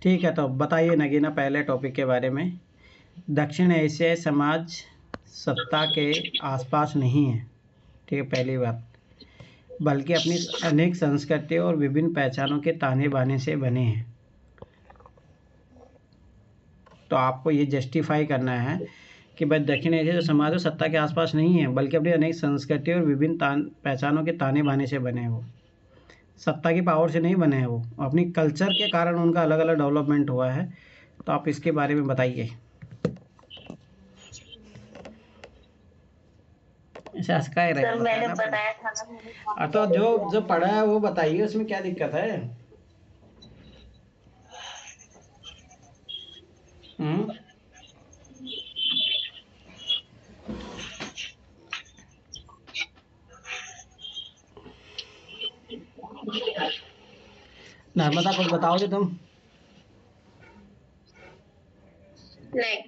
ठीक है, तो बताइए नगीना पहले टॉपिक के बारे में। दक्षिण एशियाई समाज सत्ता के आसपास नहीं है, ठीक है, पहली बात, बल्कि अपनी अनेक संस्कृतियों और विभिन्न पहचानों के ताने बाने से बने हैं। तो आपको ये जस्टिफाई करना है कि भाई दक्षिण एशिया जो समाज है सत्ता के आसपास नहीं है, बल्कि अपनी अनेक संस्कृतियों और विभिन्न पहचानों के ताने बाने से बने हैं। वो सत्ता की पावर से नहीं बने हैं, वो अपनी कल्चर के कारण उनका अलग अलग डेवलपमेंट हुआ है। तो आप इसके बारे में बताइए। ऐसा हंसका ही सर रहेगा, मैंने बताना बताया पड़ेगा। था ना, मैंने तो काफी जो किया जो है। पढ़ा है वो बताइए, उसमें क्या दिक्कत है। हम्म। नर्मदा कुछ बताओगे तुम। नहीं।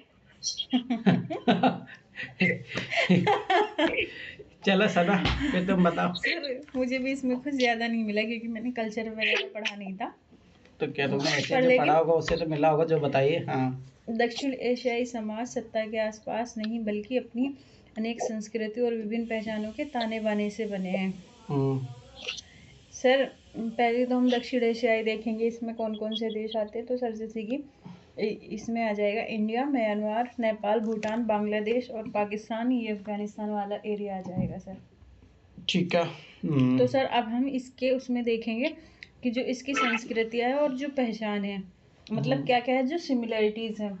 चलो सना, फिर तुम बताओ। सर मुझे भी इसमें कुछ ज़्यादा नहीं मिला क्योंकि मैंने कल्चर वगैरह पढ़ा नहीं था। तो क्या तुमने ऐसे पर जो पढ़ा लेकिन होगा उससे तो मिला होगा, जो बताइए। हाँ। दक्षिण एशियाई समाज सत्ता के आसपास नहीं बल्कि अपनी अनेक संस्कृति और विभिन्न पहचानों के ताने बाने से बने हैं। हम्म। सर पहले तो हम दक्षिण एशियाई देखेंगे, इसमें कौन कौन से देश आते हैं। तो सर जैसे कि इसमें आ जाएगा इंडिया, म्यांमार, नेपाल, भूटान, बांग्लादेश और पाकिस्तान, ये अफगानिस्तान वाला एरिया आ जाएगा सर। ठीक है। तो सर अब हम इसके उसमें देखेंगे कि जो इसकी संस्कृतियाँ है और जो पहचान है, मतलब क्या क्या है जो सिमिलरिटीज़ हैं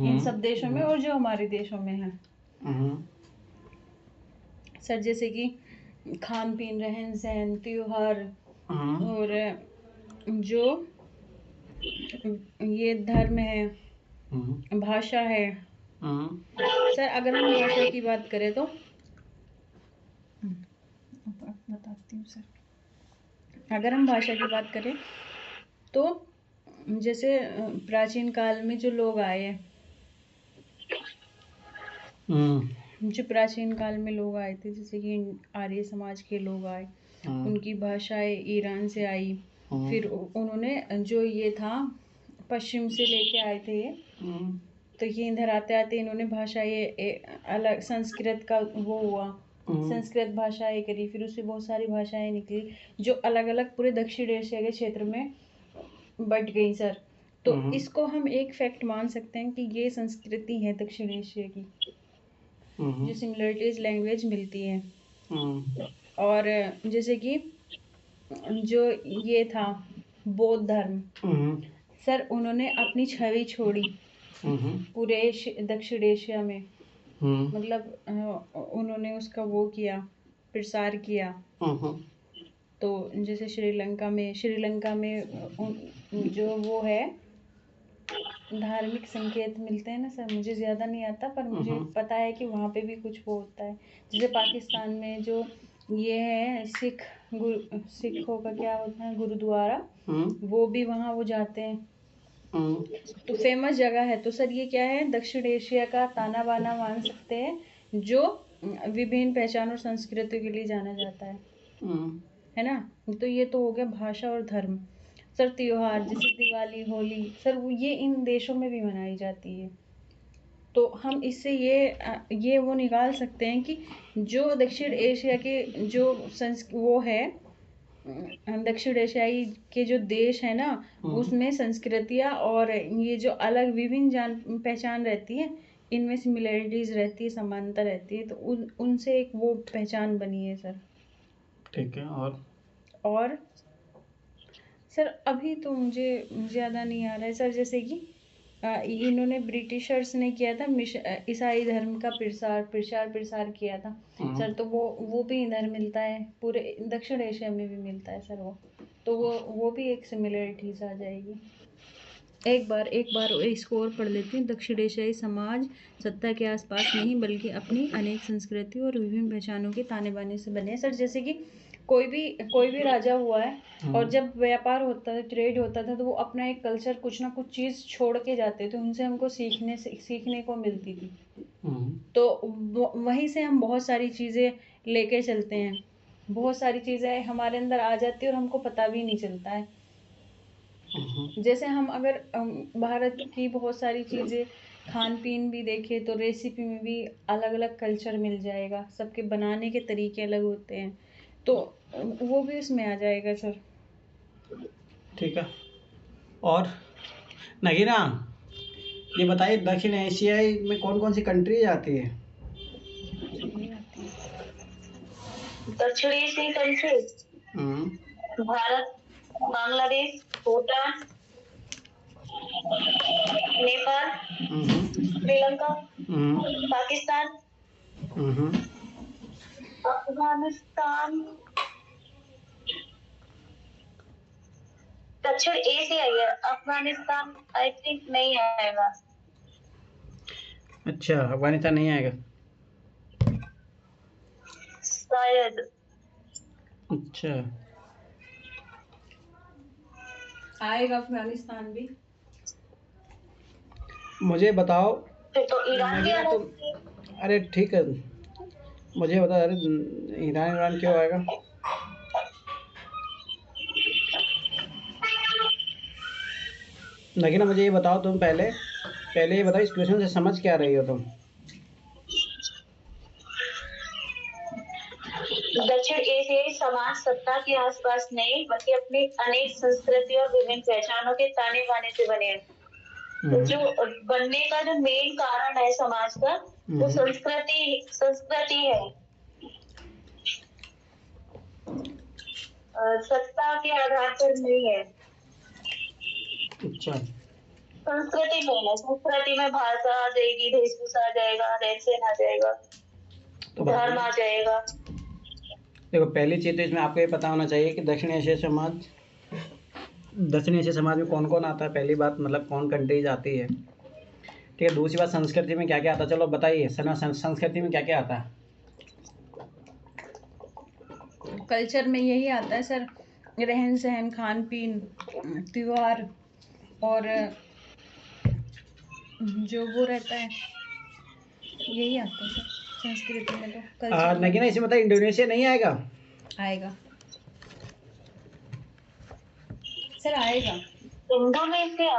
इन सब देशों में और जो हमारे देशों में है। सर जैसे कि खान पीन, रहन सहन, त्योहार और जो ये धर्म है, भाषा है। सर अगर हम भाषा की बात करें तो बताती हूँ सर। अगर हम भाषा की बात करें तो जैसे प्राचीन काल में जो लोग आए हैं, जो प्राचीन काल में लोग आए थे, जैसे कि आर्य समाज के लोग आए, उनकी भाषाएं ईरान से आई। फिर उन्होंने जो ये था पश्चिम से लेके आए थे ये, तो ये इधर आते आते इन्होंने भाषा ये अलग संस्कृत का वो हुआ, संस्कृत भाषा ये करी, फिर उससे बहुत सारी भाषाएं निकली जो अलग अलग पूरे दक्षिण एशिया के क्षेत्र में बट गई सर। तो इसको हम एक फैक्ट मान सकते हैं कि ये संस्कृति है दक्षिण एशिया की, जो सिमिलरिटीज लैंग्वेज मिलती है। और जैसे कि जो ये था बौद्ध धर्म, सर उन्होंने अपनी छवि छोड़ी पूरे दक्षिण एशिया में, मतलब उन्होंने उसका वो किया, प्रसार किया। तो जैसे श्रीलंका में जो वो है धार्मिक संकेत मिलते हैं ना सर, मुझे ज़्यादा नहीं आता पर मुझे पता है कि वहाँ पे भी कुछ वो होता है। जैसे पाकिस्तान में जो ये है सिखों का क्या होता है गुरुद्वारा, वो भी वहाँ वो जाते हैं, तो फेमस जगह है। तो सर ये क्या है, दक्षिण एशिया का ताना बाना मान सकते हैं, जो विभिन्न पहचान और संस्कृतियों के लिए जाना जाता है ना। तो ये तो हो गया भाषा और धर्म। सर त्योहार जैसे दिवाली, होली, सर ये इन देशों में भी मनाई जाती है। तो हम इससे ये वो निकाल सकते हैं कि जो दक्षिण एशिया के जो वो है, दक्षिण एशियाई के जो देश है ना, उसमें संस्कृतियाँ और ये जो अलग विभिन्न पहचान रहती है, इनमें सिमिलरिटीज रहती है, समानता रहती है, तो उनसे एक वो पहचान बनी है सर। ठीक है। और सर अभी तो मुझे ज़्यादा नहीं आ रहा है सर। जैसे कि इन्होंने ब्रिटिशर्स ने किया था ईसाई धर्म का प्रसार किया था सर। तो वो भी इधर मिलता है, पूरे दक्षिण एशिया में भी मिलता है सर वो। तो वो भी एक सिमिलरिटीज आ जाएगी। एक बार इसको और पढ़ लेती हूँ। दक्षिण एशियाई समाज सत्ता के आसपास नहीं बल्कि अपनी अनेक संस्कृति और विभिन्न पहचानों के ताने बाने से बने हैं सर। जैसे कि कोई भी राजा हुआ है और जब व्यापार होता था, ट्रेड होता था, तो वो अपना एक कल्चर कुछ ना कुछ चीज़ छोड़ के जाते थे, उनसे हमको सीखने को मिलती थी। तो वहीं से हम बहुत सारी चीज़ें लेके चलते हैं, बहुत सारी चीज़ें हमारे अंदर आ जाती है और हमको पता भी नहीं चलता है। जैसे हम अगर भारत की बहुत सारी चीज़ें खान पीन भी देखें तो रेसिपी में भी अलग अलग कल्चर मिल जाएगा, सबके बनाने के तरीके अलग होते हैं, तो वो भी उसमें आ जाएगा सर। ठीक है। और नगीना, ये बताइए दक्षिण एशियाई में कौन कौन सी कंट्रीज आती है? ये आती है। दक्षिण एशियाई कंट्रीज भारत, बांग्लादेश, भूटान, नेपाल, श्रीलंका, पाकिस्तान, अफगानिस्तान। दक्षिण एशिया है, अफगानिस्तान आई थिंक नहीं आएगा। अच्छा, अफगानिस्तान नहीं आएगा शायद। अच्छा, आएगा अफगानिस्तान भी। मुझे बताओ फिर तो ईरान भी आना तो, चाहिए। अरे ठीक है, मुझे बता, अरे ईरान क्यों आएगा? नगीना मुझे ये बताओ, तुम पहले ये बताओ इस क्वेश्चन से समझ क्या रही हो तुम? दक्षिण एशियाई समाज सत्ता के आसपास नहीं बल्कि अपनी अनेक संस्कृति और विभिन्न पहचानों के ताने बाने से बने हैं। तो जो बनने का जो मेन कारण है समाज का, वो संस्कृति है, सत्ता के आधार पर नहीं है। अच्छा, संस्कृति में है, संस्कृति में भाषा आ जाएगी, वेशभूषा आ जाएगा, रहन सहन आ जाएगा, तो धर्म आ जाएगा। देखो, पहली चीज़ तो इसमें आपको ये पता होना चाहिए कि दक्षिण एशियाई समाज में कौन कौन आता है। पहली बात, मतलब कौन कंट्रीज आती है, ठीक है। दूसरी बात, संस्कृति में क्या क्या आता है, चलो बताइए संस्कृति में क्या क्या आता है? कल्चर में यही आता है सर, रहन सहन, खान पीन, त्योहार, और जो वो रहता है, यही आता है सर संस्कृति में। तो कल्चर लेकिन इसे मतलब इंडोनेशिया नहीं आएगा? आएगा सर, आएगा। इंडोनेशिया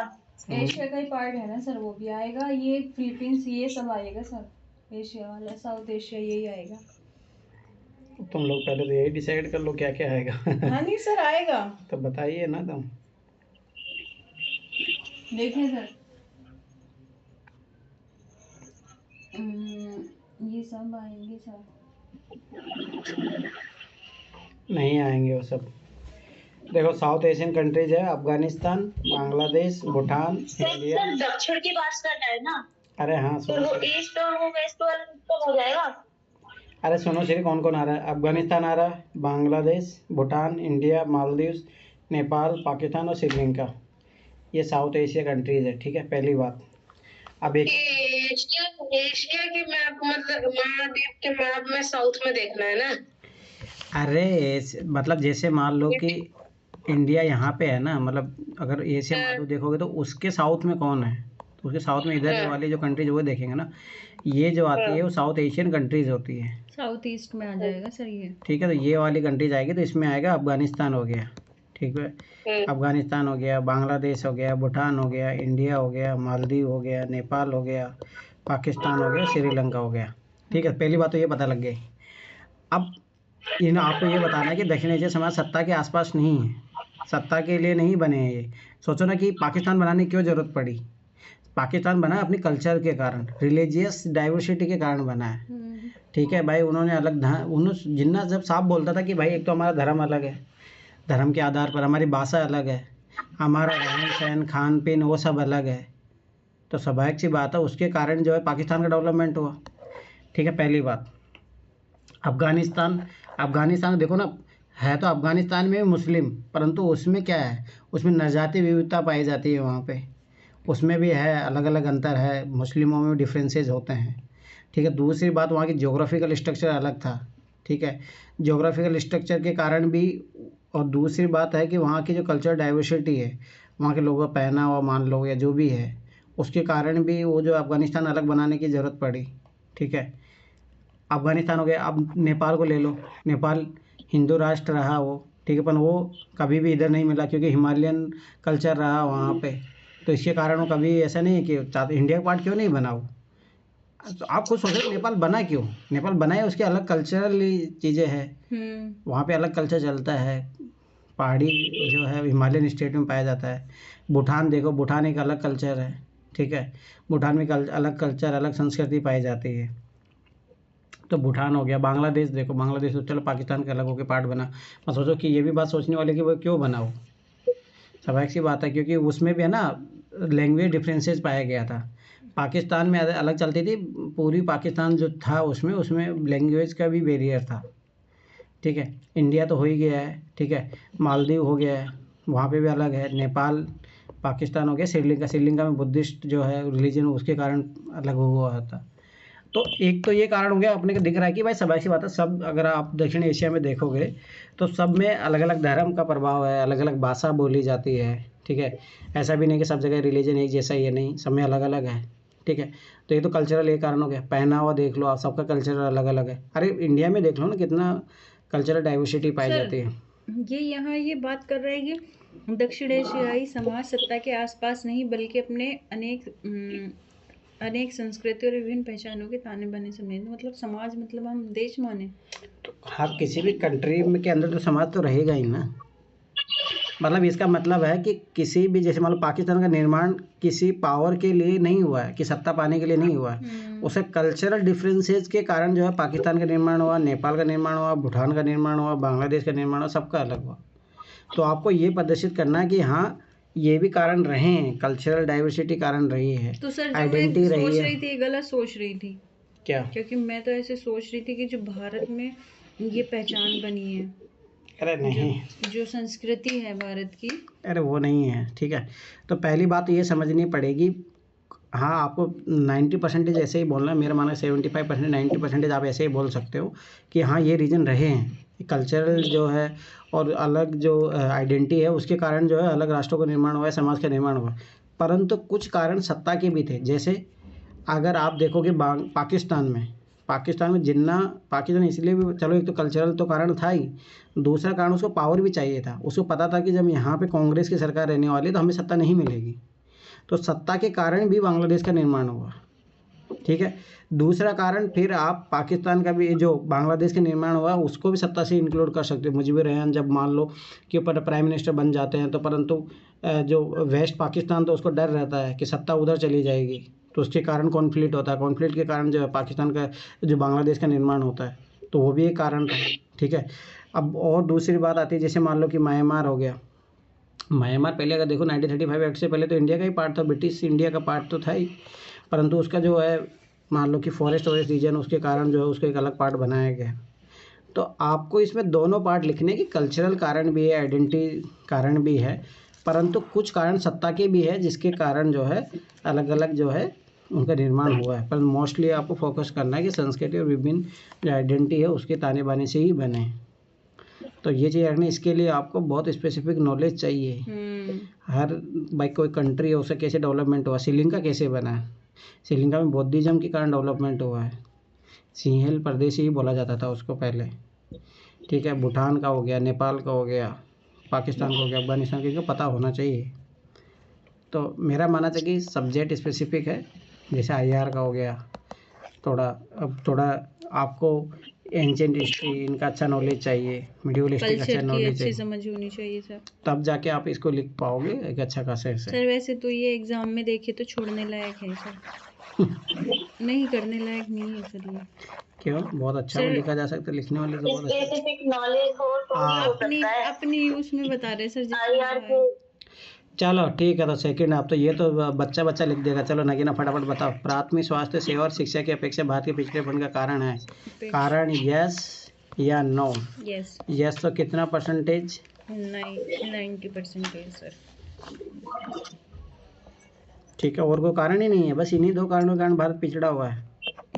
एशिया का ही पार्ट है ना सर, वो भी आएगा। ये फिलीपींस, ये सब आएगा सर, एशिया वाला, साउथ एशिया, यही आएगा। तुम लोग पहले तो यही डिसाइड कर लो क्या क्या आएगा। हाँ नहीं सर, आएगा। तो बताइए ना तुम। देखिए सर, ये सब आएंगे सर। नहीं आएंगे वो सब। देखो, साउथ एशियन कंट्रीज है अफगानिस्तान, बांग्लादेश, भूटान, इंडिया। दक्षिण की बात करना है ना? अरे हाँ, तो वो ईस्ट और वो वेस्ट वाला हो जाएगा। अरे सुनो श्री, कौन कौन आ रहा है? अफगानिस्तान आ रहा है, बांग्लादेश, भूटान, इंडिया, मालदीव्स, नेपाल, पाकिस्तान और श्रीलंका। ये साउथ एशिया कंट्रीज है, ठीक है, पहली बात। अब एक एशिया के मैप, मतलब महाद्वीप के मैप में साउथ में देखना है ना? अरे मतलब जैसे मान लो कि इंडिया यहाँ पे है ना, मतलब अगर एशिया महाद्वीप देखोगे तो उसके साउथ में कौन है, तो उसके साउथ में इधर वाली जो कंट्रीज वो देखेंगे ना। ये जो आती है वो साउथ एशियन कंट्रीज होती है, साउथ ईस्ट में आ जाएगा सर ये। ठीक है। तो ये वाली कंट्रीज आएगी, तो इसमें आएगा अफगानिस्तान हो गया, ठीक है, अफगानिस्तान हो गया, बांग्लादेश हो गया, भूटान हो गया, इंडिया हो गया, मालदीव हो गया, नेपाल हो गया, पाकिस्तान हो गया, श्रीलंका हो गया, ठीक है। पहली बात तो ये पता लग गई। अब आपको ये बताना है कि दक्षिण एशिया समाज सत्ता के आसपास नहीं है, सत्ता के लिए नहीं बने हैं ये। सोचो ना कि पाकिस्तान बनाने की क्यों ज़रूरत पड़ी। पाकिस्तान बना अपनी कल्चर के कारण, रिलीजियस डाइवर्सिटी के कारण बना है, ठीक है भाई। उन्होंने उन्होंने जिन्ना जब साफ बोलता था कि भाई एक तो हमारा धर्म अलग है, धर्म के आधार पर हमारी भाषा अलग है, हमारा रहन सहन, खान पीन वो सब अलग है, तो स्वाभाविक सी बात है उसके कारण जो है पाकिस्तान का डेवलपमेंट हुआ, ठीक है, पहली बात। अफगानिस्तान देखो ना, है तो अफगानिस्तान में मुस्लिम, परंतु उसमें क्या है, उसमें नजाती विविधता पाई जाती है वहाँ पे, उसमें भी है अलग अलग अंतर है, मुस्लिमों में डिफरेंसेस होते हैं, ठीक है। दूसरी बात, वहाँ की ज्योग्राफिकल स्ट्रक्चर अलग था, ठीक है, ज्योग्राफिकल स्ट्रक्चर के कारण भी। और दूसरी बात है कि वहाँ की जो कल्चर डाइवर्सिटी है, वहाँ के लोगों का पहनावा मान लो या जो भी है, उसके कारण भी वो जो अफ़गानिस्तान अलग बनाने की ज़रूरत पड़ी, ठीक है। अफ़गानिस्तान हो गया, अब नेपाल को ले लो, नेपाल हिंदू राष्ट्र रहा वो, ठीक है, पर वो कभी भी इधर नहीं मिला क्योंकि हिमालयन कल्चर रहा वहाँ पे। तो इसके कारण वो कभी ऐसा नहीं है कि इंडिया का पार्ट क्यों नहीं बना वो। तो आप खुद सोचो नेपाल बना क्यों? नेपाल बना है, उसके अलग कल्चरल चीज़ें हैं, वहाँ पे अलग कल्चर चलता है। पहाड़ी जो है हिमालयन स्टेट में पाया जाता है। भूटान देखो, भूटान एक अलग कल्चर है, ठीक है। भूटान में अलग कल्चर, अलग संस्कृति पाई जाती है। तो भूटान हो गया। बांग्लादेश देखो, बांग्लादेश तो चलो पाकिस्तान का अलग होकर पार्ट बना। मैं सोचो कि ये भी बात सोचने वाले कि वो क्यों बना वो। स्वाभाविक सी बात है, क्योंकि उसमें भी है ना लैंग्वेज डिफरेंसेस पाया गया था। पाकिस्तान में अलग चलती थी, पूरी पाकिस्तान जो था उसमें लैंग्वेज का भी बैरियर था, ठीक है। इंडिया तो हो ही गया है, ठीक है। मालदीव हो गया है, वहाँ पे भी अलग है। नेपाल, पाकिस्तान हो गया। श्रीलंका में बुद्धिस्ट जो है रिलीजन, उसके कारण अलग हुआ था। तो एक तो ये कारण हो गया, अपने को दिख रहा है कि भाई स्वाभाविक सी बात है, सब अगर आप दक्षिण एशिया में देखोगे तो सब में अलग अलग धर्म का प्रभाव है, अलग अलग भाषा बोली जाती है, ठीक है। ऐसा भी नहीं कि सब जगह रिलीजन एक जैसा ही है, नहीं, सब में अलग अलग है, ठीक है। तो ये तो कल्चरल ये कारण हो गया। पहनावा देख लो आप, सबका कल्चर अलग अलग है। अरे इंडिया में देख लो ना, कितना कल्चरल डाइवर्सिटी पाई सर, जाती है। ये यहाँ ये बात कर रहे हैं कि दक्षिण एशियाई समाज सत्ता के आसपास नहीं बल्कि अपने अनेक संस्कृति और विभिन्न पहचानों के ताने बाने से बने। मतलब समाज मतलब हम देश माने। तो हाँ, किसी भी कंट्री में के अंदर तो समाज तो रहेगा ही ना। मतलब इसका मतलब है कि किसी भी, जैसे मान लो पाकिस्तान का निर्माण किसी पावर के लिए नहीं हुआ है, कि सत्ता पाने के लिए नहीं हुआ है। उसे कल्चरल डिफरेंसेस के कारण जो है पाकिस्तान का निर्माण हुआ, नेपाल का निर्माण हुआ, भूटान का निर्माण हुआ, बांग्लादेश का निर्माण हुआ, सबका अलग हुआ। तो आपको ये प्रदर्शित करना है कि हाँ, ये भी कारण रहे हैं, कल्चरल डाइवर्सिटी कारण रही है, तो सर जो मैं आइडेंटिटी रही सोच है। रही थी गलत सोच रही थी क्या? क्योंकि मैं तो ऐसे सोच रही थी कि जो भारत में ये पहचान बनी है, अरे नहीं, जो संस्कृति है भारत की, अरे वो नहीं है, ठीक है। तो पहली बात तो ये समझनी पड़ेगी। हाँ, आपको 90% ऐसे ही बोलना है, मेरा मानना है 75% 90% आप ऐसे ही बोल सकते हो कि हाँ, ये रीजन रहे हैं। कल्चरल जो है और अलग जो आइडेंटिटी है, उसके कारण जो है अलग राष्ट्रों का निर्माण हुआ है, समाज का निर्माण हुआ है। परंतु कुछ कारण सत्ता के भी थे। जैसे अगर आप देखोगे पाकिस्तान में जिन्ना, पाकिस्तान इसलिए भी, चलो एक तो कल्चरल तो कारण था ही, दूसरा कारण उसको पावर भी चाहिए था। उसको पता था कि जब यहाँ पे कांग्रेस की सरकार रहने वाली है तो हमें सत्ता नहीं मिलेगी। तो सत्ता के कारण भी बांग्लादेश का निर्माण हुआ, ठीक है। दूसरा कारण, फिर आप पाकिस्तान का भी जो बांग्लादेश का निर्माण हुआ उसको भी सत्ता से इंक्लूड कर सकते हो। मुजीबुर रहमान जब मान लो कि ऊपर प्राइम मिनिस्टर बन जाते हैं, तो परंतु जो वेस्ट पाकिस्तान, तो उसको डर रहता है कि सत्ता उधर चली जाएगी, तो उसके कारण कॉन्फ्लिक्ट होता है। कॉन्फ्लिक्ट के कारण जो है पाकिस्तान का, जो बांग्लादेश का निर्माण होता है, तो वो भी एक कारण था, ठीक है। अब और दूसरी बात आती है, जैसे मान लो कि म्यांमार हो गया। म्यांमार पहले अगर देखो 1935 एक्ट से पहले तो इंडिया का ही पार्ट था, ब्रिटिश इंडिया का पार्ट तो था ही, परंतु उसका जो है मान लो कि फॉरेस्ट रीजन, उसके कारण जो है उसको एक अलग पार्ट बनाया गया। तो आपको इसमें दोनों पार्ट लिखने की, कल्चरल कारण भी है, आइडेंटिटी कारण भी है, परंतु कुछ कारण सत्ता के भी है जिसके कारण जो है अलग अलग जो है उनका निर्माण हुआ है। पर मोस्टली आपको फोकस करना है कि संस्कृति और विभिन्न जो आइडेंटिटी है उसके ताने बाने से ही बने। तो ये चीज़ रखनी, इसके लिए आपको बहुत स्पेसिफिक नॉलेज चाहिए। हर भाई कोई कंट्री है उसका कैसे डेवलपमेंट हुआ, श्रीलंका कैसे बना है, श्रीलंका में बौद्धिज्म के कारण डेवलपमेंट हुआ है। सिंहल प्रदेश ही बोला जाता था उसको पहले, ठीक है। भूटान का हो गया, नेपाल का हो गया, पाकिस्तान का हो गया, अफगानिस्तान का, पता होना चाहिए। तो मेरा मानना था कि सब्जेक्ट स्पेसिफिक है, जैसे आईआर का हो गया, थोड़ा आपको एंशिएंट हिस्ट्री इनका अच्छा नॉलेज चाहिए, मिडिवलिस्टिक अच्छा कल्चर की नॉलेज अच्छी चाहिए, समझ होनी चाहिए सर, तब जाके आप इसको लिख पाओगे एक अच्छा खासा से। सर वैसे तो ये एग्जाम में देखे तो छोड़ने लायक है सर, नहीं करने लायक नहीं है सर ये। क्यों? बहुत अच्छा सर लिखा जा सकता है, लिखने वाले तो बहुत अच्छा। स्पेसिफिक नॉलेज हो तो ही हो अपनी सकता है। अपनी उसमें बता रहे सर जिसमें आईआर है। चलो ठीक है, तो सेकंड आप तो ये तो बच्चा लिख देगा। चलो नगीना फटाफट बताओ, प्राथमिक स्वास्थ्य सेवा और शिक्षा की अपेक्षा भारत के पिछड़ेपन का कारण है। कारण यस या नो? यस। यस तो कितना परसेंटेज? 90% सर। ठीक है, और कोई कारण ही नहीं है, बस इन्हीं दो कारणों के कारण भारत पिछड़ा हुआ है।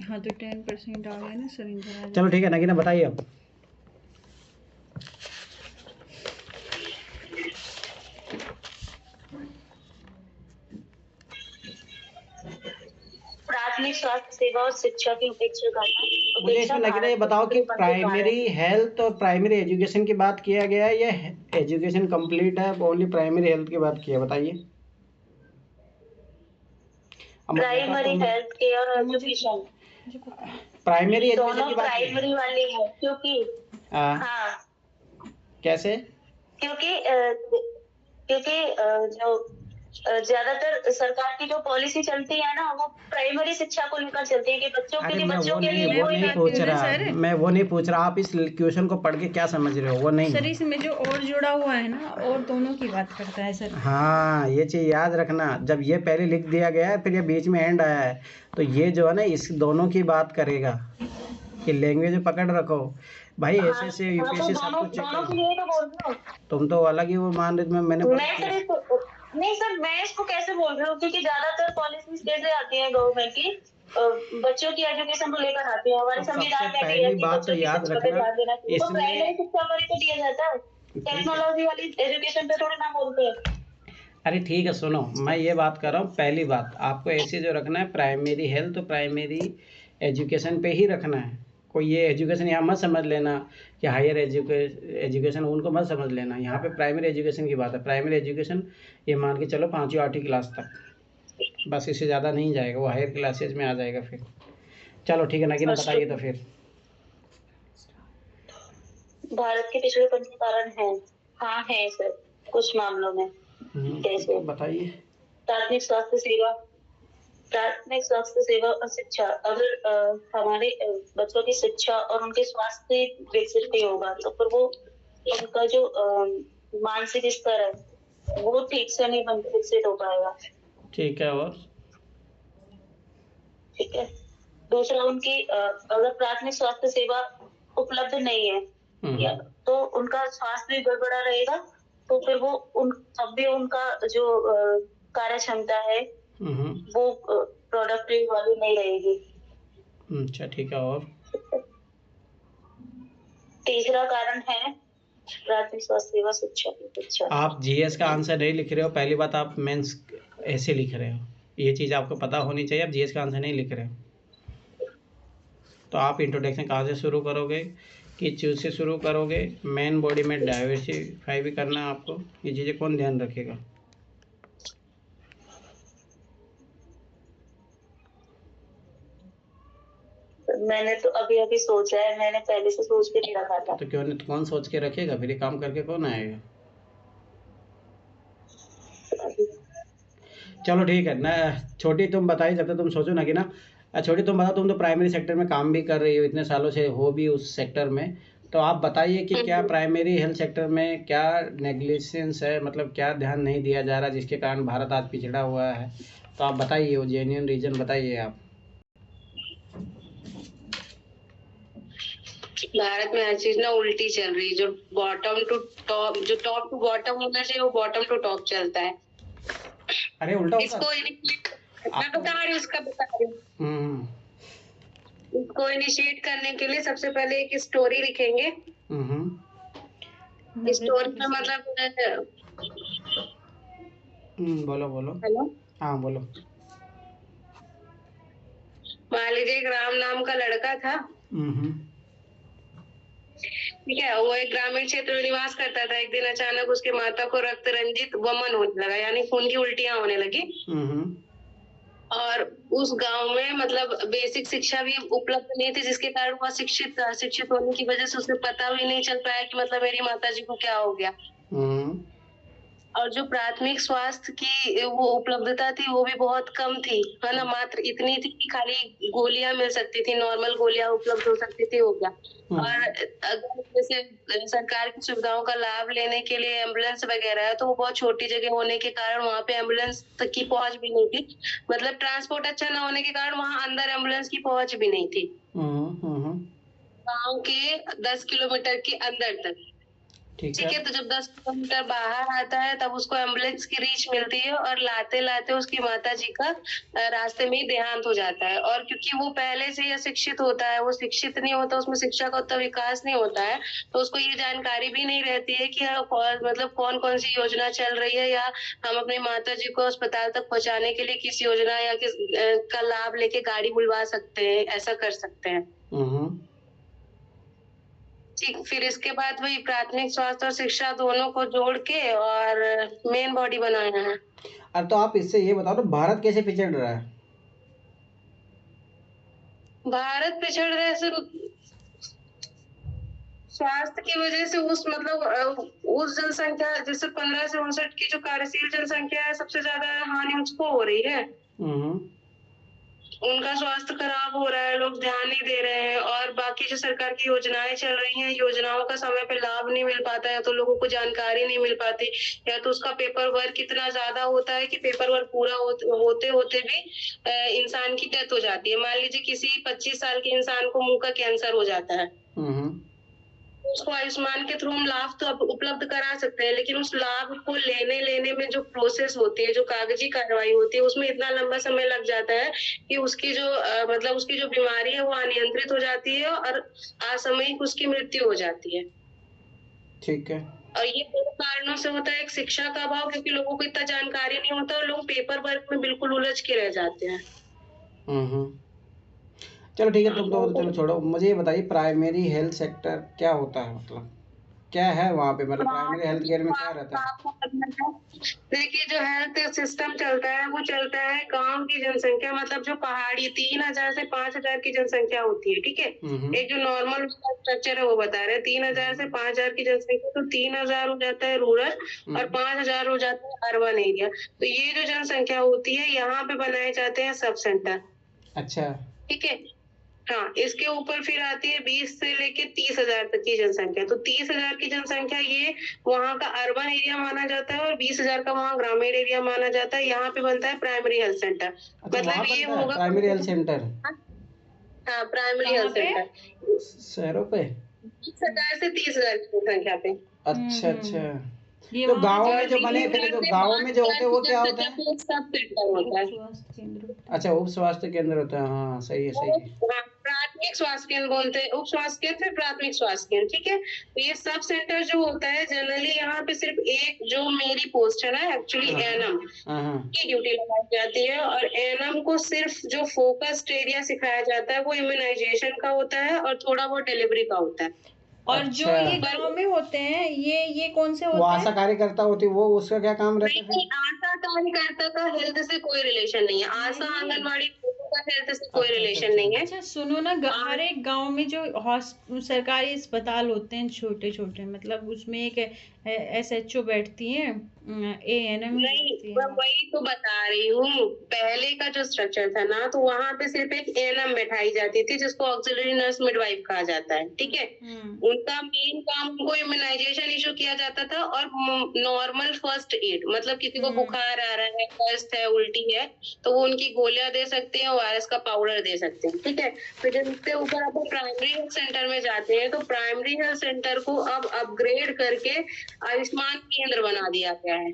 हाँ तो 10% आ गया ना सर इधर। चलो ठीक है नगीना बताइए अब। प्राथमिक स्वास्थ्य सेवा और शिक्षा की उपेक्षा करना। मुझे इसमें लग रहा है, ये बताओ कि प्राइमरी हेल्थ और प्राइमरी एजुकेशन की बात किया गया है या एजुकेशन कंप्लीट है, ओनली प्राइमरी हेल्थ की बात की है, बताइए। प्राइमरी हेल्थ केयर और एजुकेशन प्राइमरी एजुकेशन दोनों की बात की प्राइमरी वाली है, क्योंकि हाँ कैसे? क्योंकि जो ज्यादातर सरकार की जो पॉलिसी चलती है ना, वो प्राइमरी शिक्षा को लेकर चलती है कि बच्चों के अरे लिए, मैं बच्चों वो के लिए नहीं कोई ना पूछ रहा, मैं वो नहीं पूछ रहा, आप इस क्वेश्चन को पढ़ के क्या समझ रहे हो, वो नहीं। सर इसमें जो और जुड़ा हुआ है ना, और दोनों की बात करता है सर। हाँ, ये चीज़ याद रखना, जब ये पहले लिख दिया गया है फिर ये बीच में एंड आया है, तो ये जो है ना इस दोनों की बात करेगा कि लैंग्वेज पकड़ रखो भाई। ऐसे यूपीएससी सब कुछ चेक दोनों के लिए तो बोल रही हूँ। तुम तो अलग ही वो मान रहे, मैंने नहीं सर, मैं इसको कैसे बोल रही हूँ, क्योंकि ज्यादातर पॉलिसीज कैसे आती है गवर्नमेंट की, बच्चों की एजुकेशन को लेकर आती है। हमारे संविधान में भी है कि बच्चों की शिक्षा पे ध्यान देना चाहिए, तो प्राइमरी शिक्षा पर ही तो दिया जाता है, टेक्नोलॉजी वाली एजुकेशन पे थोड़ी ना बोलते हैं। अरे ठीक है, सुनो, मैं ये बात कर रहा हूँ, पहली बात आपको ऐसे जो रखना है प्राइमरी हेल्थ तो प्राइमरी एजुकेशन पे ही रखना है। कोई ये एजुकेशन यहाँ मत समझ लेना कि हायर एजुकेशन उनको मत समझ लेना, यहाँ पे प्राइमरी एजुकेशन की बात है। प्राइमरी एजुकेशन ये मान के चलो 5वीं 8वीं क्लास तक, बस इससे ज़्यादा नहीं जाएगा, वो हायर क्लासेज में आ जाएगा फिर। चलो ठीक है, नगीना बताइए तो फिर। भारत के पिछड़ेपन के कारण है, हाँ है सर, कुछ मामलों में। कैसे बताइए। प्राथमिक स्वास्थ्य सेवा और शिक्षा, अगर हमारे बच्चों की शिक्षा और उनके स्वास्थ्य विकसित नहीं होगा, तो फिर वो उनका जो मानसिक स्तर है वो ठीक से नहीं विकसित हो पाएगा। ठीक है, और ठीक है, दूसरा उनकी अगर प्राथमिक स्वास्थ्य सेवा उपलब्ध नहीं है तो उनका स्वास्थ्य भी गड़बड़ा रहेगा, तो फिर वो तब भी उनका जो कार्य क्षमता है वो प्रोडक्टिव वाली नहीं रहेगी। अच्छा ठीक है, और तीसरा कारण है प्राथमिक स्वास्थ्य सेवा शिक्षा। आप जीएस का आंसर नहीं लिख रहे हो, पहली बात आप मेंस ऐसे लिख रहे हो, ये चीज़ आपको पता होनी चाहिए। आप जीएस का आंसर नहीं लिख रहे हो तो आप इंट्रोडक्शन कहाँ से शुरू करोगे, किस चीज़ से शुरू करोगे, मेन बॉडी में डाइवर्सिफाई भी करना है आपको, ये चीज़ें कौन ध्यान रखेगा। मैंने तो अभी सोचा है, मैंने पहले से सोच के नहीं रखा था। तो क्यों नहीं, तो कौन सोच के रखेगा फिर, ये काम करके कौन आएगा। चलो ठीक है ना, छोटी तुम बताइए, जब तक तुम सोचो ना कि ना, छोटी तुम बताओ, तुम तो प्राइमरी सेक्टर में काम भी कर रही हो, इतने सालों से हो भी उस सेक्टर में, तो आप बताइए कि क्या प्राइमरी हेल्थ सेक्टर में क्या नेग्लिजेंस है, मतलब क्या ध्यान नहीं दिया जा रहा जिसके कारण भारत आज पिछड़ा हुआ है। तो आप बताइए, वो जेन्युइन रीजन बताइए आप। भारत में हर चीज ना उल्टी चल रही है, जो बॉटम टू टॉप, जो टॉप टू बॉटम होना चाहिए वो बॉटम टू टॉप चलता है। अरे उल्टा इसको मैं बता रही हूँ, उसका बता रही हूँ। इसको इनिशिएट करने के लिए सबसे पहले एक स्टोरी लिखेंगे। स्टोरी में मतलब बोलो। हेलो, हाँ बोलो। मान लीजिए एक राम नाम का लड़का था, ठीक है, वो एक ग्रामीण क्षेत्र में निवास करता था। एक दिन अचानक उसके माता को रक्त रंजित वमन होने लगा, यानी खून की उल्टियां होने लगी। और उस गांव में मतलब बेसिक शिक्षा भी उपलब्ध नहीं थी, जिसके कारण वह शिक्षित होने की वजह से उसे पता भी नहीं चल पाया कि मतलब मेरी माताजी को क्या हो गया। और जो प्राथमिक स्वास्थ्य की वो उपलब्धता थी वो भी बहुत कम थी, है ना, मात्र इतनी थी कि खाली गोलियां मिल सकती थी, नॉर्मल गोलियां उपलब्ध हो सकती थी, हो गया। और अगर जैसे सरकार की सुविधाओं का लाभ लेने के लिए एम्बुलेंस वगैरह है, तो वो बहुत छोटी जगह होने के कारण वहाँ पे एम्बुलेंस तक की पहुंच भी नहीं थी, मतलब ट्रांसपोर्ट अच्छा न होने के कारण वहाँ अंदर एम्बुलेंस की पहुंच भी नहीं थी, गाँव के 10 किलोमीटर के अंदर तक। ठीक ठीक है। है, तो जब 10 किलोमीटर बाहर आता है तब उसको एम्बुलेंस की रीच मिलती है और लाते लाते उसकी माता जी का रास्ते में ही देहांत हो जाता है। और क्योंकि वो पहले से ही अशिक्षित होता है, वो शिक्षित नहीं होता, उसमें शिक्षा का उतना विकास नहीं होता है, तो उसको ये जानकारी भी नहीं रहती है कि मतलब कौन कौन सी योजना चल रही है, या हम अपनी माता जी को अस्पताल तक पहुंचाने के लिए किस योजना या किस का लाभ लेके गाड़ी बुलवा सकते हैं, ऐसा कर सकते हैं। ठीक, फिर इसके बाद वही प्राथमिक स्वास्थ्य और शिक्षा दोनों को जोड़ के और मेन बॉडी बनाया है। अब तो आप इससे ये बताओ तो भारत कैसे पिछड़ रहा है? भारत पिछड़ रहा है सिर्फ स्वास्थ्य की वजह से। उस मतलब उस जनसंख्या जैसे 15 से 59 की जो कार्यशील जनसंख्या है, सबसे ज्यादा हानि उसको हो रही है। उनका स्वास्थ्य खराब हो रहा है, लोग ध्यान नहीं दे रहे हैं, और बाकी जो सरकार की योजनाएं चल रही हैं, योजनाओं का समय पे लाभ नहीं मिल पाता है, तो लोगों को जानकारी नहीं मिल पाती, या तो उसका पेपर वर्क इतना ज्यादा होता है कि पेपर वर्क पूरा होते होते भी इंसान की डेथ हो जाती है। मान लीजिए किसी 25 साल के इंसान को मुंह का कैंसर हो जाता है, उसको आयुष्मान के थ्रू हम लाभ तो उपलब्ध करा सकते हैं, लेकिन उस लाभ को लेने में जो प्रोसेस होती है, जो कागजी कार्रवाई होती है, उसमें इतना लंबा समय लग जाता है कि उसकी जो मतलब उसकी जो बीमारी है वो अनियंत्रित हो जाती है और असामयिक उसकी मृत्यु हो जाती है। ठीक है। और ये दो कारणों से होता है। एक शिक्षा का अभाव, क्योंकि लोगों को इतना जानकारी नहीं होता और लोग पेपर वर्क में बिल्कुल उलझ के रह जाते हैं। चलो ठीक है, तुम तो चलो छोड़ो, मुझे ये बताइए प्राइमरी हेल्थ सेक्टर क्या होता है, मतलब क्या है वहाँ पे, मतलब प्राइमरी हेल्थ केयर में क्या रहता है? देखिए, जो हेल्थ सिस्टम चलता है वो चलता है गांव की जनसंख्या, मतलब जो पहाड़ी 3000 से 5000 की जनसंख्या होती है, ठीक है। एक जो नॉर्मल उसका स्ट्रक्चर है वो बता रहे हैं, 3000 से 5000 की जनसंख्या, तो 3000 हो जाता है रूरल और 5000 हो जाता है अर्बन एरिया। तो ये जो जनसंख्या होती है, यहाँ पे बनाए जाते हैं सब सेंटर। अच्छा। ठीक है। हाँ, इसके ऊपर फिर आती है 20 से लेके 30,000 तक की जनसंख्या। तो 30,000 की जनसंख्या ये वहाँ का अर्बन एरिया माना जाता है और 20,000 का वहाँ ग्रामीण एरिया माना जाता है। यहाँ पे बनता है प्राइमरी हेल्थ सेंटर। अच्छा, मतलब वहाँ ये बनता है होगा प्राइमरी हेल्थ सेंटर? हाँ, प्राइमरी हेल्थ सेंटर शहरों पे 20,000 से 30,000 की जनसंख्या पे। अच्छा अच्छा। ये तो वहाँ गाँव जो में जो बने, फिर जो गाँव में जो होते हैं वो क्या होता है? सब सेंटर होता है। स्वास्थ्य केंद्र। अच्छा, उप स्वास्थ्य केंद्र होता है, हाँ सही है सही है। हाँ, प्राथमिक स्वास्थ्य केंद्र बोलते हैं, उप स्वास्थ्य केंद्र फिर प्राथमिक स्वास्थ्य केंद्र, ठीक है। तो ये सब सेंटर जो होता है जनरली यहाँ पे सिर्फ एक जो मेरी पोस्ट है ना, एक्चुअली एएनएम की ड्यूटी लगाई जाती है, और एएनएम को सिर्फ जो फोकस्ड एरिया सिखाया जाता है वो इम्यूनाइजेशन का होता है और थोड़ा बहुत डिलीवरी का होता है। और जो ये गांव में होते हैं ये कौन से वो होते हैं? आशा कार्यकर्ता होती है, वो उसका क्या काम रहता है? नहीं, आशा कार्यकर्ता का हेल्थ से कोई रिलेशन नहीं है। आशा आंगनवाड़ी का हेल्थ से कोई रिलेशन नहीं है। अच्छा सुनो ना, हर एक गांव में जो सरकारी अस्पताल होते हैं छोटे छोटे, मतलब उसमें एक एसएचओ बैठती है, एएनएम नहीं, मैं वही तो बता रही हूँ। पहले का जो स्ट्रक्चर था ना, तो वहाँ पे सिर्फ एक एएनएम बैठाई जाती थी जिसको ऑक्सिलरी नर्स मिडवाइफ कहा जाता है, ठीक है। उनका मेन काम, उनको इम्यूनाइजेशन इशू किया जाता था और नॉर्मल फर्स्ट एड, मतलब किसी को बुखार आ रहा है, दस्त है, उल्टी है, तो वो उनकी गोलियां दे सकते हैं, ओआरएस का पाउडर दे सकते हैं, ठीक है। फिर जब इसके ऊपर आप प्राइमरी हेल्थ सेंटर में जाते हैं, तो प्राइमरी हेल्थ सेंटर को अब अपग्रेड करके आयुष्मान केंद्र बना दिया गया है।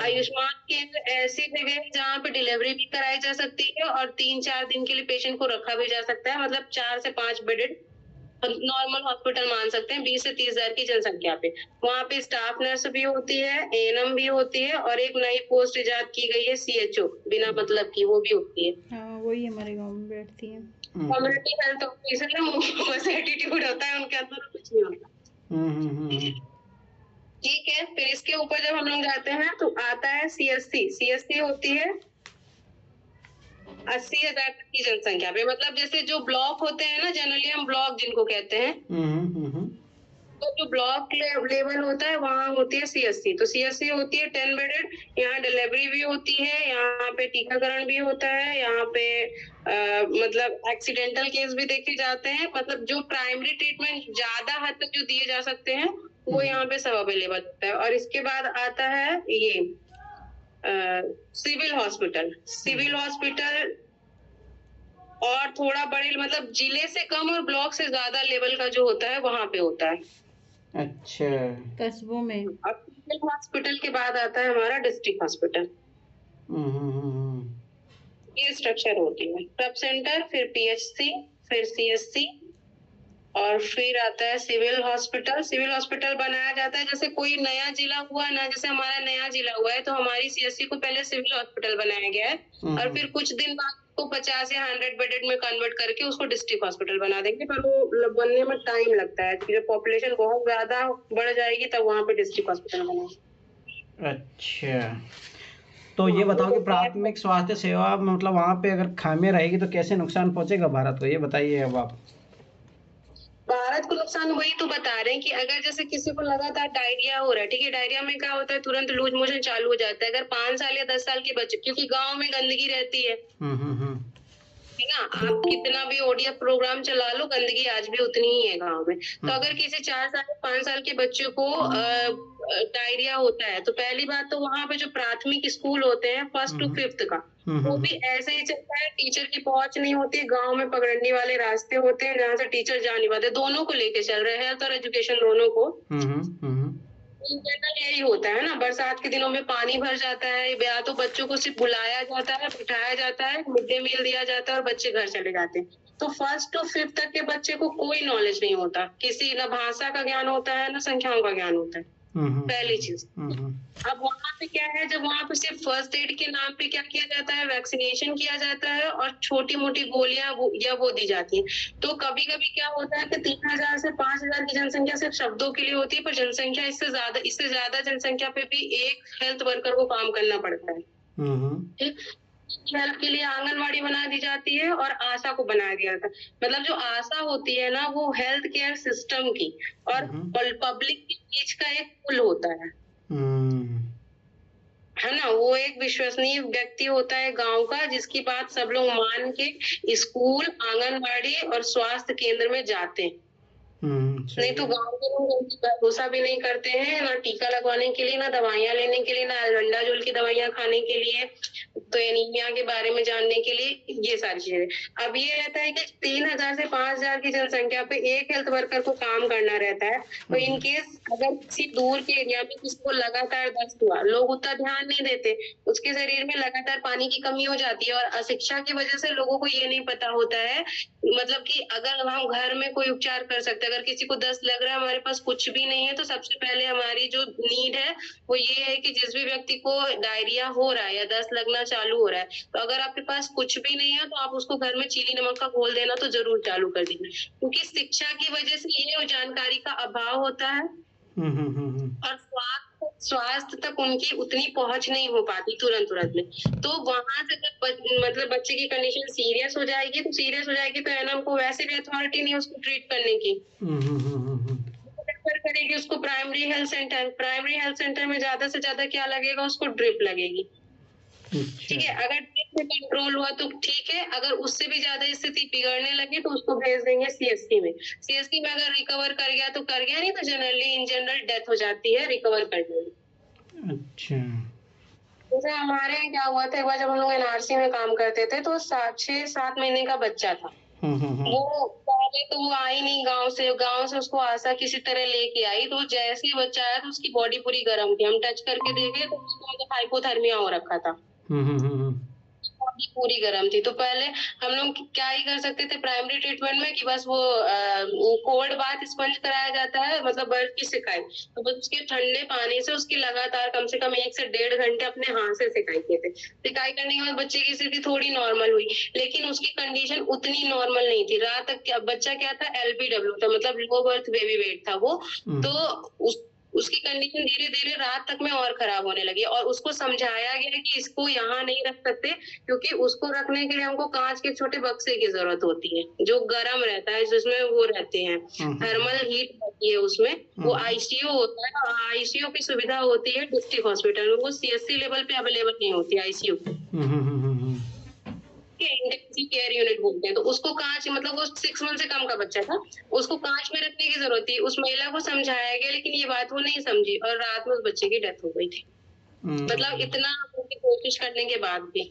आयुष्मान केंद्र ऐसी जगह है जहाँ पे डिलीवरी भी कराई जा सकती है और 3-4 दिन के लिए पेशेंट को रखा भी जा सकता है, मतलब 4 से 5 बेडेड नॉर्मल हॉस्पिटल मान सकते हैं 20 से 30,000 की जनसंख्या पे। वहाँ पे स्टाफ नर्स भी होती है, एएनएम भी होती है, और एक नई पोस्ट इजाद की गई है सीएचओ, बिना मतलब की, वो भी होती है। हाँ, वही हमारे गांव में बैठती है। कम्युनिटी हेल्थ ऑफिसर ना, बस एटीट्यूड होता है उनके अंदर, कुछ नहीं होता। ठीक है, फिर इसके ऊपर जब हम लोग जाते हैं तो आता है सीएससी। सीएससी होती है 80,000 तक की जनसंख्या पे, मतलब जैसे जो ब्लॉक होते हैं ना, जनरली हम ब्लॉक जिनको कहते हैं, तो जो ब्लॉक लेवल होता है वहाँ होती है सीएससी। तो सीएससी होती है 10 बेडेड। यहाँ डिलीवरी भी होती है, यहाँ पे टीकाकरण भी होता है, यहाँ पे मतलब एक्सीडेंटल केस भी देखे जाते हैं, मतलब जो प्राइमरी ट्रीटमेंट ज्यादा हद तक जो दिए जा सकते हैं वो यहाँ पे सब अवेलेबल होता है। और इसके बाद आता है ये सिविल हॉस्पिटल। सिविल हॉस्पिटल और थोड़ा बड़े, मतलब जिले से कम और ब्लॉक से ज्यादा लेवल का जो होता है वहां पे होता है। अच्छा। कस्बों में। अब सिविल हॉस्पिटल के बाद आता है हमारा डिस्ट्रिक्ट हॉस्पिटल। ये स्ट्रक्चर होती है, सब सेंटर, फिर पीएचसी, फिर सीएचसी, और फिर आता है सिविल हॉस्पिटल। सिविल हॉस्पिटल बनाया जाता है जैसे कोई नया जिला हुआ ना, जैसे हमारा नया जिला हुआ है तो हमारी सीएचसी को पहले सिविल हॉस्पिटल बनाया गया है, और फिर कुछ दिन बाद उसको 50 या 100 बेडेड में कन्वर्ट करके उसको डिस्ट्रिक्ट हॉस्पिटल बना देंगे, पर वो बनने में टाइम लगता है, जब पॉपुलेशन बहुत ज्यादा बढ़ जाएगी तब वहाँ पे डिस्ट्रिक्ट हॉस्पिटल बनेगा। अच्छा, तो ये बताओ कि प्राथमिक स्वास्थ्य सेवा मतलब वहाँ पे अगर खामियां रहेगी तो कैसे नुकसान पहुंचेगा भारत को, ये बताइए अब आप। भारत को नुकसान वही तो बता रहे हैं कि अगर जैसे किसी को लगातार डायरिया हो रहा है, ठीक है, डायरिया में क्या होता है, तुरंत लूज मोशन चालू हो जाता है। अगर 5 साल या 10 साल के बच्चे, क्योंकि गांव में गंदगी रहती है ना, आप कितना भी ओडीएफ प्रोग्राम चला लो, गंदगी आज भी उतनी ही है गांव में। तो अगर किसी 4 साल या 5 साल के बच्चे को डायरिया होता है, तो पहली बात तो वहां पे जो प्राथमिक स्कूल होते हैं 1st to 5th का, वो भी ऐसे ही चलता है, टीचर की पहुंच नहीं होती, गांव में पगडंडी वाले रास्ते होते हैं जहाँ से टीचर जा नहीं पाते, दोनों को लेके चल रहे हैं, हेल्थ और एजुकेशन दोनों को। जनरल यही होता है ना, बरसात के दिनों में पानी भर जाता है, या तो बच्चों को सिर्फ बुलाया जाता है, बिठाया जाता है, मिड डे मील दिया जाता है और बच्चे घर चले जाते हैं। तो 1st to 5th तक के बच्चे को कोई नॉलेज नहीं होता, किसी न भाषा का ज्ञान होता है, न संख्याओं का ज्ञान होता है, पहली चीज। अब वहां पे क्या है, जब वहां पे सिर्फ फर्स्ट एड के नाम पे क्या किया जाता है, वैक्सीनेशन किया जाता है और छोटी मोटी गोलियां वो दी जाती हैं। तो कभी कभी क्या होता है कि 3000 से 5000 की जनसंख्या सिर्फ शब्दों के लिए होती है, पर जनसंख्या इससे ज्यादा जनसंख्या पे भी एक हेल्थ वर्कर को काम करना पड़ता है। ठीक, हेल्थ के लिए आंगनवाड़ी बना दी जाती है और आशा को बना दिया जाता है। मतलब जो आशा होती है ना, वो हेल्थ केयर सिस्टम की और पब्लिक के बीच का एक पुल होता है ना, वो एक विश्वसनीय व्यक्ति होता है गांव का, जिसकी बात सब लोग मान के स्कूल, आंगनवाड़ी और स्वास्थ्य केंद्र में जाते हैं। नहीं तो गांव के लोग उनकी भरोसा भी नहीं करते हैं, ना टीका लगवाने के लिए, ना दवाइयां लेने के लिए, ना अल्बेंडाजोल की दवाइयां खाने के लिए, तो एनीमिया के बारे में जानने के लिए, ये सारी चीजें। अब ये रहता है कि 3000 से 5000 की जनसंख्या पे एक हेल्थ वर्कर को काम करना रहता है। तो इनकेस अगर किसी दूर के एरिया में किसी को लगातार दस्त हुआ, लोग उतना ध्यान नहीं देते, उसके शरीर में लगातार पानी की कमी हो जाती है, और अशिक्षा की वजह से लोगों को ये नहीं पता होता है, मतलब कि अगर हम घर में कोई उपचार कर सकते हैं, अगर किसी को दस्त लग रहा है, हमारे पास कुछ भी नहीं है, तो सबसे पहले हमारी जो नीड है वो ये है कि जिस भी व्यक्ति को डायरिया हो रहा है या दस्त लगना चालू हो रहा है, तो अगर आपके पास कुछ भी नहीं है तो आप उसको घर में चीनी नमक का घोल देना तो जरूर चालू कर दीजिए, क्योंकि शिक्षा की वजह से ये जानकारी का अभाव होता है और स्वास्थ्य तक उनकी उतनी पहुंच नहीं हो पाती तुरंत में। तो वहां से जब मतलब बच्चे की कंडीशन सीरियस हो जाएगी तो एनएम को वैसे भी अथॉरिटी नहीं उसको ट्रीट करने की, रेफर करेगी उसको प्राइमरी हेल्थ सेंटर में ज्यादा से ज्यादा क्या लगेगा, उसको ड्रिप लगेगी। ठीक है, अगर ड्रिप में कंट्रोल हुआ तो ठीक है, अगर उससे भी ज्यादा स्थिति बिगड़ने लगी तो उसको भेज देंगे सीएससी में। सीएससी में अगर रिकवर कर गया तो कर गया, नहीं तो इन जनरल डेथ हो जाती है रिकवर करने में। अच्छा, जैसे हमारे यहाँ क्या हुआ था, एक बार जब हम लोग एनआरसी में काम करते थे तो 6-7 महीने का बच्चा था। वो पहले तो वो आई नहीं गांव से उसको आशा किसी तरह लेके आई, तो जैसे ही बच्चा आया तो उसकी बॉडी पूरी गर्म थी, हम टच करके देखे तो उसको हाइपोथर्मिया हो रखा था, बॉडी पूरी गर्म थी। तो पहले हम लोग क्या ही कर सकते थे प्राइमरी ट्रीटमेंट में कि बस वो कोल्ड बाथ स्पंज कराया जाता है, मतलब बर्फ की सिकाई, तो बस उसके ठंडे पानी से उसकी लगातार कम से कम 1 से 1.5 घंटे अपने हाथ से सिकाई किए थे। सिकाई करने के बाद बच्चे की स्थिति थोड़ी नॉर्मल हुई, लेकिन उसकी कंडीशन उतनी नॉर्मल नहीं थी। रात तक बच्चा क्या था, LBW था, मतलब लो बर्थ बेबी वेट था वो। तो उसकी कंडीशन धीरे धीरे रात तक में और खराब होने लगी, और उसको समझाया गया कि इसको यहाँ नहीं रख सकते, क्योंकि उसको रखने के लिए हमको कांच के छोटे बक्से की जरूरत होती है जो गर्म रहता है, जिसमें वो रहते हैं, थर्मल हीट होती है उसमें, वो आईसीयू होता है। आईसीयू की सुविधा होती है डिस्ट्रिक्ट हॉस्पिटल में, वो सीएससी लेवल पे अवेलेबल नहीं होती आईसीयू, इंटेंसिव केयर यूनिट बोलते हैं। तो उसको कांच, मतलब वो 6 मंथ से कम का बच्चा था, उसको कांच में रखने की जरूरत थी। उस महिला को समझाया गया, लेकिन ये बात वो नहीं समझी और रात में उस बच्चे की डेथ हो गई थी। मतलब इतना कोशिश करने के बाद भी।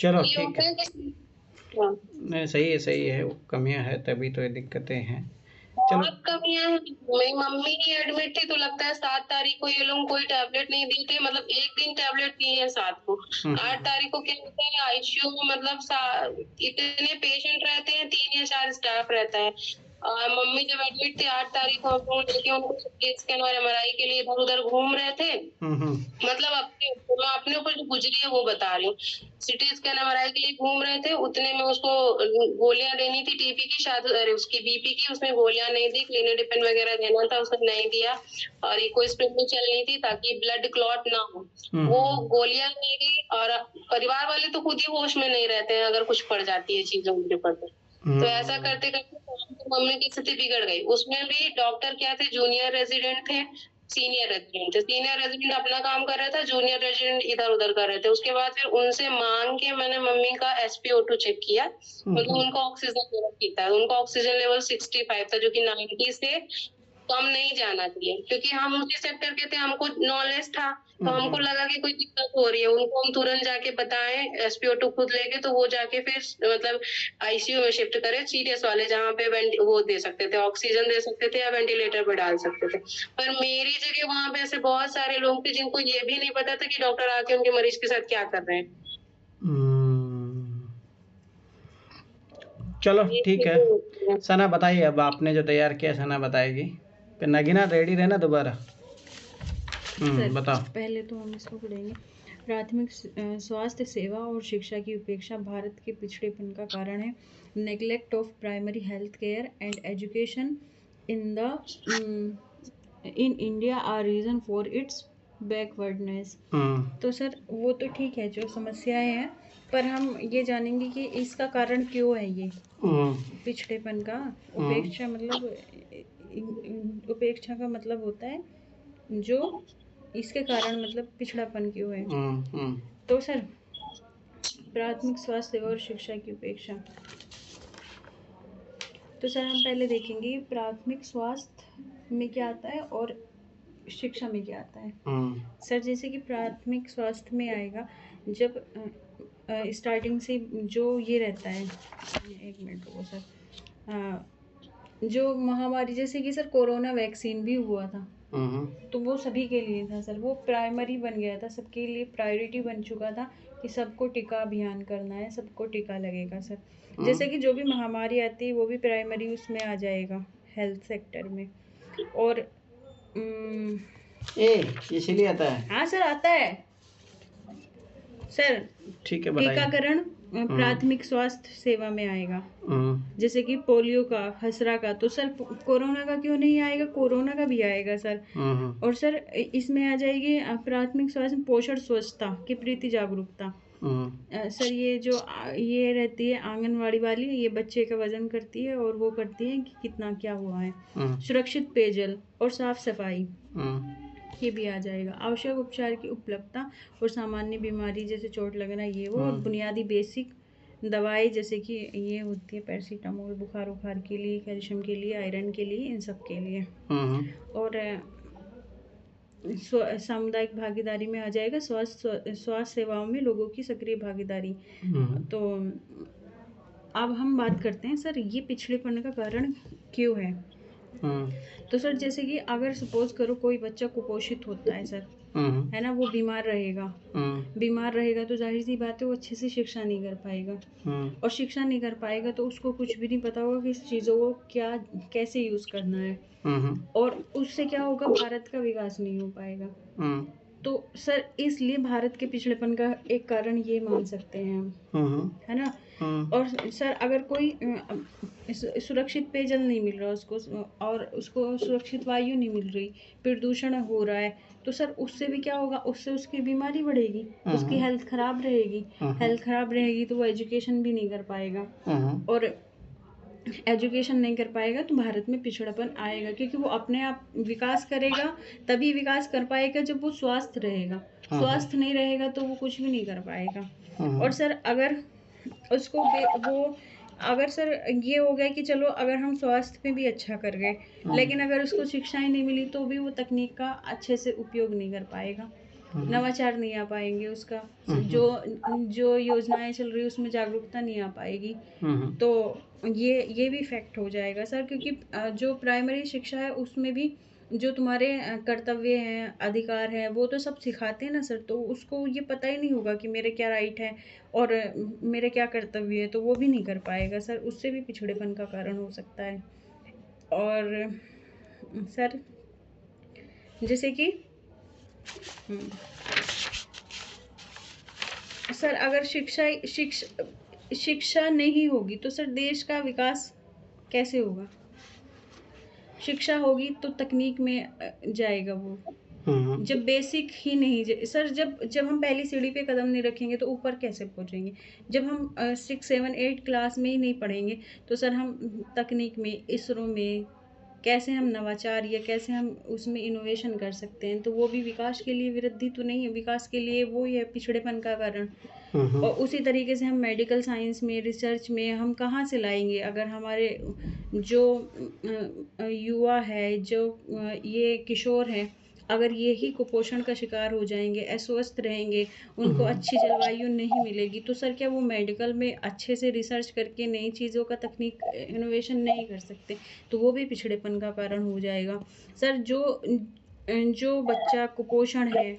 चलो ठीक है, नहीं सही है, वो कमियां है तभी तो ये दिक्कतें हैं। चलो बहुत कमियां हैं। मेरी मम्मी ही एडमिट थी, तो लगता है 7 तारीख को ये लोग कोई टैबलेट नहीं दिए थे, मतलब एक दिन टैबलेट दिए हैं 7 को। 8 तारीख को क्या होता है, आईसीयू में मतलब इतने पेशेंट रहते हैं, 3 या 4 स्टाफ रहता है। और मम्मी जब एडमिट थे 8 तारीख को, हम लोग लेके उनको सीटी स्कैन और एमआरआई के लिए इधर उधर घूम रहे थे। मतलब मैं अपने ऊपर जो गुजरी है वो बता रही हूँ। सिटी स्कैन एमआरआई के लिए घूम रहे थे, उतने में उसको गोलियां देनी थी टीबी की, शायद अरे उसकी बीपी की, उसने गोलियां नहीं दी। क्लिनिडिपिन वगैरह देना था, उसने नहीं दिया। और इको स्प्रिंग भी चलनी थी ताकि ब्लड क्लॉट ना हो, वो गोलियां नहीं दी। और परिवार वाले तो खुद ही होश में नहीं रहते हैं अगर कुछ पड़ जाती है चीजों के ऊपर। तो ऐसा करते करते मम्मी की स्थिति बिगड़ गई। उसमें भी डॉक्टर क्या थे, जूनियर रेजिडेंट थे, सीनियर रेजिडेंट थे। सीनियर रेजिडेंट अपना काम कर रहा था, जूनियर रेजिडेंट इधर उधर कर रहे थे। उसके बाद फिर उनसे मांग के मैंने मम्मी का SpO2 चेक किया, मतलब उनका ऑक्सीजन लेवल कितना है। उनका ऑक्सीजन लेवल 65 था, जो कि 90 से कम नहीं जाना चाहिए। क्योंकि हम उसी सेक्टर के थे, हमको नॉलेज था, तो हमको लगा कि कोई दिक्कत हो रही है। उनको हम तुरंत जाके बताएं, SpO2 खुद लेके, तो वो जाके फिर मतलब आईसीयू में शिफ्ट करे, सीरियस वाले, जहाँ पे वो दे सकते थे, ऑक्सीजन दे सकते थे या वेंटिलेटर पे डाल सकते थे। पर मेरी जगह वहां पे ऐसे बहुत सारे लोग थे जिनको ये भी नहीं पता था कि डॉक्टर आके उनके मरीज के साथ क्या कर रहे हैं। चलो ठीक है, सना बताइए। अब आपने जो तैयार किया सना बताएगी, फिर नगीना रेडी रहना दोबारा। बताओ। पहले तो हम इसको पढ़ेंगे। प्राथमिक स्वास्थ्य सेवा और शिक्षा की उपेक्षा भारत के पिछड़ेपन का कारण है। Neglect of primary health care and education in India are reason for its backwardness. तो सर वो तो ठीक है जो समस्याएं हैं, पर हम ये जानेंगे कि इसका कारण क्यों है ये पिछड़ेपन का। उपेक्षा मतलब उपेक्षा का मतलब होता है जो इसके कारण मतलब पिछड़ापन क्यों है। तो सर प्राथमिक स्वास्थ्य सेवा और शिक्षा की उपेक्षा, तो सर हम पहले देखेंगे प्राथमिक स्वास्थ्य में क्या आता है और शिक्षा में क्या आता है। सर जैसे कि प्राथमिक स्वास्थ्य में आएगा जब स्टार्टिंग से जो ये रहता है, एक मिनट रुको सर, जो महामारी जैसे कि सर कोरोना वैक्सीन भी हुआ था, तो वो सभी के लिए था सर, वो प्राइमरी बन गया था, सबके लिए प्रायोरिटी बन चुका था कि सबको टीका अभियान करना है, सबको टीका लगेगा सर। जैसे कि जो भी महामारी आती है वो भी प्राइमरी उसमें आ जाएगा हेल्थ सेक्टर में। और इसीलिए आता है। हाँ सर आता है सर। ठीक है बताइए। टीकाकरण प्राथमिक स्वास्थ्य सेवा में आएगा, जैसे कि पोलियो का, खसरा का। तो सर कोरोना का क्यों नहीं आएगा, कोरोना का भी आएगा सर। और सर इसमें आ जाएगी प्राथमिक स्वास्थ्य पोषण स्वच्छता की प्रति जागरूकता। सर ये जो ये रहती है आंगनवाड़ी वाली, ये बच्चे का वजन करती है और वो करती है कि कितना क्या हुआ है। सुरक्षित पेयजल और साफ सफाई ये भी आ जाएगा। आवश्यक उपचार की उपलब्धता और सामान्य बीमारी जैसे चोट लगना ये वो, और बुनियादी बेसिक दवाई जैसे कि ये होती है पैरासीटामोल बुखार उखार के लिए, कैल्शियम के लिए, आयरन के लिए, इन सब के लिए। और सामुदायिक भागीदारी में आ जाएगा स्वास्थ्य सेवाओं में लोगों की सक्रिय भागीदारी। तो अब हम बात करते हैं सर ये पिछड़ेपन का कारण क्यों है। तो सर जैसे कि अगर सपोज करो कोई बच्चा कुपोषित होता है सर, है ना, वो बीमार रहेगा तो जाहिर सी बात है वो अच्छे से शिक्षा नहीं कर पाएगा। और शिक्षा नहीं कर पाएगा तो उसको कुछ भी नहीं पता होगा कि इस चीज़ों को क्या कैसे यूज़ करना है, और उससे क्या होगा, भारत का विकास नहीं हो पाएगा। तो सर इसलिए भारत के पिछड़ेपन का एक कारण ये मान सकते हैं हम, है ना। और सर अगर कोई सुरक्षित पेयजल नहीं मिल रहा उसको, और उसको सुरक्षित वायु नहीं मिल रही, प्रदूषण हो रहा है, तो सर उससे भी क्या होगा, उससे उसकी बीमारी बढ़ेगी, उसकी हेल्थ खराब रहेगी तो वो एजुकेशन भी नहीं कर पाएगा। और एजुकेशन नहीं कर पाएगा तो भारत में पिछड़ापन आएगा, क्योंकि वो अपने आप विकास करेगा तभी विकास कर पाएगा जब वो स्वस्थ रहेगा। स्वास्थ्य नहीं रहेगा तो वो कुछ भी नहीं कर पाएगा। और सर अगर उसको वो अगर सर ये हो गया कि चलो अगर हम स्वास्थ्य में भी अच्छा कर गए, लेकिन अगर उसको शिक्षाएं नहीं मिली तो भी वो तकनीक का अच्छे से उपयोग नहीं कर पाएगा। नवाचार नहीं आ पाएंगे, उसका जो योजनाएं चल रही है उसमें जागरूकता नहीं आ पाएगी। तो ये भी इफेक्ट हो जाएगा सर, क्योंकि जो प्राइमरी शिक्षा है उसमें भी जो तुम्हारे कर्तव्य हैं, अधिकार हैं, वो तो सब सिखाते हैं ना सर। तो उसको ये पता ही नहीं होगा कि मेरे क्या राइट है और मेरे क्या कर्तव्य है, तो वो भी नहीं कर पाएगा सर। उससे भी पिछड़ेपन का कारण हो सकता है। और सर जैसे कि सर अगर शिक्षा नहीं होगी तो सर देश का विकास कैसे होगा? शिक्षा होगी तो तकनीक में जाएगा वो। जब बेसिक ही नहीं सर, जब हम पहली सीढ़ी पे कदम नहीं रखेंगे तो ऊपर कैसे पहुंचेंगे? जब हम 6, 7, 8 क्लास में ही नहीं पढ़ेंगे तो सर हम तकनीक में, इसरो में कैसे हम नवाचार या कैसे हम उसमें इनोवेशन कर सकते हैं? तो वो भी विकास के लिए वृद्धि तो नहीं है, विकास के लिए वो ही है पिछड़ेपन का कारण। और उसी तरीके से हम मेडिकल साइंस में, रिसर्च में हम कहाँ से लाएंगे अगर हमारे जो युवा है, जो ये किशोर हैं, अगर ये ही कुपोषण का शिकार हो जाएंगे, अस्वस्थ रहेंगे, उनको अच्छी जलवायु नहीं मिलेगी, तो सर क्या वो मेडिकल में अच्छे से रिसर्च करके नई चीज़ों का तकनीक इनोवेशन नहीं कर सकते? तो वो भी पिछड़ेपन का कारण हो जाएगा सर। जो बच्चा कुपोषण है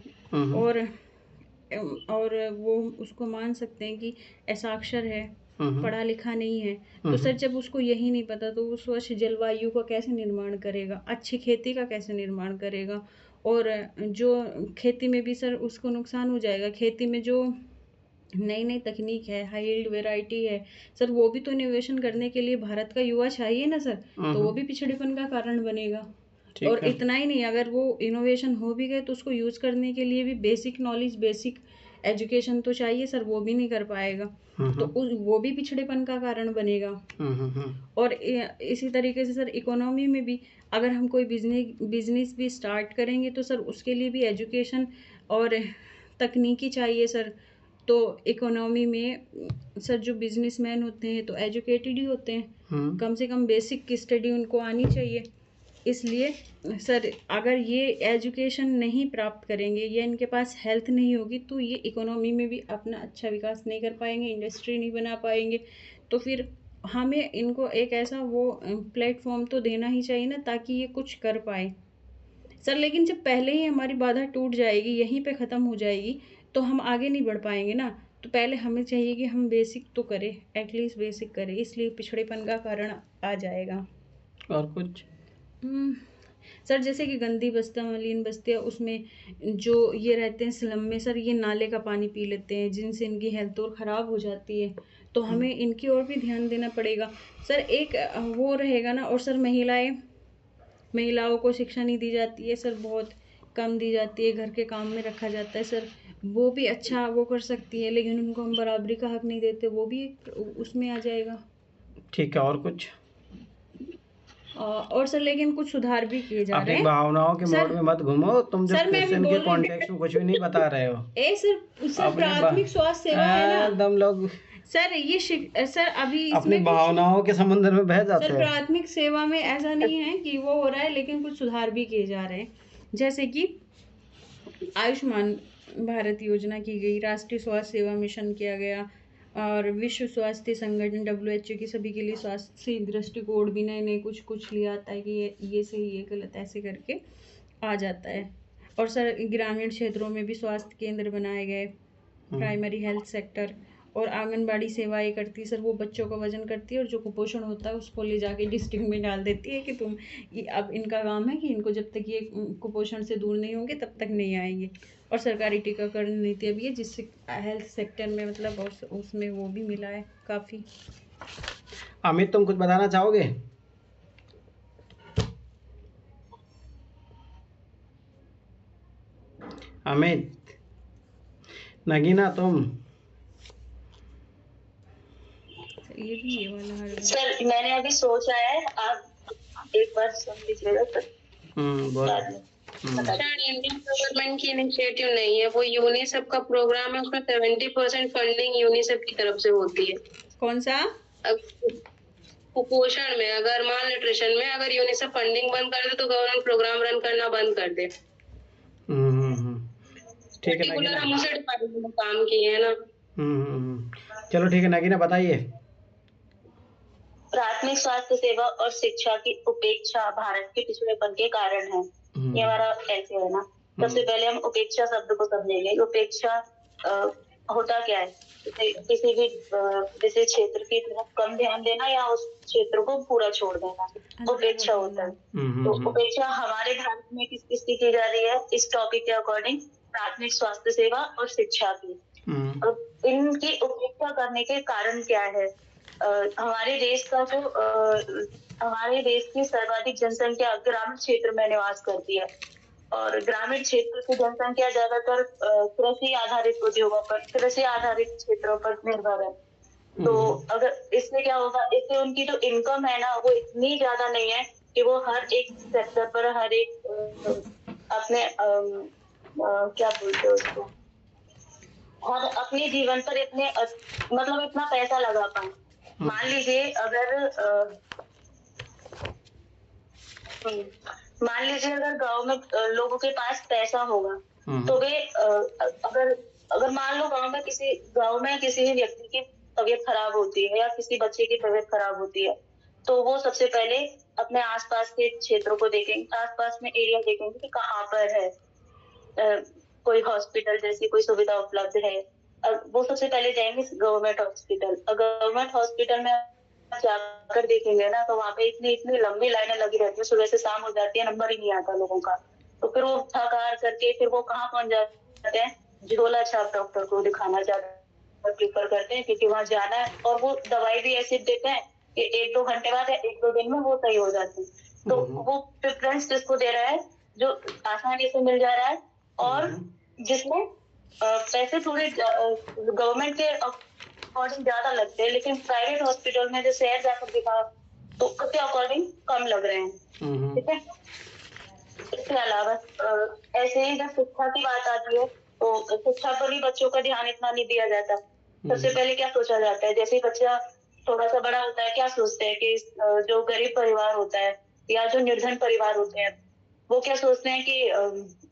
और वो उसको मान सकते हैं कि असाक्षर है, पढ़ा लिखा नहीं है, तो सर जब उसको यही नहीं पता तो वो स्वच्छ जलवायु का कैसे निर्माण करेगा, अच्छी खेती का कैसे निर्माण करेगा? और जो खेती में भी सर उसको नुकसान हो जाएगा। खेती में जो नई नई तकनीक है, हाई यील्ड वेराइटी है सर, वो भी तो इनोवेशन करने के लिए भारत का युवा चाहिए ना सर। तो वो भी पिछड़ेपन का कारण बनेगा। और इतना ही नहीं, अगर वो इनोवेशन हो भी गए तो उसको यूज करने के लिए भी बेसिक नॉलेज, बेसिक एजुकेशन तो चाहिए सर, वो भी नहीं कर पाएगा। तो वो भी पिछड़ेपन का कारण बनेगा। और इसी तरीके से सर इकोनॉमी में भी अगर हम कोई बिजनेस भी स्टार्ट करेंगे तो सर उसके लिए भी एजुकेशन और तकनीकी चाहिए सर। तो इकोनॉमी में सर जो बिजनेसमैन होते हैं तो एजुकेटेड ही होते हैं, कम से कम बेसिक की स्टडी उनको आनी चाहिए। इसलिए सर अगर ये एजुकेशन नहीं प्राप्त करेंगे या इनके पास हेल्थ नहीं होगी तो ये इकोनॉमी में भी अपना अच्छा विकास नहीं कर पाएंगे, इंडस्ट्री नहीं बना पाएंगे। तो फिर हमें इनको एक ऐसा वो प्लेटफॉर्म तो देना ही चाहिए ना ताकि ये कुछ कर पाए सर। लेकिन जब पहले ही हमारी बाधा टूट जाएगी, यहीं पे ख़त्म हो जाएगी, तो हम आगे नहीं बढ़ पाएंगे ना। तो पहले हमें चाहिए कि हम बेसिक तो करें, एटलीस्ट बेसिक करें, इसलिए पिछड़ेपन का कारण आ जाएगा। और कुछ सर जैसे कि गंदी बस्तियाँ, मलिन बस्तियाँ, उसमें जो ये रहते हैं स्लम में सर, ये नाले का पानी पी लेते हैं जिनसे इनकी हेल्थ और ख़राब हो जाती है। तो हमें इनकी ओर भी ध्यान देना पड़ेगा सर। एक वो रहेगा ना। और सर महिलाओं को शिक्षा नहीं दी जाती है सर, बहुत कम दी जाती है, घर के काम में रखा जाता है सर। वो भी अच्छा वो कर सकती है लेकिन उनको हम बराबरी का हक नहीं देते, वो भी उसमें आ जाएगा। ठीक है, और कुछ? और सर लेकिन कुछ सुधार भी किए जा रहे हैं। भावनाओं के मोड़ में मत घूमो तुम, जो क्वेश्चन के कॉन्टेक्स्ट में कुछ भी नहीं बता रहे हो। सर प्राथमिक स्वास्थ्य सेवा है ना एकदम लोग सर, ये सर अभी अपनी भावनाओं के समंदर में बह जाते हैं। सर प्राथमिक सेवा में ऐसा नहीं है कि वो हो रहा है, लेकिन कुछ सुधार भी किए जा रहे हैं। जैसे कि आयुष्मान भारत योजना की गई, राष्ट्रीय स्वास्थ्य सेवा मिशन किया गया, और विश्व स्वास्थ्य संगठन WHO की सभी के लिए स्वास्थ्य दृष्टिकोण भी नए कुछ लिया आता है कि ये सही, ये गलत, ऐसे करके आ जाता है। और सर ग्रामीण क्षेत्रों में भी स्वास्थ्य केंद्र बनाए गए, प्राइमरी हेल्थ सेक्टर, और आंगनबाड़ी सेवाएं करती है सर। वो बच्चों का वजन करती है और जो कुपोषण होता है उसको ले जाके डिस्ट्रिक्ट में डाल देती है कि तुम अब इनका काम है कि इनको जब तक ये कुपोषण से दूर नहीं होंगे तब तक नहीं आएंगे। और सरकारी टीकाकरण नीति भी है जिससे हेल्थ सेक्टर में मतलब उसमें वो भी मिला है काफ़ी। अमित, तुम कुछ बताना चाहोगे? अमित, नगीना, तुम? ये वाला सर मैंने अभी सोचा है, आप एक बार सुन लीजिएगा सर। इंडियन गवर्नमेंट की इनिशिएटिव नहीं है, वो यूनिसेफ का प्रोग्राम है, उसमें 70% फंडिंग यूनिसेफ की तरफ से होती है। कौन सा? कुपोषण में, अगर माल न्यूट्रिशन में अगर यूनिसेफ फंडिंग बंद कर दे तो गवर्नमेंट प्रोग्राम रन करना बंद कर दे। ठीक है पर्टिकुलर नगीना। हम उसे डिपार्टमेंट में काम किए हैं ना। चलो ठीक है नगीना बताइए। प्राथमिक स्वास्थ्य सेवा और शिक्षा की उपेक्षा भारत के पिछड़ेपन के कारण है। ये हमारा ऐसे है ना। सबसे पहले हम उपेक्षा शब्द को समझेंगे। उपेक्षा होता क्या है? किसी भी विशेष क्षेत्र की तरफ कम ध्यान देना या उस क्षेत्र को पूरा छोड़ देना, उपेक्षा होता है। तो उपेक्षा हमारे भारत में किस किसकी की जा रही है इस टॉपिक के अकॉर्डिंग? प्राथमिक स्वास्थ्य सेवा और शिक्षा की। इनकी उपेक्षा करने के कारण क्या है? हमारे देश का जो हमारे देश की सर्वाधिक जनसंख्या ग्रामीण क्षेत्र में निवास करती है और ग्रामीण क्षेत्र की जनसंख्या ज्यादातर कृषि आधारित उद्योगों पर, कृषि आधारित क्षेत्रों पर निर्भर है। तो अगर इससे क्या होगा, इससे उनकी जो इनकम है ना वो इतनी ज्यादा नहीं है कि वो हर एक सेक्टर पर, हर एक अपने क्या बोलते हैं उसको, और अपने जीवन पर इतने मतलब इतना पैसा लगा पाए। मान लीजिए अगर गांव में लोगों के पास पैसा होगा तो वे अगर अगर मान लो गांव में किसी भी व्यक्ति की तबीयत खराब होती है या किसी बच्चे की तबीयत खराब होती है तो वो सबसे पहले अपने आसपास के क्षेत्रों को देखेंगे, आसपास में एरिया देखेंगे कि कहाँ पर है कोई हॉस्पिटल जैसी कोई सुविधा उपलब्ध है। वो सबसे पहले जाएंगे गवर्नमेंट हॉस्पिटल। गवर्नमेंट हॉस्पिटल में जाकर देखेंगे ना तो वहाँ पे इतनी लंबी लाइनें लगी रहती है, सुबह से शाम हो जाती है, नंबर ही नहीं आता लोगों का। तो फिर वो थक हार करके फिर वो कहाँ पहुंच जाते हैं, झोला छाप डॉक्टर को दिखाना ज्यादा प्रीफर करते हैं क्योंकि वहाँ जाना है और वो दवाई भी ऐसी देते हैं कि 1-2 घंटे बाद या 1-2 दिन में वो सही हो जाती है। तो वो प्रेफरेंस किसको दे रहा है? जो आसानी से मिल जा रहा है और जिसमें पैसे थोड़े गवर्नमेंट के अकॉर्डिंग ज्यादा लगते हैं, लेकिन प्राइवेट हॉस्पिटल में जो शहर जाकर दिखा तो उसके अकॉर्डिंग कम लग रहे हैं। ठीक है। इसके अलावा ऐसे ही जब शिक्षा की बात आती है तो शिक्षा पर भी बच्चों का ध्यान इतना नहीं दिया जाता। सबसे पहले क्या सोचा जाता है, जैसे ही बच्चा थोड़ा सा बड़ा होता है क्या सोचते हैं कि जो गरीब परिवार होता है या जो निर्धन परिवार होते हैं वो क्या सोचते हैं कि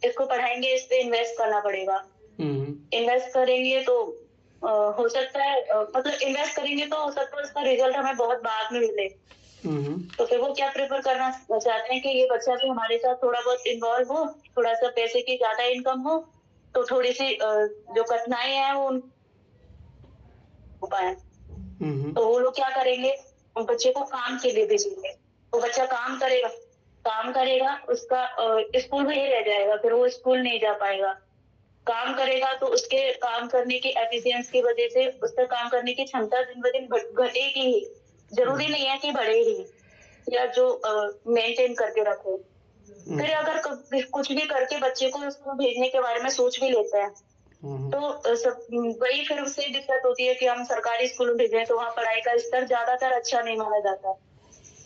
इसको पढ़ाएंगे, इस पे इन्वेस्ट करना पड़ेगा। इन्वेस्ट करेंगे तो हो सकता है मतलब इन्वेस्ट करेंगे तो हो सकता है उसका रिजल्ट हमें बहुत बाद में मिले। तो फिर वो क्या प्रेफर करना चाहते हैं कि ये बच्चा भी हमारे साथ थोड़ा बहुत इन्वॉल्व हो, थोड़ा सा पैसे की ज्यादा इनकम हो तो थोड़ी सी जो कठिनाई है वो हो पाए। तो वो लोग क्या करेंगे, उन बच्चे को काम के लिए भेजेंगे। तो बच्चा काम करेगा उसका स्कूल में ही रह जाएगा, फिर वो स्कूल नहीं जा पाएगा। काम करेगा तो उसके काम करने की एफिशिएंसी की वजह से उसका काम करने की क्षमता दिन ब दिन घटेगी ही। जरूरी नहीं है कि बढ़े ही या जो मेंटेन करके रखे। फिर अगर कुछ भी करके बच्चे को स्कूल भेजने के बारे में सोच भी लेते हैं तो वही फिर उससे दिक्कत होती है कि हम सरकारी स्कूल में भेजें तो वहाँ पढ़ाई का स्तर ज्यादातर अच्छा नहीं माना जाता।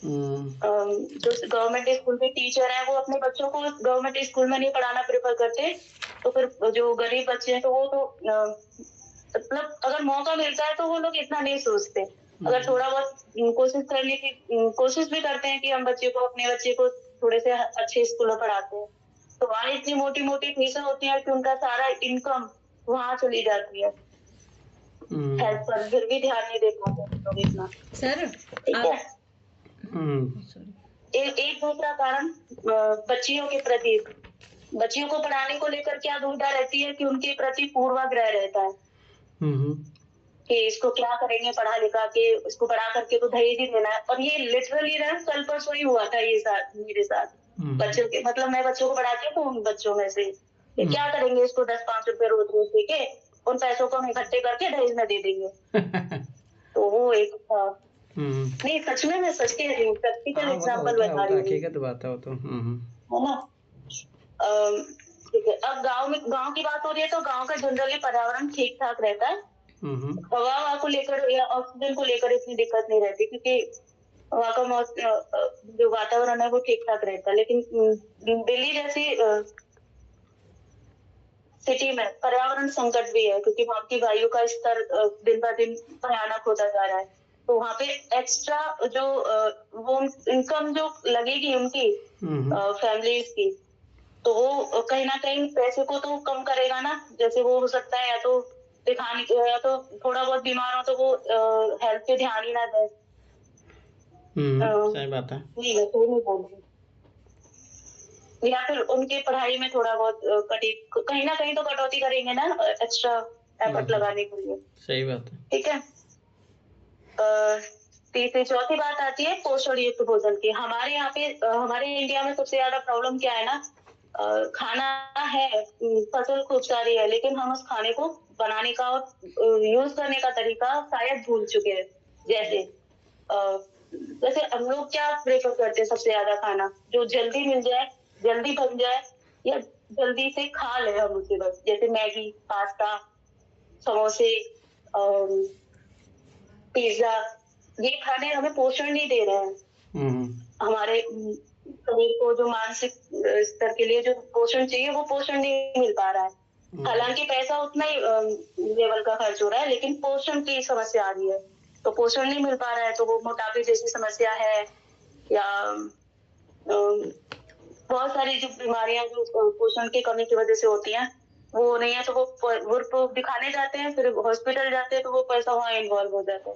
जो गवर्नमेंट स्कूल के टीचर हैं वो अपने बच्चों को गवर्नमेंट स्कूल में नहीं पढ़ाना प्रेफर करते। तो फिर जो गरीब बच्चे हैं तो वो तो मतलब अगर मौका मिलता है तो वो लोग इतना नहीं सोचते। अगर थोड़ा बहुत कोशिश भी करते हैं कि हम अपने बच्चे को थोड़े से अच्छे स्कूल में पढ़ाते हैं तो वहाँ इतनी मोटी मोटी फीसें होती है कि उनका सारा इनकम वहाँ चली जाती है। हेल्थ पर फिर भी ध्यान नहीं दे पाते लोग इतना। सर ठीक है। एक दूसरा कारण बच्चियों को पढ़ाने को लेकर क्या दुविधा रहती है कि उनके प्रति पूर्वाग्रह रहता है कि इसको क्या करेंगे पढ़ा लिखा के, इसको पढ़ा करके तो दहेज ही देना है। और ये लिटरली ना कल परसों ही हुआ था ये मेरे साथ। बच्चों के मतलब मैं बच्चों को पढ़ाती हूँ तो उन बच्चों में से क्या करेंगे, इसको 10-5 रुपए रोज दे के उन पैसों को हम इकट्ठे करके दहेज में दे देंगे। तो वो एक नहीं, सच में मैं सच कह रही हूँ, प्रैक्टिकल एग्जाम्पल बता रही हूँ। हकीकत बात है वो तो है ना। ठीक है। अब गांव की बात हो रही है तो गांव का जनरली पर्यावरण ठीक ठाक रहता है। हवा को लेकर या ऑक्सीजन को लेकर इतनी दिक्कत नहीं रहती क्योंकि वहाँ का जो वातावरण है वो ठीक ठाक रहता है। लेकिन दिल्ली जैसी सिटी में पर्यावरण संकट भी है क्योंकि वहाँ की वायु का स्तर दिन ब दिन भयानक होता जा रहा है। तो वहाँ पे एक्स्ट्रा जो वो इनकम जो लगेगी उनकी फैमिलीज की तो वो कहीं ना कहीं पैसे को तो कम करेगा ना। जैसे वो हो सकता है या तो दिखाने या तो थोड़ा बहुत बीमार हो तो वो हेल्थ पे ध्यान ही ना दे। सही बात है। नहीं है तो नहीं बोल रही। या फिर उनके पढ़ाई में थोड़ा बहुत कहीं ना कहीं तो कटौती करेंगे ना, एक्स्ट्रा एफर्ट लगाने के लिए। सही बात है। ठीक है। तीसरी चौथी बात आती है पोषण युक्त भोजन की। हमारे यहाँ पे हमारे इंडिया में सबसे ज्यादा प्रॉब्लम क्या है ना, खाना है, फसल खूब सारी है, लेकिन हम उस खाने को बनाने का और यूज करने का तरीका शायद भूल चुके हैं। जैसे जैसे हम लोग क्या प्रेफर करते हैं सबसे ज्यादा, खाना जो जल्दी मिल जाए, जल्दी बन जाए, या जल्दी से खा ले हम उसे बस। जैसे मैगी, पास्ता, समोसे, पिज्जा, ये खाने हमें पोषण नहीं दे रहे हैं। हमारे शरीर को जो मानसिक स्तर के लिए जो पोषण चाहिए वो पोषण नहीं मिल पा रहा है। हालांकि पैसा उतना ही लेवल का खर्च हो रहा है, लेकिन पोषण की समस्या आ रही है। तो पोषण नहीं मिल पा रहा है तो वो मोटापे जैसी समस्या है, या बहुत सारी जो बीमारियां जो पोषण की कमी की वजह से होती हैं वो नहीं है, तो वो दिखाने जाते हैं, फिर हॉस्पिटल जाते हैं तो वो पैसा वहाँ इन्वॉल्व हो जाता है।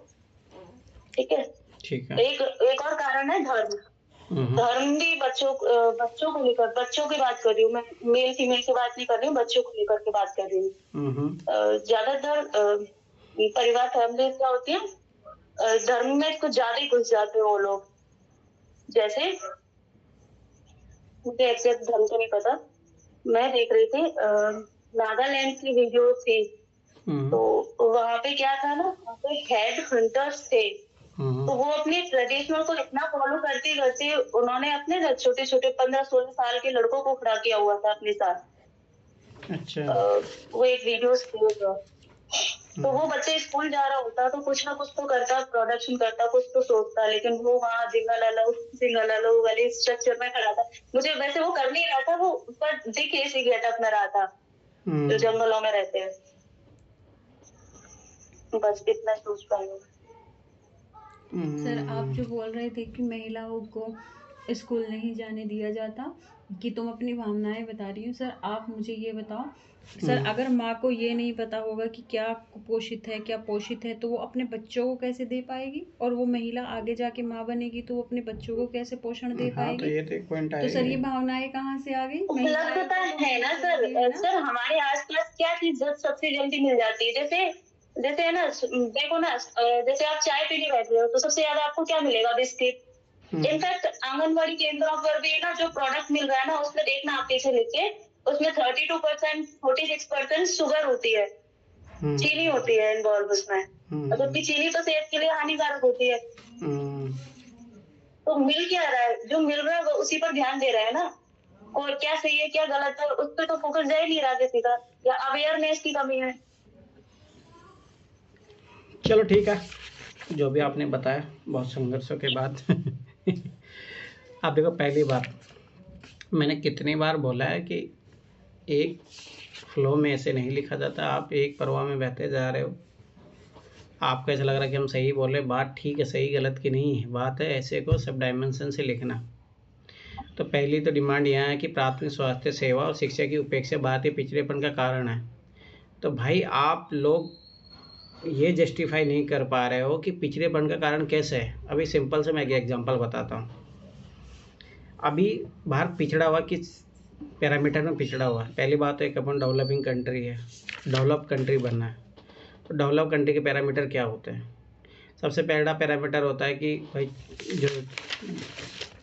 ठीक है। ठीक है। एक और कारण है धर्म। धर्म भी बच्चों को लेकर, बच्चों की बात कर रही हूँ मैं, मेल फीमेल की बात नहीं कर रही हूँ, बच्चों को लेकर के बात कर रही हूँ। ज्यादातर परिवार फैमिली क्या होती है, धर्म में कुछ ज्यादा ही घुस जाते हैं वो लोग। जैसे मुझे एग्जैक्ट धर्म तो नहीं पता, मैं देख रही थी नागालैंड की वीडियो थी, तो वहाँ पे क्या था ना, वहाँ पे हेड हंटर्स थे। तो वो अपने ट्रेडिशनल को इतना फॉलो करते करते उन्होंने अपने छोटे छोटे 15-16 साल के लड़कों को खड़ा किया हुआ था अपने साथ। अच्छा। वो एक वीडियो तो वो बच्चे स्कूल जा रहा होता तो कुछ ना कुछ तो करता, प्रोडक्शन करता, कुछ तो सोचता, लेकिन वो वहाँ जिंगलालो वाले स्ट्रक्चर में खड़ा था। मुझे वैसे वो कर नहीं रहा था, वो पर दिख ऐसी गेटअप में रहा था जो जंगलों में रहते हैं। बस इतना सोच पाएंगे। सर आप जो बोल रहे थे कि महिलाओं को स्कूल नहीं जाने दिया जाता, कि तुम अपनी भावनाएं बता रही हो, सर आप मुझे ये बताओ, सर अगर माँ को ये नहीं पता होगा कि क्या कुपोषित है क्या पोषित है, तो वो अपने बच्चों को कैसे दे पाएगी? और वो महिला आगे जाके माँ बनेगी तो वो अपने बच्चों को कैसे पोषण दे पाएगी? तो ये तो एक पॉइंट तो सर ये भावनाएं कहाँ से आ गई? उपलब्धता है ना सर। सर हमारे आसपास क्या चीज सबसे जल्दी मिल जाती है, जैसे है ना, देखो ना, जैसे आप चाय पीने बैठे हो तो सबसे ज्यादा आपको क्या मिलेगा, बिस्किट। इनफैक्ट आंगनबाड़ी केंद्रों पर भी ना जो प्रोडक्ट मिल रहा है ना, उसमें देखना आप पीछे लिखे, उसमें 32%, 46% शुगर होती है, चीनी होती है इन्वॉल्व उसमें। जबकि चीनी तो सेहत के लिए हानिकारक होती है। तो मिल क्या रहा है, जो मिल रहा है वो उसी पर ध्यान दे रहा है ना। और क्या सही है क्या गलत है उस पर तो फोकस जा ही नहीं रहा किसी का, या अवेयरनेस की कमी है। चलो ठीक है, जो भी आपने बताया बहुत संघर्षों के बाद आप देखो, पहली बार मैंने कितनी बार बोला है कि एक फ्लो में ऐसे नहीं लिखा जाता। आप एक प्रवाह में बहते जा रहे हो, आपको ऐसा लग रहा है कि हम सही बोल रहे, बात ठीक है, सही गलत की नहीं है, बात है ऐसे को सब डायमेंशन से लिखना। तो पहली तो डिमांड यहाँ है कि प्राथमिक स्वास्थ्य सेवा और शिक्षा की उपेक्षा भारतीय पिछड़ेपन का कारण है। तो भाई आप लोग ये जस्टिफाई नहीं कर पा रहे हो कि पिछड़ेपन का कारण कैसे है। अभी सिंपल से मैं एक एग्जांपल बताता हूँ। अभी भारत पिछड़ा हुआ किस पैरामीटर में पिछड़ा हुआ है? पहली बात तो एक अपन डेवलपिंग कंट्री है, डेवलप कंट्री बनना है। तो डेवलप कंट्री के पैरामीटर क्या होते हैं? सबसे पहला पैरामीटर होता है कि भाई जो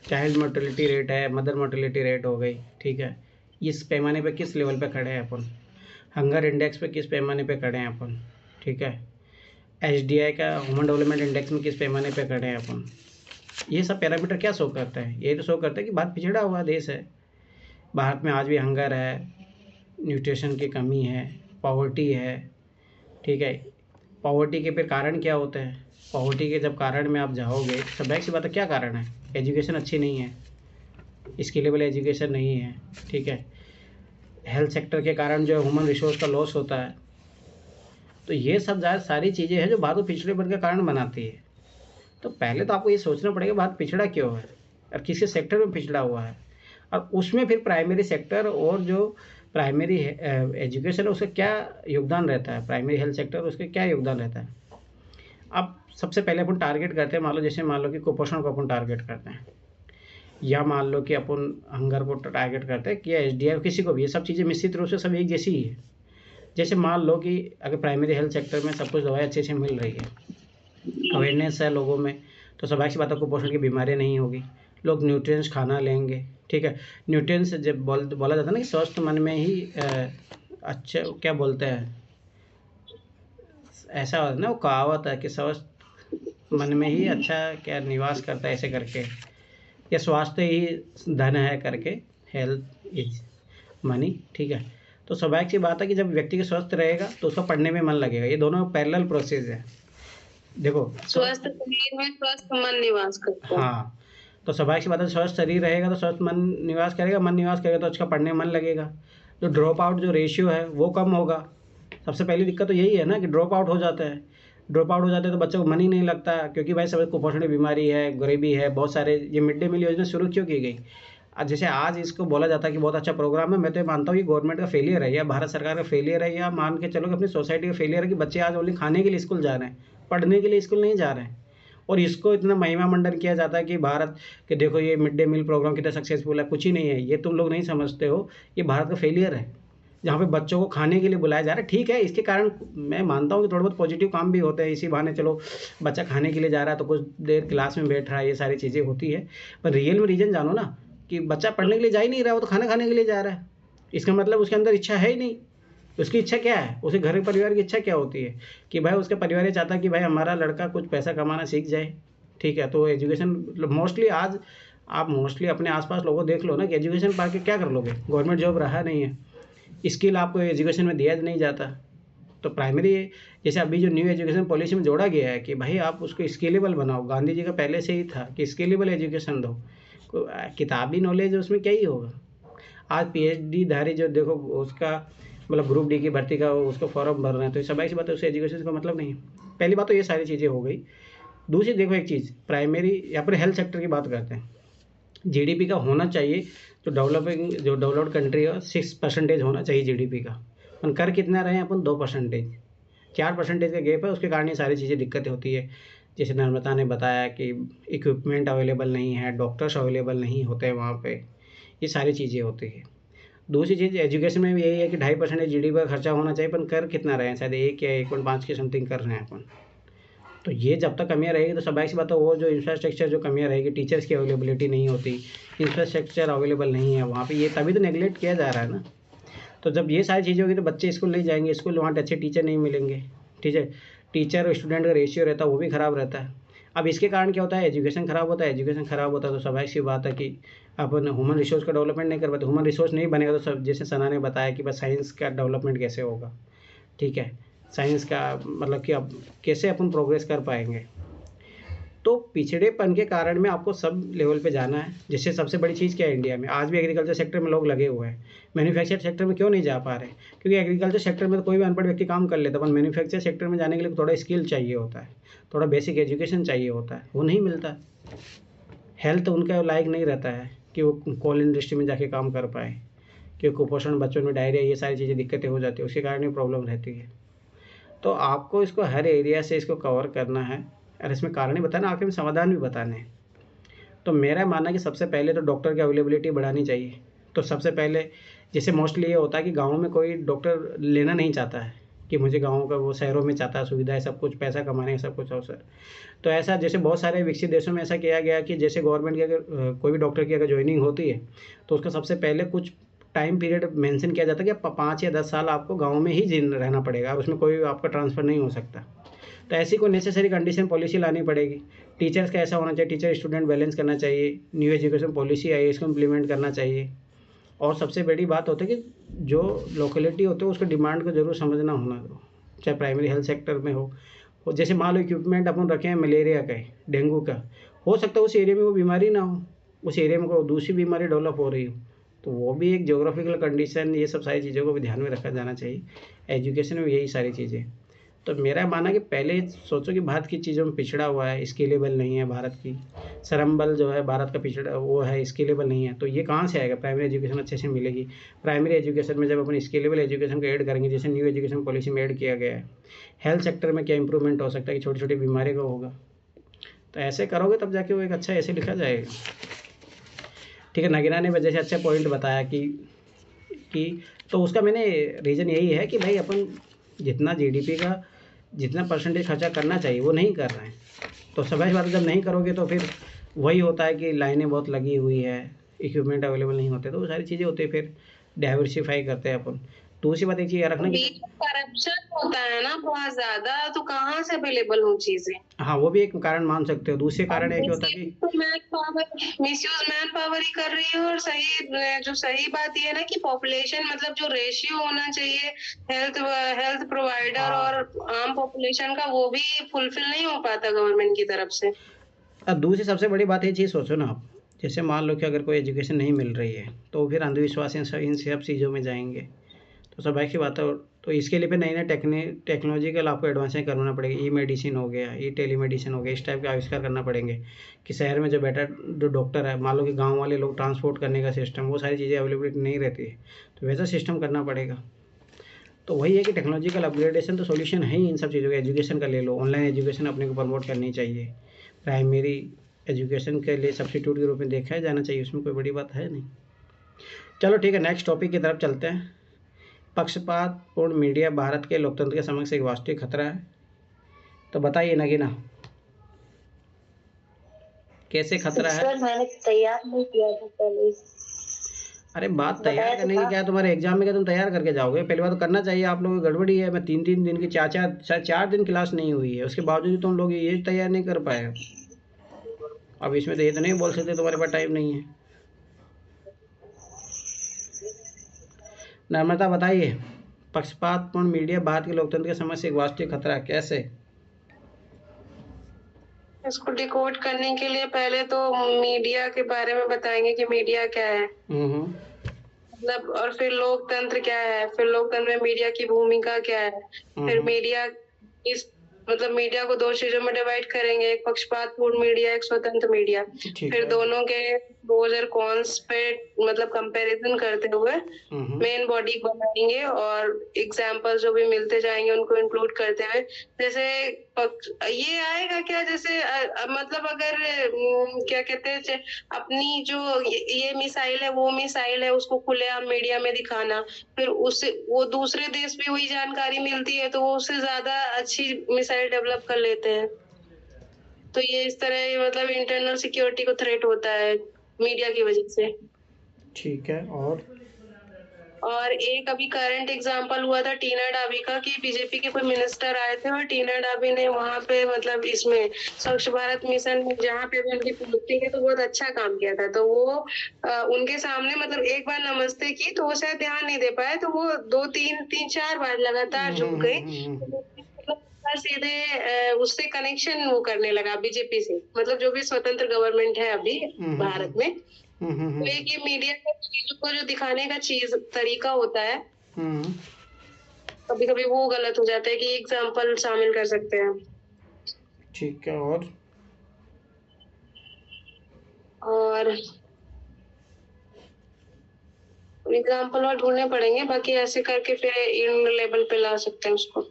चाइल्ड मोर्टेलिटी रेट है, मदर मोर्टेलिटी रेट हो गई, ठीक है, इस पैमाने पे किस लेवल पे खड़े हैं अपन। हंगर इंडेक्स पे किस पैमाने पे खड़े हैं अपन, ठीक है। HDI का ह्यूमन डेवलपमेंट इंडेक्स में किस पैमाने पे खड़े हैं अपन। ये सब पैरामीटर क्या शो करता है? ये तो शो करता है कि भारत पिछड़ा हुआ देश है, भारत में आज भी हंगर है, न्यूट्रिशन की कमी है, पॉवर्टी है, ठीक है। पॉवर्टी के फिर कारण क्या होते हैं? पॉवर्टी के जब कारण में आप जाओगे, स्वाभाविक सी बात है क्या कारण है? एजुकेशन अच्छी नहीं है, स्किलेबल एजुकेशन नहीं है, ठीक है। हेल्थ सेक्टर के कारण जो ह्यूमन रिसोर्स का लॉस होता है। तो ये सब सारी चीज़ें हैं जो भारत को पिछड़ेपन का कारण बनाती है। तो पहले तो आपको ये सोचना पड़ेगा भारत पिछड़ा क्यों है और किसी सेक्टर में पिछड़ा हुआ है। और उसमें फिर प्राइमरी सेक्टर और जो प्राइमरी एजुकेशन है उसका क्या योगदान रहता है, प्राइमरी हेल्थ सेक्टर उसका क्या योगदान रहता है। अब सबसे पहले अपन टारगेट करते हैं, मान लो कि कुपोषण को अपन टारगेट करते हैं, या मान लो कि अपन हंगर को टारगेट करते हैं, कि एसडीआई किसी को भी, ये सब चीज़ें निश्चित रूप से सब एक जैसी ही है। जैसे मान लो कि अगर प्राइमरी हेल्थ सेक्टर में सब कुछ दवाएं अच्छे से मिल रही है, अवेयरनेस है लोगों में, तो स्वाभाविक सी बात है कुपोषण की बीमारियाँ नहीं होगी, लोग न्यूट्रिएंट्स खाना लेंगे। ठीक है, न्यूट्रिएंट्स जब बोला जाता है ना कि स्वस्थ मन में ही अच्छा, क्या बोलते हैं, ऐसा होता है ना, वो कहावत है कि स्वस्थ मन में ही अच्छा क्या निवास करता है, ऐसे करके, या स्वास्थ्य ही धन है करके, हेल्थ इज मनी। ठीक है, तो स्वाभाविक सी बात है कि जब व्यक्ति के स्वस्थ रहेगा तो उसका पढ़ने में मन लगेगा। ये दोनों पैरेलल प्रोसेस है। देखो, स्वस्थ शरीर में स्वस्थ मन निवास करता है। हाँ, तो स्वाभाविक सी बात है, स्वस्थ शरीर रहेगा तो स्वस्थ मन निवास करेगा, मन निवास करेगा तो उसका पढ़ने में मन लगेगा, जो ड्रॉप आउट जो रेशियो है वो कम होगा। सबसे पहली दिक्कत तो यही है ना कि ड्रॉप आउट हो जाता है, ड्रॉप आउट हो जाते हैं तो बच्चों को मन ही नहीं लगता, क्योंकि भाई सब कुपोषण की बीमारी है, गरीबी है, बहुत सारे। ये मिड डे मील योजना शुरू क्यों की गई? जैसे आज इसको बोला जाता है कि बहुत अच्छा प्रोग्राम है, मैं तो ये मानता हूँ कि गवर्नमेंट का फेलियर है, या भारत सरकार का फेलियर है, या मान के चलो कि अपनी सोसाइटी का फेलियर है कि बच्चे आज ओनली खाने के लिए स्कूल जा रहे हैं, पढ़ने के लिए स्कूल नहीं जा रहे हैं। और इसको इतना महिमा मंडन किया जाता है कि भारत के देखो ये मिड डे मील प्रोग्राम कितना सक्सेसफुल है। कुछ ही नहीं है, ये तुम लोग नहीं समझते हो, ये भारत का फेलियर है, जहाँ पे बच्चों को खाने के लिए बुलाया जा रहा है। ठीक है, इसके कारण मैं मानता हूँ कि थोड़े बहुत पॉजिटिव काम भी होते हैं, इसी बहाने चलो बच्चा खाने के लिए जा रहा है तो कुछ देर क्लास में बैठ रहा है, ये सारी चीज़ें होती है। पर रियल में रीज़न जानो ना कि बच्चा पढ़ने के लिए जा ही नहीं रहा, वो तो खाना खाने के लिए जा रहा है। इसका मतलब उसके अंदर इच्छा है ही नहीं। उसकी इच्छा क्या है, उसके घर परिवार की इच्छा क्या होती है कि भाई उसका परिवार ये चाहता है कि भाई हमारा लड़का कुछ पैसा कमाना सीख जाए। ठीक है, तो एजुकेशन मोस्टली आज आप मोस्टली अपने आसपास लोगों देख लो ना कि एजुकेशन पा के क्या कर लोगे, गवर्नमेंट जॉब रहा नहीं है, स्किल आपको एजुकेशन में दिया नहीं जाता। तो प्राइमरी जैसे अभी जो न्यू एजुकेशन पॉलिसी में जोड़ा गया है कि भाई आप उसको स्केलेबल बनाओ, गांधी जी का पहले से ही था कि स्केलेबल एजुकेशन दो, किताबी नॉलेज उसमें क्या ही होगा। आज पीएचडी धारी जो देखो उसका मतलब ग्रुप डी की भर्ती का उसको फॉर्म भर रहे हैं, तो स्वाभाविक सी बात है उससे एजुकेशन का मतलब नहीं है। पहली बात तो ये सारी चीज़ें हो गई। दूसरी देखो एक चीज़, प्राइमरी या फिर हेल्थ सेक्टर की बात करते हैं, जीडीपी का होना चाहिए जो डेवलप्ड कंट्री है 6% होना चाहिए जीडीपी का, अपन कर कितना रहे हैं अपन 2%, 4% का गैप है। उसके कारण ये सारी चीज़ें दिक्कतें होती है। जैसे नर्मदा ने बताया कि इक्विपमेंट अवेलेबल नहीं है, डॉक्टर्स अवेलेबल नहीं होते वहाँ पे, ये सारी चीज़ें होती है। दूसरी चीज़ एजुकेशन में भी यही है कि 2.5% जीडीपी का खर्चा होना चाहिए, अपन कर कितना रहे हैं, शायद 1 या 1.5 के समथिंग कर रहे हैं अपन। तो ये जब तक कमियाँ रहेगी तो स्वाभाविक सी बात है वो जो इंफ्रास्ट्रक्चर जो कमियाँ रहेगी, टीचर्स की अवेलेबिलिटी नहीं होती, इंफ्रास्ट्रक्चर अवेलेबल नहीं है वहाँ पे, ये तभी तो नेगलेक्ट किया जा रहा है ना। तो जब ये सारी चीज़ें होगी तो बच्चे स्कूल नहीं जाएंगे, स्कूल वहाँ अच्छे टीचर नहीं मिलेंगे। ठीक है, टीचर और स्टूडेंट का रेशियो रहता है वो भी ख़राब रहता है। अब इसके कारण क्या होता है, एजुकेशन ख़राब होता है, एजुकेशन ख़राब होता है तो स्वाभाविक सी बात है कि अपन ह्यूमन रिसोर्स का डेवलपमेंट नहीं कर पाते। ह्यूमन रिसोर्स नहीं बनेगा तो सब, जैसे सना ने बताया कि बस साइंस का डेवलपमेंट कैसे होगा। ठीक है, साइंस का मतलब कि अब कैसे अपन प्रोग्रेस कर पाएंगे। तो पिछड़ेपन के कारण में आपको सब लेवल पे जाना है। जैसे सबसे बड़ी चीज़ क्या है इंडिया में, आज भी एग्रीकल्चर सेक्टर में लोग लगे हुए हैं, मैन्युफैक्चर सेक्टर में क्यों नहीं जा पा रहे? क्योंकि एग्रीकल्चर सेक्टर में तो कोई भी अनपढ़ व्यक्ति काम कर लेता है, पर मैन्युफैक्चर सेक्टर में जाने के लिए थोड़ा स्किल चाहिए होता है, थोड़ा बेसिक एजुकेशन चाहिए होता है, वो नहीं मिलता। हेल्थ उनका लायक नहीं रहता है कि वो कोल इंडस्ट्री में जाके काम कर पाए, क्योंकि कुपोषण, बच्चों में डायरिया, ये सारी चीज़ें दिक्कतें हो जाती है, उसके कारण ही प्रॉब्लम रहती है। तो आपको इसको हर एरिया से इसको कवर करना है और इसमें कारण ही बताना, आखिर में समाधान भी बताने हैं। तो मेरा मानना है कि सबसे पहले तो डॉक्टर की अवेलेबिलिटी बढ़ानी चाहिए। तो सबसे पहले जैसे मोस्टली ये होता है कि गाँव में कोई डॉक्टर लेना नहीं चाहता है कि मुझे गाँव का, वो शहरों में चाहता है सुविधा है, सब कुछ पैसा कमाने का सब कुछ अवसर। तो ऐसा जैसे बहुत सारे विकसित देशों में ऐसा किया गया कि जैसे गवर्नमेंट की अगर कोई भी डॉक्टर की अगर ज्वाइनिंग होती है तो उसका सबसे पहले कुछ टाइम पीरियड मेंशन किया जाता है कि 5 या 10 साल आपको गांव में ही रहना पड़ेगा और उसमें कोई आपका ट्रांसफ़र नहीं हो सकता। तो ऐसी कोई नेसेसरी कंडीशन पॉलिसी लानी पड़ेगी। टीचर्स का ऐसा होना चाहिए, टीचर स्टूडेंट बैलेंस करना चाहिए, न्यू एजुकेशन पॉलिसी आई है इसको इम्प्लीमेंट करना चाहिए। और सबसे बड़ी बात होती है कि जो लोकेलिटी होते है उसको डिमांड को जरूर समझना होना दो, चाहे प्राइमरी हेल्थ सेक्टर में हो। जैसे मान लो इक्विपमेंट अपन रखे हैं मलेरिया का, डेंगू का, हो सकता है उस एरिया में वो बीमारी ना हो, उस एरिया में कोई दूसरी बीमारी डेवलप हो रही हो, तो वो भी एक ज्योग्राफिकल कंडीशन, ये सब सारी चीज़ों को भी ध्यान में रखा जाना चाहिए। एजुकेशन में यही सारी चीज़ें। तो मेरा मानना कि पहले सोचो कि भारत की चीज़ों में पिछड़ा हुआ है, स्केलेबल नहीं है भारत की, श्रम बल जो है भारत का पिछड़ा वो है, स्केलेबल नहीं है, तो ये कहाँ से आएगा? प्राइमरी एजुकेशन अच्छे से मिलेगी। प्राइमरी एजुकेशन में जब अपन स्केलेबल एजुकेशन को ऐड करेंगे, जैसे न्यू एजुकेशन पॉलिसी में ऐड किया गया है, हेल्थ सेक्टर में क्या इंप्रूवमेंट हो सकता है कि छोटी छोटी बीमारी का होगा, तो ऐसे करोगे तब जाके वो एक अच्छा ऐसे लिखा जाएगा। ठीक है, नगीना ने जैसे अच्छा पॉइंट बताया कि तो उसका मैंने रीज़न यही है कि भाई अपन जितना जीडीपी का जितना परसेंटेज खर्चा करना चाहिए वो नहीं कर रहे हैं, तो सभी बात जब नहीं करोगे तो फिर वही होता है कि लाइनें बहुत लगी हुई है, इक्विपमेंट अवेलेबल नहीं होते, तो वो सारी चीज़ें होती है, फिर डाइवर्सिफाई करते हैं अपन। दूसरी बात एक चीज़ याद रखना कि करप्शन होता है ना बहुत ज्यादा, तो कहाँ से अवेलेबल हो चीजें। हाँ, वो भी एक कारण मान सकते हो। दूसरे कारण है कि होता है कि मिसयूज मैन पावर ही कर रही है, और सही जो सही बात ये है ना कि पॉपुलेशन मतलब जो रेशियो होना चाहिए हेल्थ प्रोवाइडर हाँ। और आम पॉपुलेशन का, वो भी फुलफिल नहीं हो पाता गवर्नमेंट की तरफ से। अब दूसरी सबसे बड़ी बात ये चीज़ सोचो ना आप, जैसे मान लो कि अगर कोई एजुकेशन नहीं मिल रही है तो फिर अंधविश्वास इन सब चीज़ों में जाएंगे, तो स्वाभाविक सी बात है। तो इसके लिए फिर नई नई टेक्नोलॉजिकल आपको एडवांसें करना पड़ेगी, ई मेडिसिन हो गया, ई टेलीमेडिसिन हो गया, इस टाइप के आविष्कार करना पड़ेंगे कि शहर में जो बेटर जो डॉक्टर है, मान लो कि गांव वाले लोग ट्रांसपोर्ट करने का सिस्टम, वो सारी चीज़ें अवेलेबिलिटी नहीं रहती है, तो वैसा सिस्टम करना पड़ेगा। तो वही है कि टेक्नोलॉजिकल अपग्रेडेशन तो सॉल्यूशन है ही इन सब चीज़ों का। एजुकेशन का ले लो, ऑनलाइन एजुकेशन अपने को प्रमोट करनी चाहिए, प्राइमरी एजुकेशन के लिए सब्स्टिट्यूट के रूप में देखा जाना चाहिए, उसमें कोई बड़ी बात है नहीं। चलो ठीक है, नेक्स्ट टॉपिक की तरफ चलते हैं। पक्षपातपूर्ण मीडिया भारत के लोकतंत्र के समक्ष एक वास्तविक खतरा है, तो बताइए नगीना कैसे खतरा है? सर मैंने तैयार नहीं किया था पहले। अरे बात तैयार करने की क्या है, तुम्हारे एग्जाम में क्या तुम तैयार करके जाओगे? पहली बात तो करना चाहिए, आप लोगों की गड़बड़ी है। मैं 3-3 दिन की 4 दिन क्लास नहीं हुई है, उसके बावजूद तुम लोग ये तैयार नहीं कर पाए। अब इसमें तो ये तो नहीं बोल सकते तुम्हारे पास टाइम नहीं है। नम्रता बताइए, पक्षपातपूर्ण मीडिया भारत के लोकतंत्र के समक्ष एक वास्तविक खतरा है, कैसे? इसको डिकोड करने के लिए पहले तो मीडिया के बारे में बताएंगे कि मीडिया क्या है, मतलब, और फिर लोकतंत्र क्या है, फिर लोकतंत्र में मीडिया की भूमिका क्या है, फिर मीडिया इस मतलब मीडिया को 2 चीजों में डिवाइड करेंगे, एक पक्षपातपूर्ण मीडिया, एक स्वतंत्र मीडिया। फिर दोनों के प्रोज और कॉन्स पे मतलब कंपैरिजन करते हुए मेन बॉडी बनाएंगे, और एग्जांपल जो भी मिलते जाएंगे उनको इंक्लूड करते हुए। जैसे ये आएगा क्या, जैसे मतलब अगर क्या कहते हैं, अपनी जो ये मिसाइल है वो मिसाइल है, उसको खुलेआम मीडिया में दिखाना, फिर उससे वो दूसरे देश भी वही जानकारी मिलती है तो वो उससे ज्यादा अच्छी मिसाइल डेवलप कर लेते हैं। तो ये इस तरह मतलब इंटरनल सिक्योरिटी को थ्रेट होता है मीडिया की वजह से। ठीक है, और एक अभी करंट एग्जांपल हुआ था टीना डाबी का, कि बीजेपी के कोई मिनिस्टर आए थे और टीना डाबी ने वहां पे मतलब इसमें स्वच्छ भारत मिशन में जहाँ पे भी उनकी पोस्टिंग है तो बहुत अच्छा काम किया था, तो वो उनके सामने मतलब एक बार नमस्ते की तो वो शायद ध्यान नहीं दे पाए, तो वो 2-3-4 बार लगातार झुक गए, सीधे उससे कनेक्शन वो करने लगा बीजेपी से, मतलब जो भी स्वतंत्र गवर्नमेंट है अभी भारत में। तो एक ये मीडिया का चीजों को जो दिखाने का तरीका होता है, कभी कभी वो गलत हो जाता है कि एग्जाम्पल शामिल कर सकते हैं। ठीक है, और एग्जाम्पल और ढूंढने पड़ेंगे, बाकी ऐसे करके फिर इन लेवल पे ला सकते हैं उसको।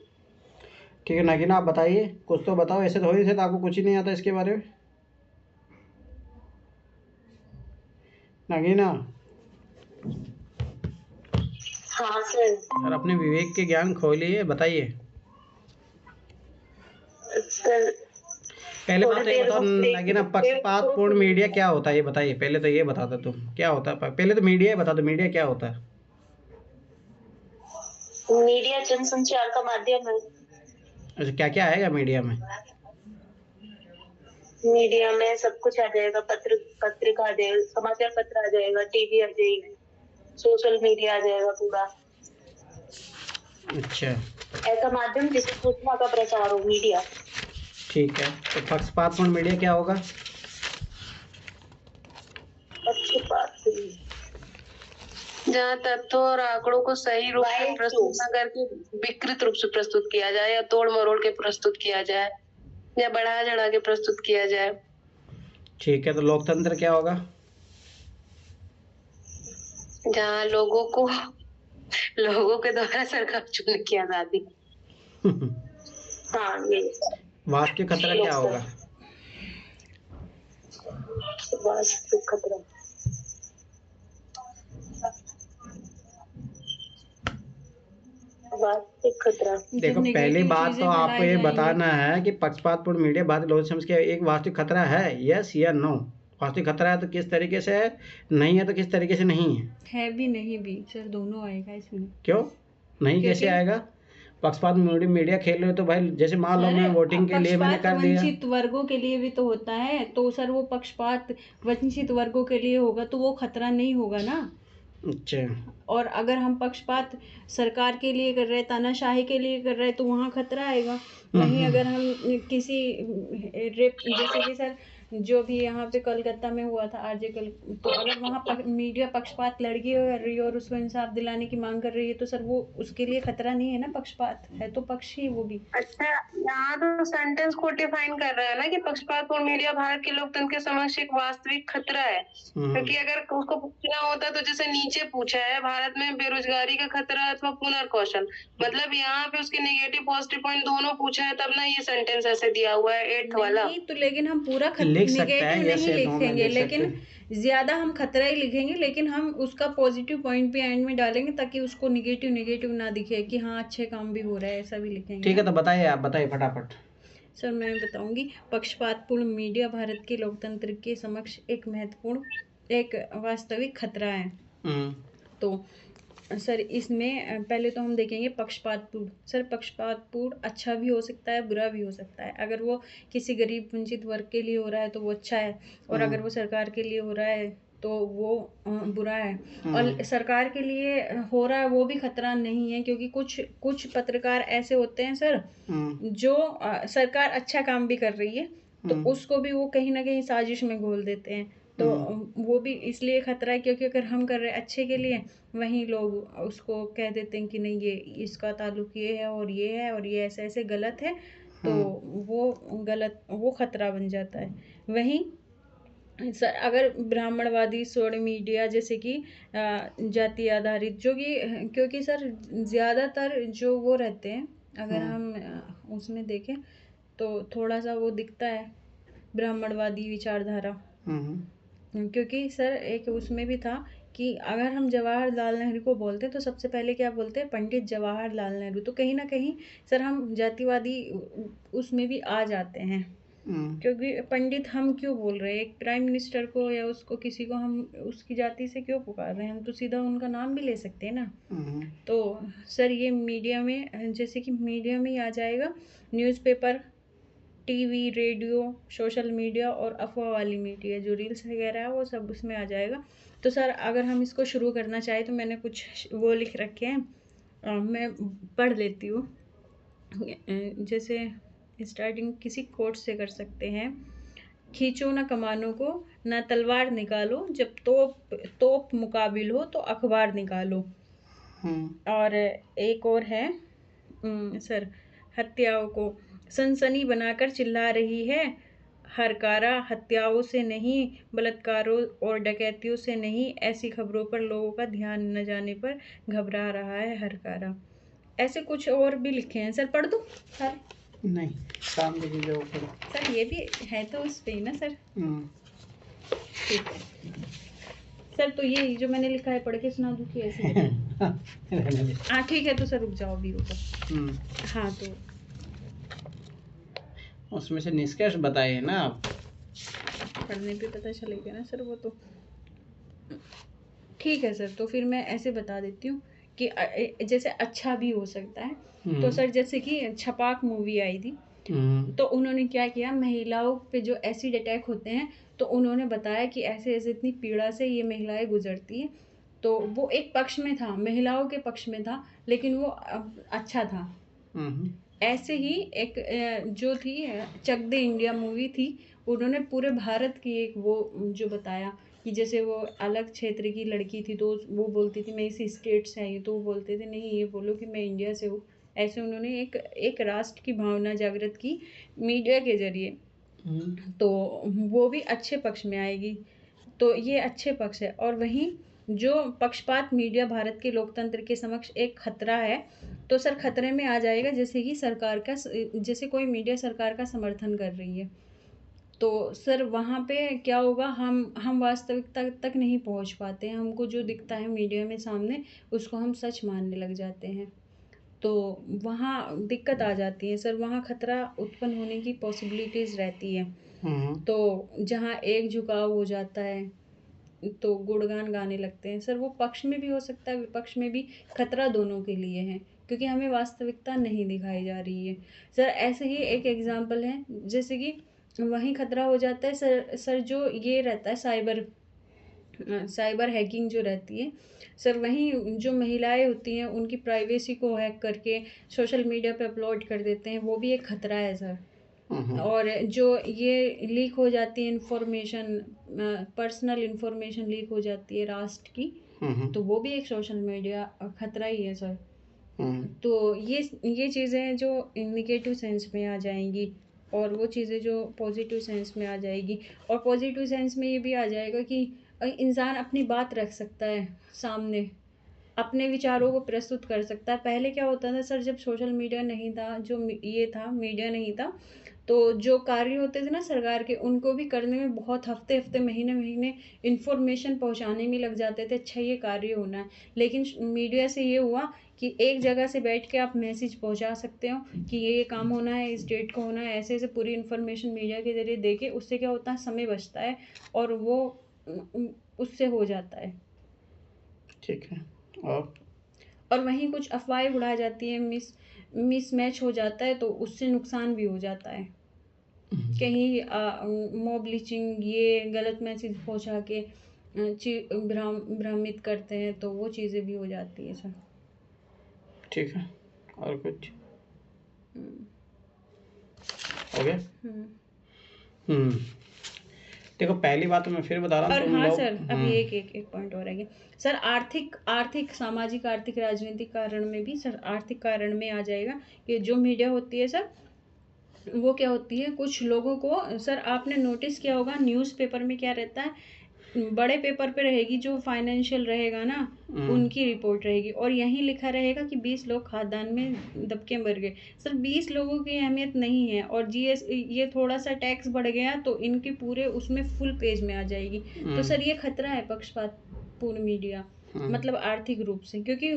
ठीक है नगीना, आप बताइए, कुछ तो बताओ, ऐसे थोड़ी थे तो आपको कुछ ही नहीं आता इसके बारे में। नगीना हाँ सर। अपने विवेक के ज्ञान खोलिए, बताइए। सर पहले बात तो ये बताओ नगीना, पक्षपातपूर्ण मीडिया क्या होता है ये बताइए। पहले तो ये बता दो तुम क्या होता है, पहले तो मीडिया बता दो, मीडिया क्या होता है? मीडिया जनसंचार का माध्यम है। अच्छा, क्या क्या आएगा मीडिया में? मीडिया में सब कुछ आ जाएगा, पत्रिका आ जाएगा, समाचार पत्र आ जाएगा, टीवी आ जाएगी, सोशल मीडिया आ जाएगा पूरा। अच्छा, ऐसा माध्यम जिससे सूचना का प्रचार हो, मीडिया। ठीक है, तो पक्षपातपूर्ण मीडिया क्या होगा? जहाँ तथ्यों और आंकड़ों को सही रूप से प्रस्तुत न करके विकृत रूप से प्रस्तुत किया जाए, या तोड़ मरोड़ के प्रस्तुत किया जाए, या बढ़ा चढ़ा के प्रस्तुत किया जाए। ठीक है, तो लोकतंत्र क्या होगा? जहाँ लोगों के द्वारा सरकार चुनने की आजादी। हाँ, ये वास्तविक खतरा क्या होगा? वास्तविक खतरा देखो, पहली बात तो आपको ये बताना है कि पक्षपातपूर्ण मीडिया भारतीय लोक समझ के एक वास्तविक खतरा है, यस या नो? वास्तविक खतरा है तो किस तरीके से है, नहीं है तो किस तरीके से नहीं है भी नहीं भी सर, दोनों आएगा इसमें। क्यों नहीं? कैसे आएगा? पक्षपात मीडिया खेल रहे हो तो भाई, जैसे मान लो मैं वोटिंग के लिए मैंने कर दिया। वंचित वर्गों के लिए भी तो होता है, तो सर वो पक्षपात वंचित वर्गों के लिए होगा तो वो खतरा नहीं होगा ना। अच्छा, और अगर हम पक्षपात सरकार के लिए कर रहे हैं, तानाशाही के लिए कर रहे हैं, तो वहाँ खतरा आएगा। वहीं अगर हम किसी रेप, जैसे कि सर जो भी यहाँ पे कोलकाता में हुआ था आर्टिकल, तो अगर वहाँ मीडिया पक्षपात लड़की हो रही है और उसको इंसाफ दिलाने की मांग कर रही है, तो सर वो उसके लिए खतरा नहीं है ना, पक्षपात है तो पक्ष ही वो भी। अच्छा, यहाँ तो सेंटेंस को डिफाइन कर रहा है ना कि पक्षपातपूर्ण मीडिया भारत के लोकतंत्र के समक्ष एक वास्तविक खतरा है। क्योंकि अगर उसको पूछना होता तो जैसे नीचे पूछा है, भारत में बेरोजगारी का खतरा अथवा पुनर्कौशल, मतलब यहाँ पे उसके नेगेटिव पॉजिटिव पॉइंट दोनों पूछा है, तब ना ये सेंटेंस ऐसे दिया हुआ है 8th वाला। तो लेकिन हम पूरा नेगेटिव नहीं लिखेंगे, लेकिन ज्यादा हम खतरा ही लिखेंगे, लेकिन हम उसका पॉजिटिव पॉइंट भी एंड में डालेंगे ताकि उसको नेगेटिव ना दिखे कि हाँ अच्छे काम भी हो रहा है, ऐसा भी लिखेंगे। ठीक है, तो बताइए, आप बताइए फटाफट। सर मैं बताऊंगी, पक्षपातपूर्ण मीडिया भारत के लोकतंत्र के समक्ष एक महत्वपूर्ण, एक वास्तविक खतरा है। तो सर इसमें पहले तो हम देखेंगे पक्षपातपूर्ण। सर पक्षपातपूर्ण अच्छा भी हो सकता है, बुरा भी हो सकता है। अगर वो किसी गरीब वंचित वर्ग के लिए हो रहा है तो वो अच्छा है, और अगर वो सरकार के लिए हो रहा है तो वो बुरा है। और सरकार के लिए हो रहा है वो भी खतरा नहीं है, क्योंकि कुछ पत्रकार ऐसे होते हैं सर जो सरकार अच्छा काम भी कर रही है तो उसको भी वो कहीं ना कहीं साजिश में घोल देते हैं, तो वो भी इसलिए खतरा है क्योंकि अगर हम कर रहे हैं अच्छे के लिए, वहीं लोग उसको कह देते हैं कि नहीं ये इसका ताल्लुक ये है और ये है और ये ऐसे ऐसे गलत है, तो वो खतरा बन जाता है। वहीं सर अगर ब्राह्मणवादी स्वर्ण मीडिया जैसे कि जाति आधारित, जो कि क्योंकि सर ज़्यादातर जो वो रहते हैं, अगर हम उसमें देखें तो थोड़ा सा वो दिखता है ब्राह्मणवादी विचारधारा। क्योंकि सर एक उसमें भी था कि अगर हम जवाहरलाल नेहरू को बोलते हैं तो सबसे पहले क्या बोलते हैं, पंडित जवाहरलाल नेहरू। तो कहीं ना कहीं सर हम जातिवादी उसमें भी आ जाते हैं, क्योंकि पंडित हम क्यों बोल रहे हैं, एक प्राइम मिनिस्टर को या उसको किसी को हम उसकी जाति से क्यों पुकार रहे हैं, हम तो सीधा उनका नाम भी ले सकते हैं ना। तो सर ये मीडिया में, जैसे कि मीडिया में ही आ जाएगा, newspaper, TV, radio, social media और अफवाह वाली मीडिया, जो रील्स वगैरह है वो सब उसमें आ जाएगा। तो सर अगर हम इसको शुरू करना चाहें तो मैंने कुछ वो लिख रखे हैं, मैं पढ़ लेती हूँ। जैसे स्टार्टिंग किसी कोट से कर सकते हैं, खींचो ना कमानों को, ना तलवार निकालो, जब तोप मुकाबिल हो तो अखबार निकालो। और एक और है सर, हत्याओं को सनसनी बनाकर चिल्ला रही है हरकारा, हत्याओं से नहीं, बलात्कारों और डकैतियों से नहीं, ऐसी खबरों पर लोगों का ध्यान न जाने पर घबरा रहा है हरकारा। ऐसे कुछ और भी लिखे हैं सर, पढ़ दूँ सर? नहीं, काम कीजिए वो पढ़ो। सर ये भी है तो उस पे ही ना सर। ठीक है सर, तो ये जो मैंने लिखा है पढ़ के सुना दूँ कि ऐसे? हाँ ठीक है, तो सर रुक जाओ, अभी रुको। हाँ तो उसमें से निष्कर्ष बताइए ना आप। पढ़ने पे पता चलेगा ना सर वो तो। ठीक है सर, तो फिर मैं ऐसे बता देती हूँ कि जैसे अच्छा भी हो सकता है। तो सर जैसे कि छपाक मूवी आई थी, तो उन्होंने क्या किया, महिलाओं पे जो एसिड अटैक होते हैं तो उन्होंने बताया कि ऐसे ऐसे इतनी पीड़ा से ये महिलाएं गुजरती हैं। तो वो एक पक्ष में था, महिलाओं के पक्ष में था, लेकिन वो अच्छा था। ऐसे ही एक जो थी चक दे इंडिया मूवी थी, उन्होंने पूरे भारत की एक वो जो बताया कि जैसे वो अलग क्षेत्र की लड़की थी तो वो बोलती थी मैं इसी स्टेट से आई हूँ, तो वो बोलते थे नहीं ये बोलो कि मैं इंडिया से हूँ। ऐसे उन्होंने एक राष्ट्र की भावना जागृत की मीडिया के ज़रिए। तो वो भी अच्छे पक्ष में आएगी, तो ये अच्छे पक्ष है। और वहीं जो पक्षपात मीडिया भारत के लोकतंत्र के समक्ष एक खतरा है, तो सर खतरे में आ जाएगा जैसे कि जैसे कोई मीडिया सरकार का समर्थन कर रही है, तो सर वहाँ पे क्या होगा, हम वास्तविकता तक नहीं पहुँच पाते हैं। हमको जो दिखता है मीडिया में सामने उसको हम सच मानने लग जाते हैं, तो वहाँ दिक्कत आ जाती है सर, वहाँ खतरा उत्पन्न होने की पॉसिबिलिटीज़ रहती है। तो जहाँ एक झुकाव हो जाता है तो गुणगान गाने लगते हैं सर, वो पक्ष में भी हो सकता है विपक्ष में भी, खतरा दोनों के लिए है क्योंकि हमें वास्तविकता नहीं दिखाई जा रही है। सर ऐसे ही एक एग्जांपल है, जैसे कि वहीं खतरा हो जाता है सर जो ये रहता है साइबर हैकिंग जो रहती है सर, वहीं जो महिलाएं होती हैं उनकी प्राइवेसी को हैक करके सोशल मीडिया पे अपलोड कर देते हैं, वो भी एक खतरा है सर। और जो ये लीक हो जाती है इंफॉर्मेशन, पर्सनल इंफॉर्मेशन लीक हो जाती है राष्ट्र की, तो वो भी एक सोशल मीडिया खतरा ही है सर। तो ये चीज़ें जो निगेटिव सेंस में आ जाएंगी और वो चीज़ें जो पॉजिटिव सेंस में आ जाएगी, और पॉजिटिव सेंस में ये भी आ जाएगा कि इंसान अपनी बात रख सकता है सामने, अपने विचारों को प्रस्तुत कर सकता है। पहले क्या होता था सर, जब सोशल मीडिया नहीं था, जो ये था मीडिया नहीं था, तो जो कार्य होते थे ना सरकार के, उनको भी करने में बहुत हफ्ते महीने इन्फॉर्मेशन पहुंचाने में लग जाते थे, अच्छा ये कार्य होना है। लेकिन मीडिया से ये हुआ कि एक जगह से बैठ के आप मैसेज पहुंचा सकते हो कि ये काम होना है, इस डेट को होना है, ऐसे ऐसे पूरी इन्फॉर्मेशन मीडिया के जरिए दे के, उससे क्या होता है समय बचता है और वो उससे हो जाता है। ठीक है। और वहीं कुछ अफवाहें उड़ा जाती है, मिसमैच हो जाता है, तो उससे नुकसान भी हो जाता है। कहीं मॉब लिंचिंग, ये गलत मैसेज पहुंचा के भ्रमित करते हैं, तो वो चीज़ें भी हो जाती है सर। ठीक है, और कुछ हो गया? देखो पहली बात तो मैं फिर बता रहा हूँ, और हाँ सर, अभी एक पॉइंट और है सर, आर्थिक सामाजिक आर्थिक राजनीतिक कारण में भी सर, आर्थिक कारण में आ जाएगा कि जो मीडिया होती है सर, वो क्या होती है, कुछ लोगों को सर आपने नोटिस किया होगा न्यूज़पेपर में क्या रहता है, बड़े पेपर पे रहेगी जो फाइनेंशियल रहेगा ना, उनकी रिपोर्ट रहेगी, और यहीं लिखा रहेगा कि 20 लोग खाद्यान्न में दबके मर गए। सर 20 लोगों की अहमियत नहीं है, और ये थोड़ा सा टैक्स बढ़ गया तो इनके पूरे उसमें फुल पेज में आ जाएगी। तो सर ये खतरा है पक्षपातपूर्ण मीडिया, मतलब आर्थिक रूप से, क्योंकि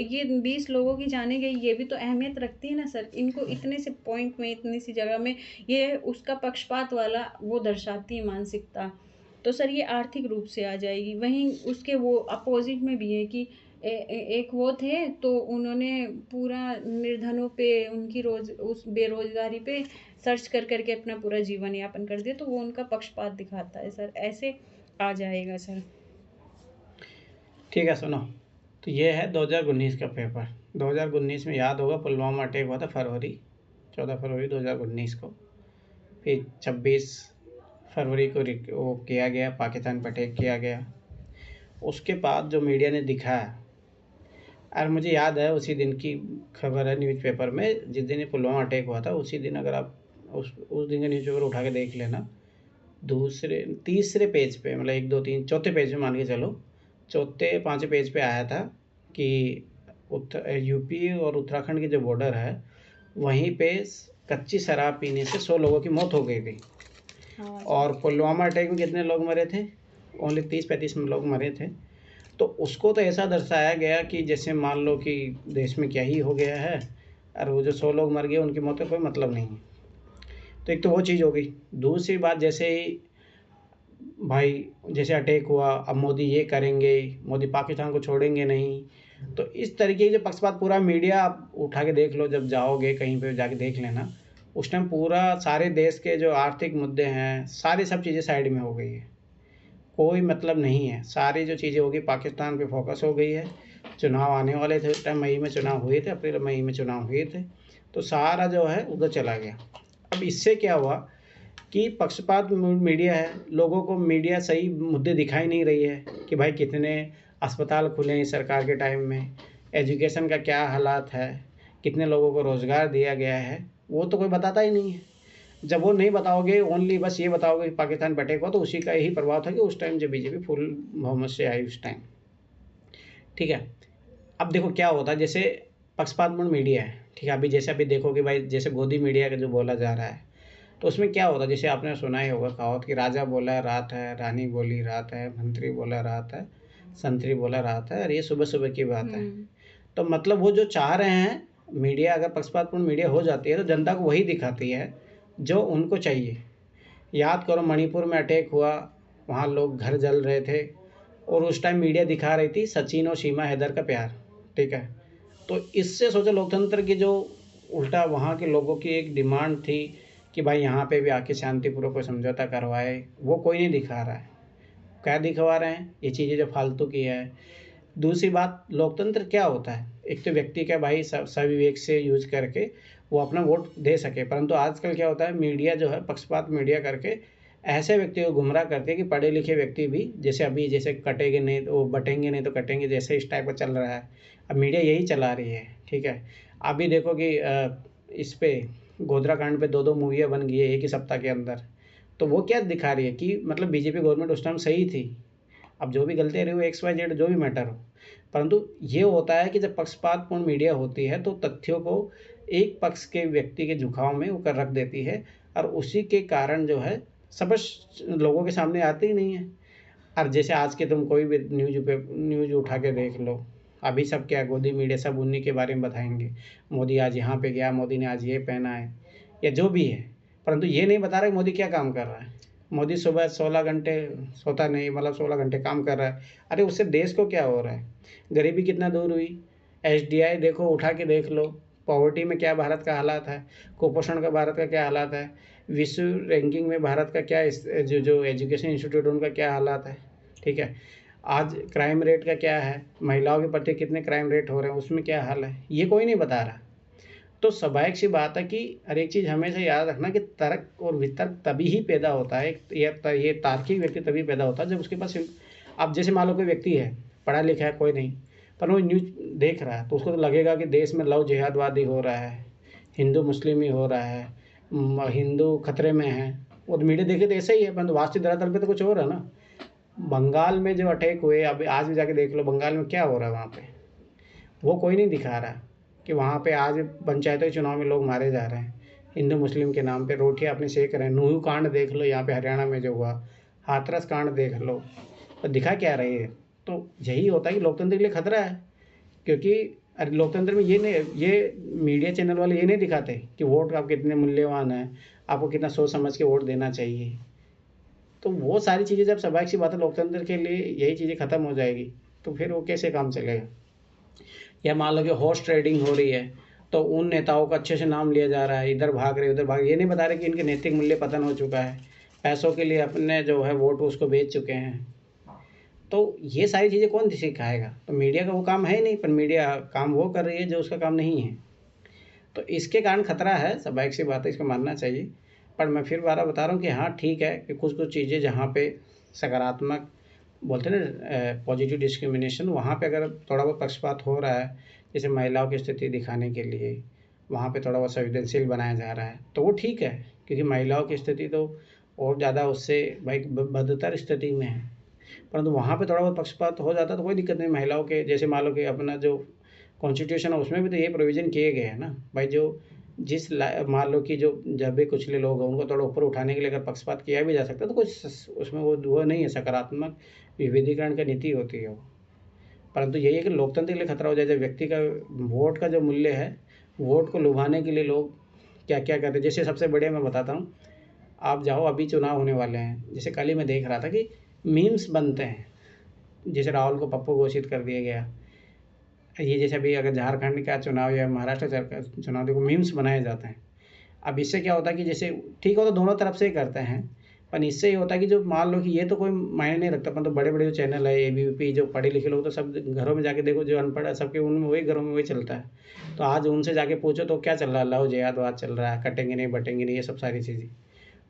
ये 20 लोगों की जाने गई, ये भी तो अहमियत रखती है ना सर, इनको इतने से पॉइंट में, इतनी सी जगह में, ये उसका पक्षपात वाला वो दर्शाती है मानसिकता। तो सर ये आर्थिक रूप से आ जाएगी। वहीं उसके वो अपोजिट में भी है कि एक वो थे तो उन्होंने पूरा निर्धनों पे, उनकी उस बेरोजगारी पे सर्च करके अपना पूरा जीवन यापन कर दिया, तो वो उनका पक्षपात दिखाता है सर, ऐसे आ जाएगा सर। ठीक है, सुनो, तो ये है 2019 का पेपर। 2019 में याद होगा पुलवामा अटैक हुआ था 14 फरवरी 2019 को, फिर 26 फरवरी को वो किया गया, पाकिस्तान पर अटैक किया गया। उसके बाद जो मीडिया ने दिखाया, और मुझे याद है उसी दिन की खबर है न्यूज़पेपर में, जिस दिन पुलवामा अटैक हुआ था उसी दिन, अगर आप उस दिन का न्यूज़पेपर उठा के देख लेना, तीसरे पेज पे, मतलब 1 2 3 चौथे पेज पे मान के चलो, चौथे 5वें पेज पे आया था कि यूपी और उत्तराखंड की जो बॉर्डर है वहीं पे कच्ची शराब पीने से 100 लोगों की मौत हो गई थी। और पुलवामा अटैक में कितने लोग मरे थे? ओनली 30-35 लोग मरे थे। तो उसको तो ऐसा दर्शाया गया कि जैसे मान लो कि देश में क्या ही हो गया है, और वो जो 100 लोग मर गए उनकी मौत का कोई मतलब नहीं है। तो एक तो वो चीज़ हो गई। दूसरी बात, जैसे ही भाई जैसे अटैक हुआ, अब मोदी ये करेंगे, मोदी पाकिस्तान को छोड़ेंगे नहीं, तो इस तरीके के जो पक्षपात, पूरा मीडिया आप उठा के देख लो, जब जाओगे कहीं पे जाके देख लेना, उस टाइम पूरा सारे देश के जो आर्थिक मुद्दे हैं, सारी सब चीज़ें साइड में हो गई है, कोई मतलब नहीं है। सारी जो चीज़ें होगी पाकिस्तान पे फोकस हो गई है। चुनाव आने वाले थे उस टाइम, मई में चुनाव हुए थे, अप्रैल मई में चुनाव हुए थे, तो सारा जो है उधर चला गया। अब इससे क्या हुआ कि पक्षपात मीडिया है, लोगों को मीडिया सही मुद्दे दिखाई नहीं रही है कि भाई कितने अस्पताल खुले हैं सरकार के टाइम में, एजुकेशन का क्या हालात है, कितने लोगों को रोज़गार दिया गया है, वो तो कोई बताता ही नहीं है। जब वो नहीं बताओगे, ओनली बस ये बताओगे कि पाकिस्तान बटेगा, को तो उसी का यही प्रभाव था कि उस टाइम जब बीजेपी फुल बहुमत से आई उस टाइम, ठीक है। अब देखो क्या होता है, जैसे पक्षपातपूर्ण मीडिया है, ठीक है, अभी जैसे अभी देखो कि भाई जैसे गोदी मीडिया का जो बोला जा रहा है, तो उसमें क्या होता है, जैसे आपने सुना ही होगा कहावत कि राजा बोला रात है, रानी बोली रात है, मंत्री बोला रात है, संतरी बोला रात है, और ये सुबह सुबह की बात है। तो मतलब वो जो चाह रहे हैं मीडिया, अगर पक्षपातपूर्ण मीडिया हो जाती है तो जनता को वही दिखाती है जो उनको चाहिए। याद करो मणिपुर में अटैक हुआ, वहाँ लोग घर जल रहे थे, और उस टाइम मीडिया दिखा रही थी सचिन और सीमा हैदर का प्यार, ठीक है। तो इससे सोचो लोकतंत्र की जो उल्टा वहाँ के लोगों की एक डिमांड थी कि भाई यहाँ पे भी आके शांतिपूर्वक कोई समझौता करवाए, वो कोई नहीं दिखा रहा है। क्या दिखवा रहे हैं, ये चीज़ें जो फालतू की है। दूसरी बात, लोकतंत्र क्या होता है, एक तो व्यक्ति का भाई सविवेक से यूज करके वो अपना वोट दे सके, परंतु आजकल क्या होता है, मीडिया जो है पक्षपात मीडिया करके ऐसे व्यक्ति को गुमराह करते हैं कि पढ़े लिखे व्यक्ति भी, जैसे अभी जैसे कटेंगे नहीं तो बटेंगे नहीं तो कटेंगे, जैसे इस टाइप का चल रहा है, अब मीडिया यही चला रही है, ठीक है। अभी देखो कि इस पे गोधरा कांड पे 2-2 मूवियाँ बन गई है एक ही सप्ताह के अंदर। तो वो क्या दिखा रही है कि मतलब बीजेपी गवर्नमेंट उस टाइम सही थी। अब जो भी गलतियाँ रही हो XYZ जो भी मैटर हो, परंतु ये होता है कि जब पक्षपातपूर्ण मीडिया होती है तो तथ्यों को एक पक्ष के व्यक्ति के झुकाव में वो कर रख देती है, और उसी के कारण जो है सब लोगों के सामने आते ही नहीं है। और जैसे आज के तुम कोई भी न्यूज उठा के देख लो, अभी सब क्या गोदी मीडिया सब उन्हीं के बारे में बताएंगे, मोदी आज यहाँ पे गया, मोदी ने आज ये पहना है, या जो भी है, परंतु ये नहीं बता रहा कि मोदी क्या काम कर रहा है। मोदी सुबह 16 घंटे सोता नहीं, मतलब 16 घंटे काम कर रहा है। अरे उससे देश को क्या हो रहा है, गरीबी कितना दूर हुई, HDI देखो, उठा के देख लो, पॉवर्टी में क्या भारत का हालात है, कुपोषण का भारत का क्या हालात है, विश्व रैंकिंग में भारत का क्या जो एजुकेशन इंस्टीट्यूट उनका क्या हालात है, ठीक है। आज क्राइम रेट का क्या है, महिलाओं के प्रति कितने क्राइम रेट हो रहे हैं, उसमें क्या हाल है, ये कोई नहीं बता रहा। तो स्वाभाविक सी बात है कि हर एक चीज़ हमेशा याद रखना कि तर्क और वितर्क तभी ही पैदा होता है, ये तार्किक व्यक्ति तभी पैदा होता है जब उसके पास, अब जैसे मान लो कोई व्यक्ति है पढ़ा लिखा है कोई नहीं, पर वो न्यूज़ देख रहा है तो उसको तो लगेगा कि देश में लव जिहादवादी हो रहा है, हिंदू मुस्लिम ही हो रहा है, हिंदू खतरे में है, वो तो मीडिया देखे तो ऐसा ही है, परंतु वास्तविक धरातल पे तो कुछ और है ना। बंगाल में जो अटैक हुए, अब आज भी जाके देख लो बंगाल में क्या हो रहा है वहाँ पे, वो कोई नहीं दिखा रहा कि वहाँ पे आज पंचायतों के चुनाव में लोग मारे जा रहे हैं हिंदू मुस्लिम के नाम पे, रोटियाँ अपने सेक रहे हैं। नूहू कांड देख लो यहाँ पे हरियाणा में जो हुआ, हाथरस कांड देख लो, तो दिखा क्या रही है। तो यही होता है कि लोकतंत्र के लिए खतरा है, क्योंकि लोकतंत्र में ये मीडिया चैनल वाले ये नहीं दिखाते कि वोट आप कितने मूल्यवान है, आपको कितना सोच समझ के वोट देना चाहिए। तो वो सारी चीज़ें जब स्वाभाविक सी बात है, लोकतंत्र के लिए यही चीज़ें ख़त्म हो जाएगी तो फिर वो कैसे काम चलेगा। या मान लो कि हॉर्स ट्रेडिंग हो रही है, तो उन नेताओं का अच्छे से नाम लिया जा रहा है, इधर भाग रहे उधर भाग रहे, ये नहीं बता रहे कि इनके नैतिक मूल्य पतन हो चुका है, पैसों के लिए अपने जो है वोट उसको बेच चुके हैं। तो ये सारी चीज़ें कौन सिखाएगा, तो मीडिया का वो काम है नहीं, पर मीडिया काम वो कर रही है जो उसका काम नहीं है। तो इसके कारण खतरा है, स्वाभाविक सी बात है, इसको मानना चाहिए। पर मैं फिर बार बता रहा हूँ कि हाँ ठीक है कि कुछ कुछ चीज़ें जहाँ पे सकारात्मक बोलते हैं ना, पॉजिटिव डिस्क्रिमिनेशन, वहाँ पे अगर थोड़ा बहुत पक्षपात हो रहा है, जैसे महिलाओं की स्थिति दिखाने के लिए वहाँ पे थोड़ा बहुत संवेदनशील बनाया जा रहा है, तो वो ठीक है, क्योंकि महिलाओं की स्थिति तो और ज़्यादा उससे भाई बदतर स्थिति में है। परंतु वहाँ पे थोड़ा बहुत पक्षपात हो जाता तो कोई दिक्कत नहीं। महिलाओं के जैसे मान लो कि अपना जो कॉन्स्टिट्यूशन है उसमें भी तो ये प्रोविज़न किए गए हैं ना भाई, जो जिस मान लो कि जो जब भी कुचले लोग हैं उनको थोड़ा ऊपर उठाने के लिए अगर पक्षपात किया भी जा सकता है तो कुछ उसमें वो नहीं है, सकारात्मक विविधीकरण की नीति होती है वो। परंतु यही है कि लोकतंत्र के लिए खतरा हो जाए जब व्यक्ति का वोट का जो मूल्य है, वोट को लुभाने के लिए लोग क्या क्या करते हैं। जैसे सबसे बढ़िया मैं बताता हूँ, आप जाओ अभी चुनाव होने वाले हैं, जैसे कल ही मैं देख रहा था कि मीम्स बनते हैं, जैसे राहुल को पप्पू घोषित कर दिया गया, ये जैसे अभी अगर झारखंड का चुनाव या महाराष्ट्र का चुनाव देखो मीम्स बनाए जाते हैं। अब इससे क्या होता है कि जैसे ठीक हो तो दोनों तरफ से ही करते हैं, पर इससे ये होता है कि जो मान लो कि ये तो कोई मायने नहीं रखता, परंतु बड़े बड़े जो चैनल है ABP, जो पढ़े लिखे लोग तो सब घरों में जाके देखो, जो अनपढ़ है सबके उनमें वही घरों में वही चलता है। तो आज उनसे जाके पूछो तो क्या चल रहा है, लव जिहादवाद चल रहा है, कटेंगे नहीं बटेंगे नहीं, ये सब सारी चीज़ें।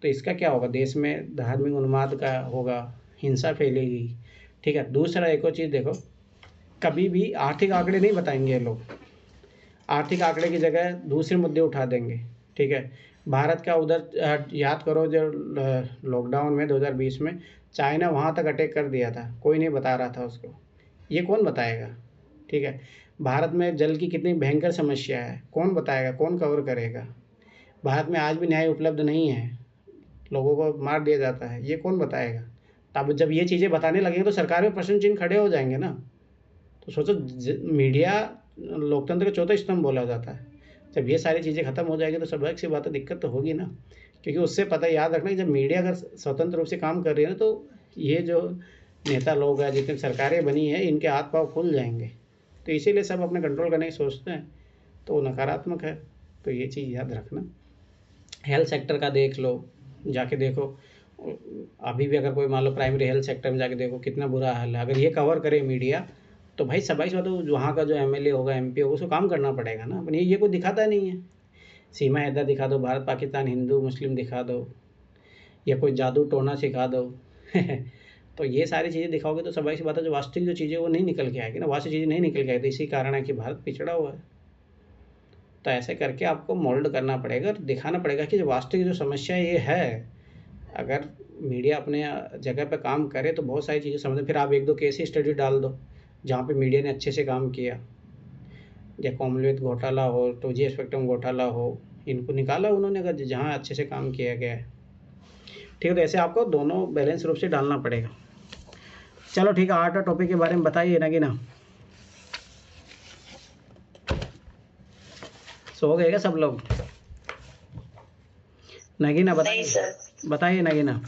तो इसका क्या होगा, देश में धार्मिक उन्माद का होगा, हिंसा फैलेगी। ठीक है। दूसरा एक और चीज़ देखो, कभी भी आर्थिक आंकड़े नहीं बताएंगे ये लोग, आर्थिक आंकड़े की जगह दूसरे मुद्दे उठा देंगे। ठीक है। भारत का उधर याद करो, जो लॉकडाउन में 2020 में चाइना वहाँ तक अटैक कर दिया था, कोई नहीं बता रहा था उसको, ये कौन बताएगा। ठीक है। भारत में जल की कितनी भयंकर समस्या है, कौन बताएगा, कौन कवर करेगा। भारत में आज भी न्याय उपलब्ध नहीं है, लोगों को मार दिया जाता है, ये कौन बताएगा। तब जब ये चीज़ें बताने लगेंगे तो सरकार में प्रश्न चिन्ह खड़े हो जाएंगे ना। तो सोचो, मीडिया लोकतंत्र का चौथा स्तंभ बोला जाता है, जब ये सारी चीज़ें खत्म हो जाएगी तो स्वाभाविक सी बात है, दिक्कत तो होगी ना। क्योंकि उससे पता, याद रखना कि जब मीडिया अगर स्वतंत्र रूप से काम कर रही है ना, तो ये जो नेता लोग हैं, जितनी सरकारें बनी है, इनके हाथ पाँव खुल जाएंगे। तो इसीलिए सब अपने कंट्रोल करने की सोचते हैं, तो वो नकारात्मक है। तो ये चीज़ याद रखना। हेल्थ सेक्टर का देख लो, जाके देखो, अभी भी अगर कोई मान लो प्राइमरी हेल्थ सेक्टर में जाके देखो कितना बुरा हाल है। अगर ये कवर करे मीडिया तो भाई सबाई से बात, वहाँ का जो एमएलए होगा, एमपी होगा, उसको काम करना पड़ेगा ना। अपनी ये कोई दिखाता नहीं है, सीमा हैदर दिखा दो, भारत पाकिस्तान हिंदू मुस्लिम दिखा दो, या कोई जादू टोना सिखा दो तो ये सारी चीज़ें दिखाओगे तो सबाई सी बात है, जो वास्तविक जो चीज़ें वो नहीं निकल के आएगी ना, वास्तविक चीज़ें नहीं निकल के आएगी। तो इसी कारण है कि भारत पिछड़ा हुआ है। तो ऐसे करके आपको मोल्ड करना पड़ेगा और दिखाना पड़ेगा कि जो वास्तविक जो समस्या ये है, अगर मीडिया अपने जगह पे काम करे तो बहुत सारी चीज़ें समझ। फिर आप एक दो केस स्टडी डाल दो जहाँ पे मीडिया ने अच्छे से काम किया, या कॉमनवेल्थ घोटाला हो, 2G स्पेक्ट्रम घोटाला हो, इनको निकाला उन्होंने, अगर जहाँ अच्छे से काम किया गया है। ठीक है। तो ऐसे आपको दोनों बैलेंस रूप से डालना पड़ेगा। चलो ठीक है, 8 टॉपिक के बारे में बताइए ना कि ना, सो गए क्या सब लोग? नगीना बताइए, बताइए नगीना।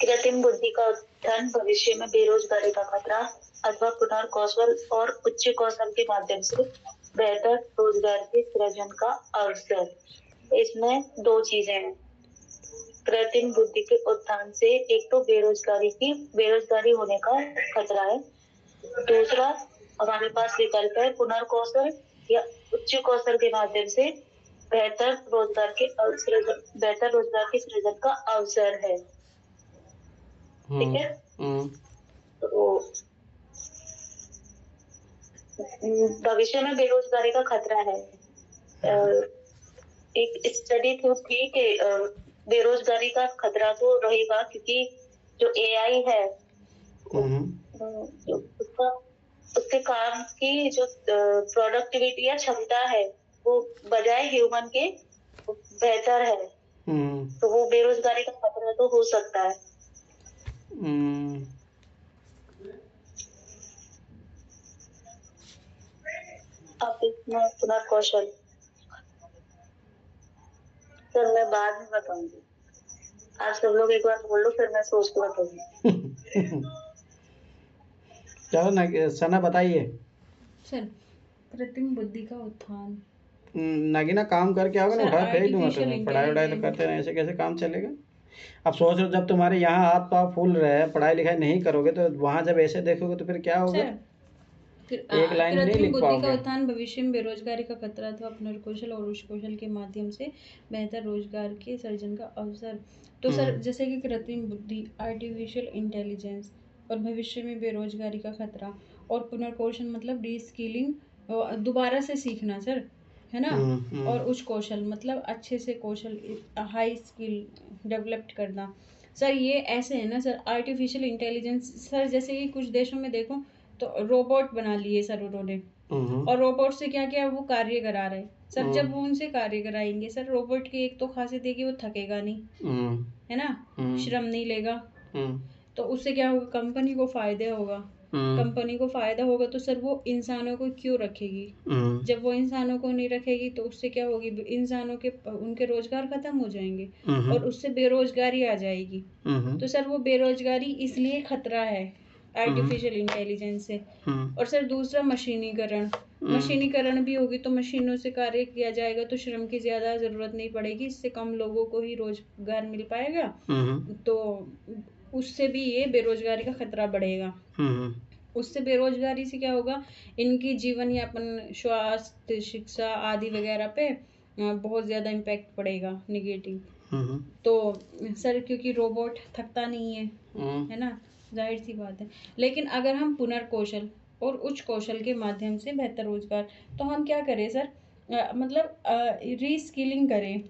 कृत्रिम बुद्धि का उत्थान, भविष्य में बेरोजगारी का खतरा अथवा पुनर्कौशल और उच्च कौशल के माध्यम से बेहतर रोजगार के सृजन का अवसर। इसमें दो चीजें हैं। कृत्रिम बुद्धि के उत्थान से एक तो बेरोजगारी होने का खतरा है, दूसरा हमारे पास विकल्प है पुनर्कौशल या उच्च कौशल के माध्यम से बेहतर रोजगार के सृजन का अवसर है। ठीक है। तो भविष्य में बेरोजगारी का खतरा है। एक स्टडी थी कि बेरोजगारी का खतरा तो रहेगा, क्योंकि जो एआई है उसके काम की जो प्रोडक्टिविटी या क्षमता है वो बजाय ह्यूमन के बेहतर है। तो वो बेरोजगारी का खतरा तो हो सकता है। अब इसमें पुनर्कौशल सर मैं बाद में बताऊंगी, आप सब लोग एक बार बोल लो, फिर मैं सोच के बताऊंगी। चलो ना सना बताइए। सर कृत्रिम बुद्धि का उत्थान, नगीना काम करके आओगे ना, उठा भेज दूंगा artificial तुम्हें। पढ़ाई वढ़ाई तो intelligence। करते रहे, ऐसे कैसे काम चलेगा। अब सोच रहे हो, जब तुम्हारे यहाँ हाथ पाँव फूल रहे हैं, पढ़ाई लिखाई नहीं करोगे तो वहाँ जब ऐसे देखोगे तो फिर क्या होगा, एक लाइन में नहीं कृत्रिम लिख बुद्धि का पाओगे। उत्थान भविष्य में बेरोजगारी का खतरा अथवा पुनर्कौशल और उच्च कौशल के माध्यम से बेहतर रोजगार के सृजन का अवसर। तो सर जैसे कि कृत्रिम बुद्धि, आर्टिफिशियल इंटेलिजेंस, और भविष्य में बेरोजगारी का खतरा, और पुनर्कौशल मतलब रीस्किलिंग, दोबारा से सीखना सर, है ना। और उच्च कौशल मतलब अच्छे से कौशल, हाई स्किल डेवलप्ड करना। सर ये ऐसे है ना सर, आर्टिफिशियल इंटेलिजेंस सर, जैसे कि कुछ देशों में देखो तो रोबोट बना लिए सर उन्होंने, और रोबोट से क्या क्या वो कार्य करा रहे सर। जब वो उनसे कार्य कराएंगे सर, रोबोट की एक तो खासियत है कि वो थकेगा नहीं, है ना, श्रम नहीं लेगा। तो उससे क्या होगा, कंपनी को फायदा होगा। कंपनी को फायदा होगा तो सर वो इंसानों को क्यों रखेगी। जब वो इंसानों को नहीं रखेगी तो उससे क्या होगी, इंसानों के उनके रोजगार खत्म हो जाएंगे और उससे बेरोजगारी आ जाएगी। तो सर वो बेरोजगारी इसलिए खतरा है आर्टिफिशियल इंटेलिजेंस से। और सर दूसरा मशीनीकरण भी होगी तो मशीनों से कार्य किया जाएगा तो श्रम की ज्यादा जरूरत नहीं पड़ेगी, इससे कम लोगों को ही रोजगार मिल पाएगा। तो उससे भी ये बेरोजगारी का खतरा बढ़ेगा। उससे बेरोजगारी से क्या होगा, इनकी जीवन यापन, स्वास्थ्य, शिक्षा आदि वगैरह पे बहुत ज्यादा इम्पैक्ट पड़ेगा, निगेटिव। तो सर क्योंकि रोबोट थकता नहीं है ना, जाहिर सी बात है। लेकिन अगर हम पुनर्कौशल और उच्च कौशल के माध्यम से बेहतर रोजगार, तो हम क्या करें सर, मतलब रीस्किलिंग करें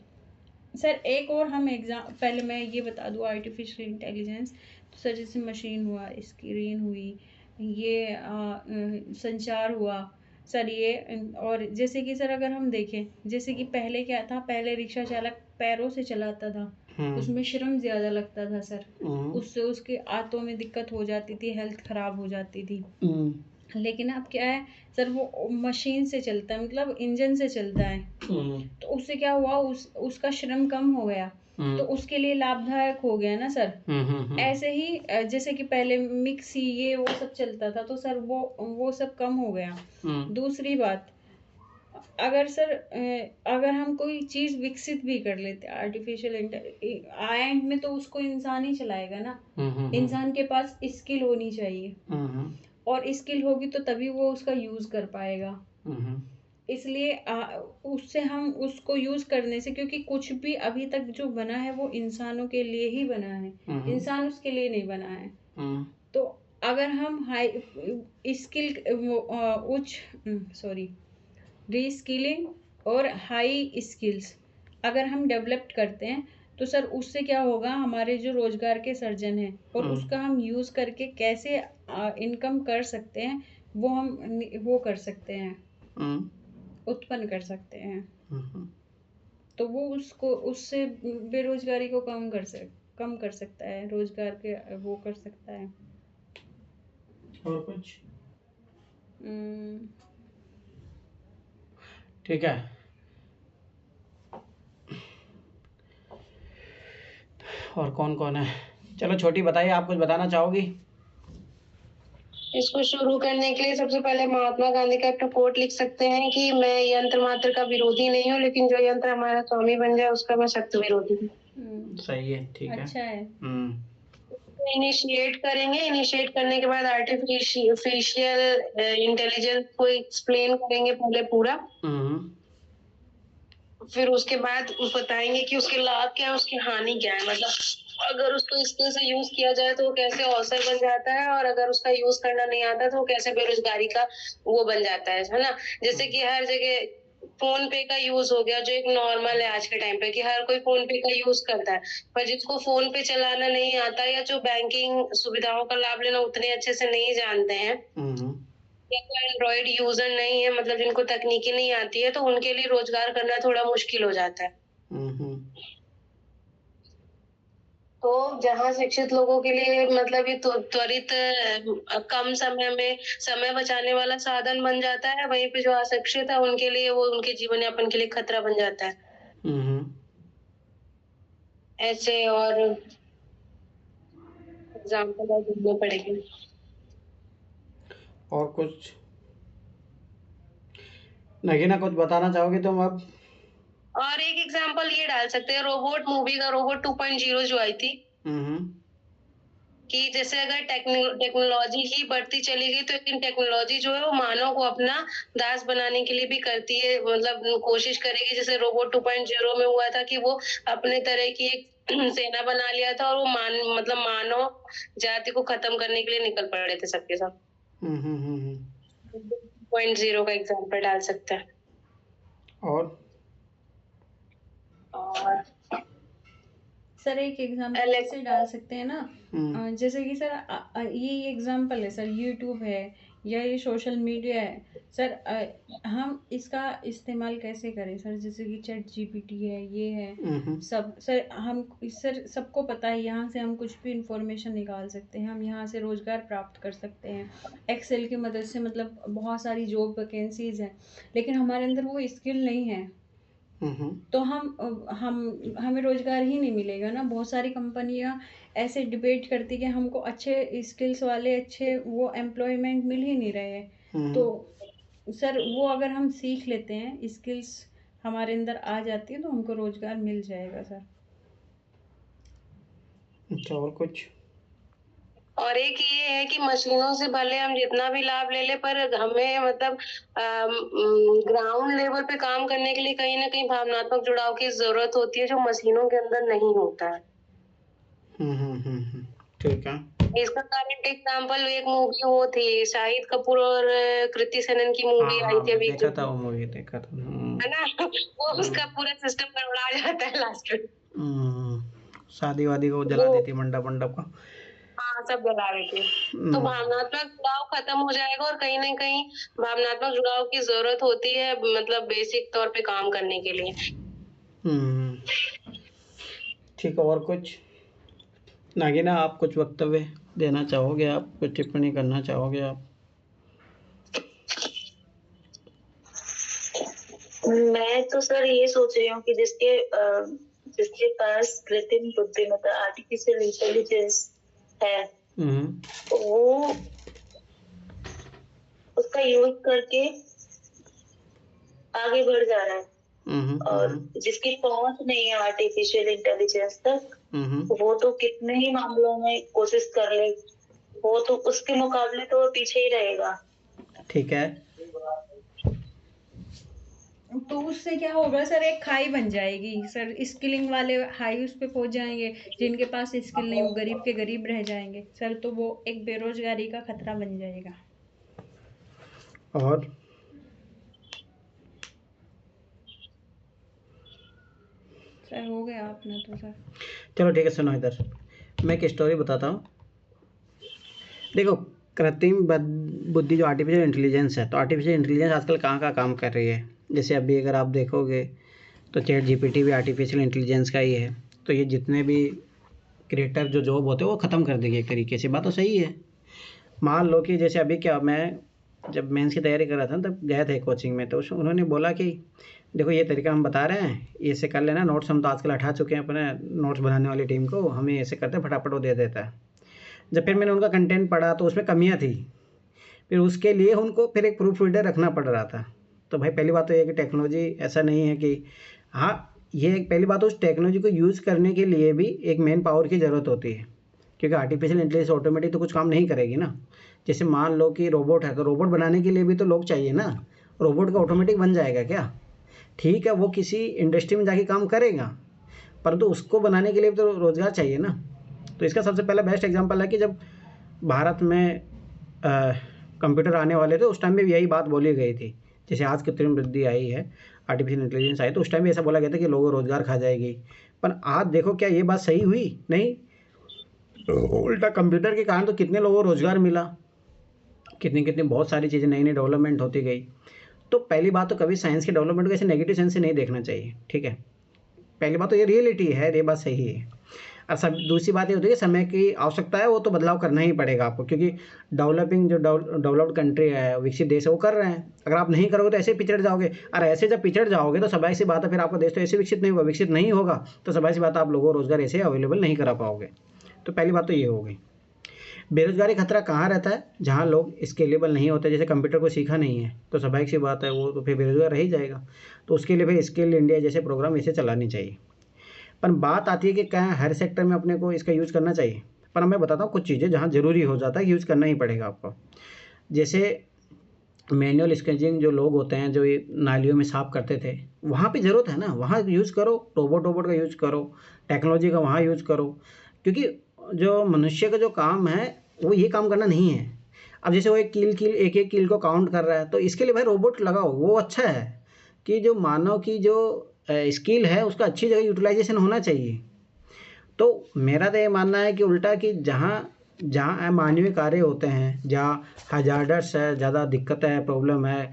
सर। एक और हम एग्जाम, पहले मैं ये बता दूँ, आर्टिफिशियल इंटेलिजेंस तो सर जैसे मशीन हुआ, स्क्रीन हुई, ये संचार हुआ सर, ये और जैसे कि सर अगर हम देखें, जैसे कि पहले क्या था, पहले रिक्शा चालक पैरों से चलाता था, उसमें श्रम ज़्यादा लगता था सर, उससे उसके आंतों में दिक्कत हो जाती थी, हेल्थ खराब हो जाती थी। लेकिन अब क्या है सर, वो मशीन से चलता है, मतलब इंजन से चलता है, तो उससे क्या हुआ, उसका श्रम कम हो गया, तो उसके लिए लाभदायक हो गया ना सर। ऐसे ही जैसे कि पहले मिक्सी ये वो सब चलता था, तो सर वो सब कम हो गया। दूसरी बात, अगर सर अगर हम कोई चीज़ विकसित भी कर लेते आर्टिफिशियल एंड में, तो उसको इंसान ही चलाएगा ना। इंसान के पास स्किल होनी चाहिए, और स्किल होगी तो तभी वो उसका यूज़ कर पाएगा। इसलिए उससे हम उसको यूज़ करने से, क्योंकि कुछ भी अभी तक जो बना है वो इंसानों के लिए ही बना है, इंसान उसके लिए नहीं बना है। तो अगर हम हाई स्किल रीस्किलिंग और हाई स्किल्स अगर हम डेवलप करते हैं, तो सर उससे क्या होगा, हमारे जो रोजगार के सर्जन हैं और उसका हम यूज़ करके कैसे इनकम कर सकते हैं, वो हम वो कर सकते हैं, उत्पन्न कर सकते हैं। तो वो उससे बेरोजगारी को कम कर सकता है, रोजगार के वो कर सकता है। और कुछ? ठीक है। और कौन कौन है? चलो छोटी बताइए, आप कुछ बताना चाहोगी? इसको शुरू करने के लिए सबसे पहले महात्मा गांधी का एक कोट लिख सकते हैं कि मैं यंत्र मात्र का विरोधी नहीं हूँ, लेकिन जो यंत्र हमारा स्वामी बन जाए उसका मैं सख्त विरोधी हूँ। सही है, ठीक है। अच्छा है। इनिशिएट करेंगे, इनिशिएट करने के बाद आर्टिफिशियल इंटेलिजेंस को एक्सप्लेन करेंगे पहले पूरा, फिर उसके बाद बताएंगे कि उसके लाभ क्या है, उसकी हानि क्या है। मतलब अगर उसको स्किल से यूज किया जाए तो वो कैसे अवसर बन जाता है, और अगर उसका यूज करना नहीं आता तो वो कैसे बेरोजगारी का वो बन जाता है ना। जैसे कि हर जगह फोन पे का यूज हो गया, जो एक नॉर्मल है आज के टाइम पे, कि हर कोई फोन पे का यूज करता है, पर जिसको फोन पे चलाना नहीं आता या जो बैंकिंग सुविधाओं का लाभ लेना उतने अच्छे से नहीं जानते हैं, या कोई एंड्रॉइड यूजर नहीं है, मतलब जिनको तकनीकी नहीं आती है, तो उनके लिए रोजगार करना थोड़ा मुश्किल हो जाता है। तो जहाँ शिक्षित लोगों के लिए मतलब ये त्वरित कम समय में समय बचाने वाला साधन बन जाता है, वहीं पे जो अशिक्षित है उनके लिए वो उनके जीवन यापन के लिए खतरा बन जाता है। ऐसे और एग्जाम्पल और ढूंढने पड़ेंगे। और कुछ नगीना, कुछ बताना चाहोगे तुम अब? और एक एग्जाम्पल ये डाल सकते हैं, रोबोट मूवी का, रोबोट 2.0 जो आई थी, कि जैसे अगर टेक्नोलॉजी ही बढ़ती चली गई, तो लेकिन टेक्नोलॉजी जो है वो मानव को अपना दास बनाने के लिए भी करती है, मतलब कोशिश करेगी। जैसे रोबोट 2.0 में हुआ था कि वो अपने तरह की एक सेना बना लिया था, और वो मतलब मानव जाति को खत्म करने के लिए निकल पड़े थे सबके सब। 2.0 का एग्जाम्पल डाल सकते हैं। और सर एक एग्जाम्पल ऐसे डाल सकते हैं ना, जैसे कि सर ये एग्जाम्पल है सर, यूट्यूब है या ये सोशल मीडिया है सर, हम इसका इस्तेमाल कैसे करें सर, जैसे कि चैट जीपीटी है, ये है सब सर, हम सर सबको पता है, यहाँ से हम कुछ भी इंफॉर्मेशन निकाल सकते हैं, हम यहाँ से रोजगार प्राप्त कर सकते हैं एक्सेल की मदद से, मतलब बहुत सारी जॉब वैकेंसीज हैं, लेकिन हमारे अंदर वो स्किल नहीं है, तो हमें रोजगार ही नहीं मिलेगा ना। बहुत सारी कंपनियां ऐसे डिबेट करती कि हमको अच्छे स्किल्स वाले अच्छे वो एम्प्लॉयमेंट मिल ही नहीं रहे हैं। तो सर वो अगर हम सीख लेते हैं, स्किल्स हमारे अंदर आ जाती है, तो हमको रोजगार मिल जाएगा सर। अच्छा, और कुछ? और एक ये है कि मशीनों से भले हम जितना भी लाभ ले ले, पर हमें मतलब ग्राउंड लेवल पे काम करने के लिए कहीं ना कहीं भावनात्मक जुड़ाव की जरूरत होती है, जो मशीनों के अंदर नहीं होता है। ठीक है। इसका करेंट एग्जाम्पल एक मूवी वो थी, शाहिद कपूर और कृति सेनन की मूवी आई थी अभी, देखा था वो मूवी, देखा था। है ना। वो उसका पूरा सिस्टम गड़बड़ा जाता है लास्ट में। शादी वादी को जला वो देती, मंडप मंडप को। हाँ, सब जला रहे थे। तो भावनात्मक जुड़ाव खत्म हो जाएगा, और कहीं ना कहीं भावनात्मक जुड़ाव की जरूरत होती है, मतलब बेसिक तौर पे काम करने के लिए। ठीक है, और कुछ नागिना, आप कुछ वक्तव्य देना चाहोगे? आप कुछ टिप्पणी करना चाहोगे आप? मैं तो सर ये सोच रही हूँ कि जिसके पास कृत्रिम बुद्धिमत्ता, आर्टिफिशियल इंटेलिजेंस है, वो उसका यूज करके आगे बढ़ जा रहा है। और जिसकी पहुंच नहीं है आर्टिफिशियल इंटेलिजेंस तक, वो तो कितने ही मामलों में कोशिश कर ले, वो तो उसके मुकाबले तो वो पीछे ही रहेगा। ठीक है। तो उससे क्या होगा सर, एक खाई बन जाएगी सर। स्किलिंग वाले हाई उस पे पहुंच जाएंगे, जिनके पास स्किल नहीं वो गरीब के गरीब रह जाएंगे सर। तो वो एक बेरोजगारी का खतरा बन जाएगा। और सर हो गया आपने तो सर। चलो ठीक है, सुनो इधर, मैं एक स्टोरी बताता हूँ। देखो, कृत्रिम बुद्धि जो आर्टिफिशियल इंटेलिजेंस है, तो आर्टिफिशियल इंटेलिजेंस आजकल कहाँ काम कर रही है। जैसे अभी अगर आप देखोगे तो चैट जीपीटी भी आर्टिफिशियल इंटेलिजेंस का ही है। तो ये जितने भी क्रिएटर जो जॉब होते हैं वो ख़त्म कर देगी एक तरीके से। बात तो सही है। मान लो कि जैसे अभी क्या, मैं जब मेंस की तैयारी कर रहा था तब गए थे कोचिंग में, तो उन्होंने बोला कि देखो ये तरीका हम बता रहे हैं, ये से कर लेना नोट्स। हम तो आजकल हटा चुके हैं अपने नोट्स बनाने वाली टीम को, हमें ऐसे करते हैं, फटाफट वो दे देता है। जब फिर मैंने उनका कंटेंट पढ़ा तो उसमें कमियां थी, फिर उसके लिए उनको फिर एक प्रूफ रीडर रखना पड़ रहा था। तो भाई पहली बात तो ये है कि टेक्नोलॉजी ऐसा नहीं है कि, हाँ ये पहली बात, उस टेक्नोलॉजी को यूज़ करने के लिए भी एक मैन पावर की ज़रूरत होती है, क्योंकि आर्टिफिशियल इंटेलिजेंस ऑटोमेटिक तो कुछ काम नहीं करेगी ना। जैसे मान लो कि रोबोट है, तो रोबोट बनाने के लिए भी तो लोग चाहिए ना। रोबोट का ऑटोमेटिक बन जाएगा क्या? ठीक है, वो किसी इंडस्ट्री में जाके काम करेगा, परंतु उसको बनाने के लिए तो रोज़गार चाहिए ना। तो इसका सबसे पहला बेस्ट एग्जांपल है कि जब भारत में कंप्यूटर आने वाले थे, उस टाइम में भी यही बात बोली गई थी। जैसे आज कृत्रिम बुद्धि आई है, आर्टिफिशियल इंटेलिजेंस आई, तो उस टाइम भी ऐसा बोला गया था कि लोगों को रोज़गार खा जाएगी। पर आज देखो, क्या ये बात सही हुई? नहीं, उल्टा कंप्यूटर के कारण तो कितने लोगों को रोज़गार मिला, कितनी बहुत सारी चीज़ें नई नई डेवलपमेंट होती गई। तो पहली बात तो कभी साइंस के डेवलपमेंट को ऐसे नेगेटिव सेंस से नहीं देखना चाहिए, ठीक है। पहली बात तो ये रियलिटी है, ये बात सही है। और सब दूसरी बात ये होती है कि समय की आवश्यकता है, वो तो बदलाव करना ही पड़ेगा आपको, क्योंकि डेवलपिंग जो डेवलप्ड कंट्री है, विकसित देश है, वो कर रहे हैं। अगर आप नहीं करोगे तो ऐसे पिछड़ जाओगे, और ऐसे जब पिछड़ जाओगे तो स्वाभाविक सी बात है फिर आपका देश तो ऐसे विकसित नहीं होगा। विकसित नहीं होगा तो स्वाभाविक सी बात है आप लोगों को रोज़गार ऐसे अवेलेबल नहीं करा पाओगे। तो पहली बात तो ये होगी। बेरोजगारी खतरा कहाँ रहता है? जहाँ लोग स्केलेबल नहीं होते, जैसे कंप्यूटर को सीखा नहीं है तो स्वाभाविक सी बात है वो तो फिर बेरोजगार रह ही जाएगा। तो उसके लिए फिर स्किल इंडिया जैसे प्रोग्राम इसे चलानी चाहिए। पर बात आती है कि क्या हर सेक्टर में अपने को इसका यूज़ करना चाहिए। पर मैं बताता हूँ कुछ चीज़ें जहाँ ज़रूरी हो जाता है, यूज़ करना ही पड़ेगा आपको। जैसे मैनुअल स्केचिंग जो लोग होते हैं, जो ये नालियों में साफ करते थे, वहाँ पे ज़रूरत है ना, वहाँ यूज़ करो। रोबोट का यूज़ करो, टेक्नोलॉजी का वहाँ यूज़ करो, क्योंकि जो मनुष्य का जो काम है वो ये काम करना नहीं है। अब जैसे वो एक कील को काउंट कर रहा है, तो इसके लिए भाई रोबोट लगाओ, वो अच्छा है कि जो मानव की जो स्किल है उसका अच्छी जगह यूटिलाइजेशन होना चाहिए। तो मेरा तो ये मानना है कि उल्टा कि जहाँ मानवीय कार्य होते हैं, जहाँ हजार्डस है, ज़्यादा दिक्कत है, प्रॉब्लम है,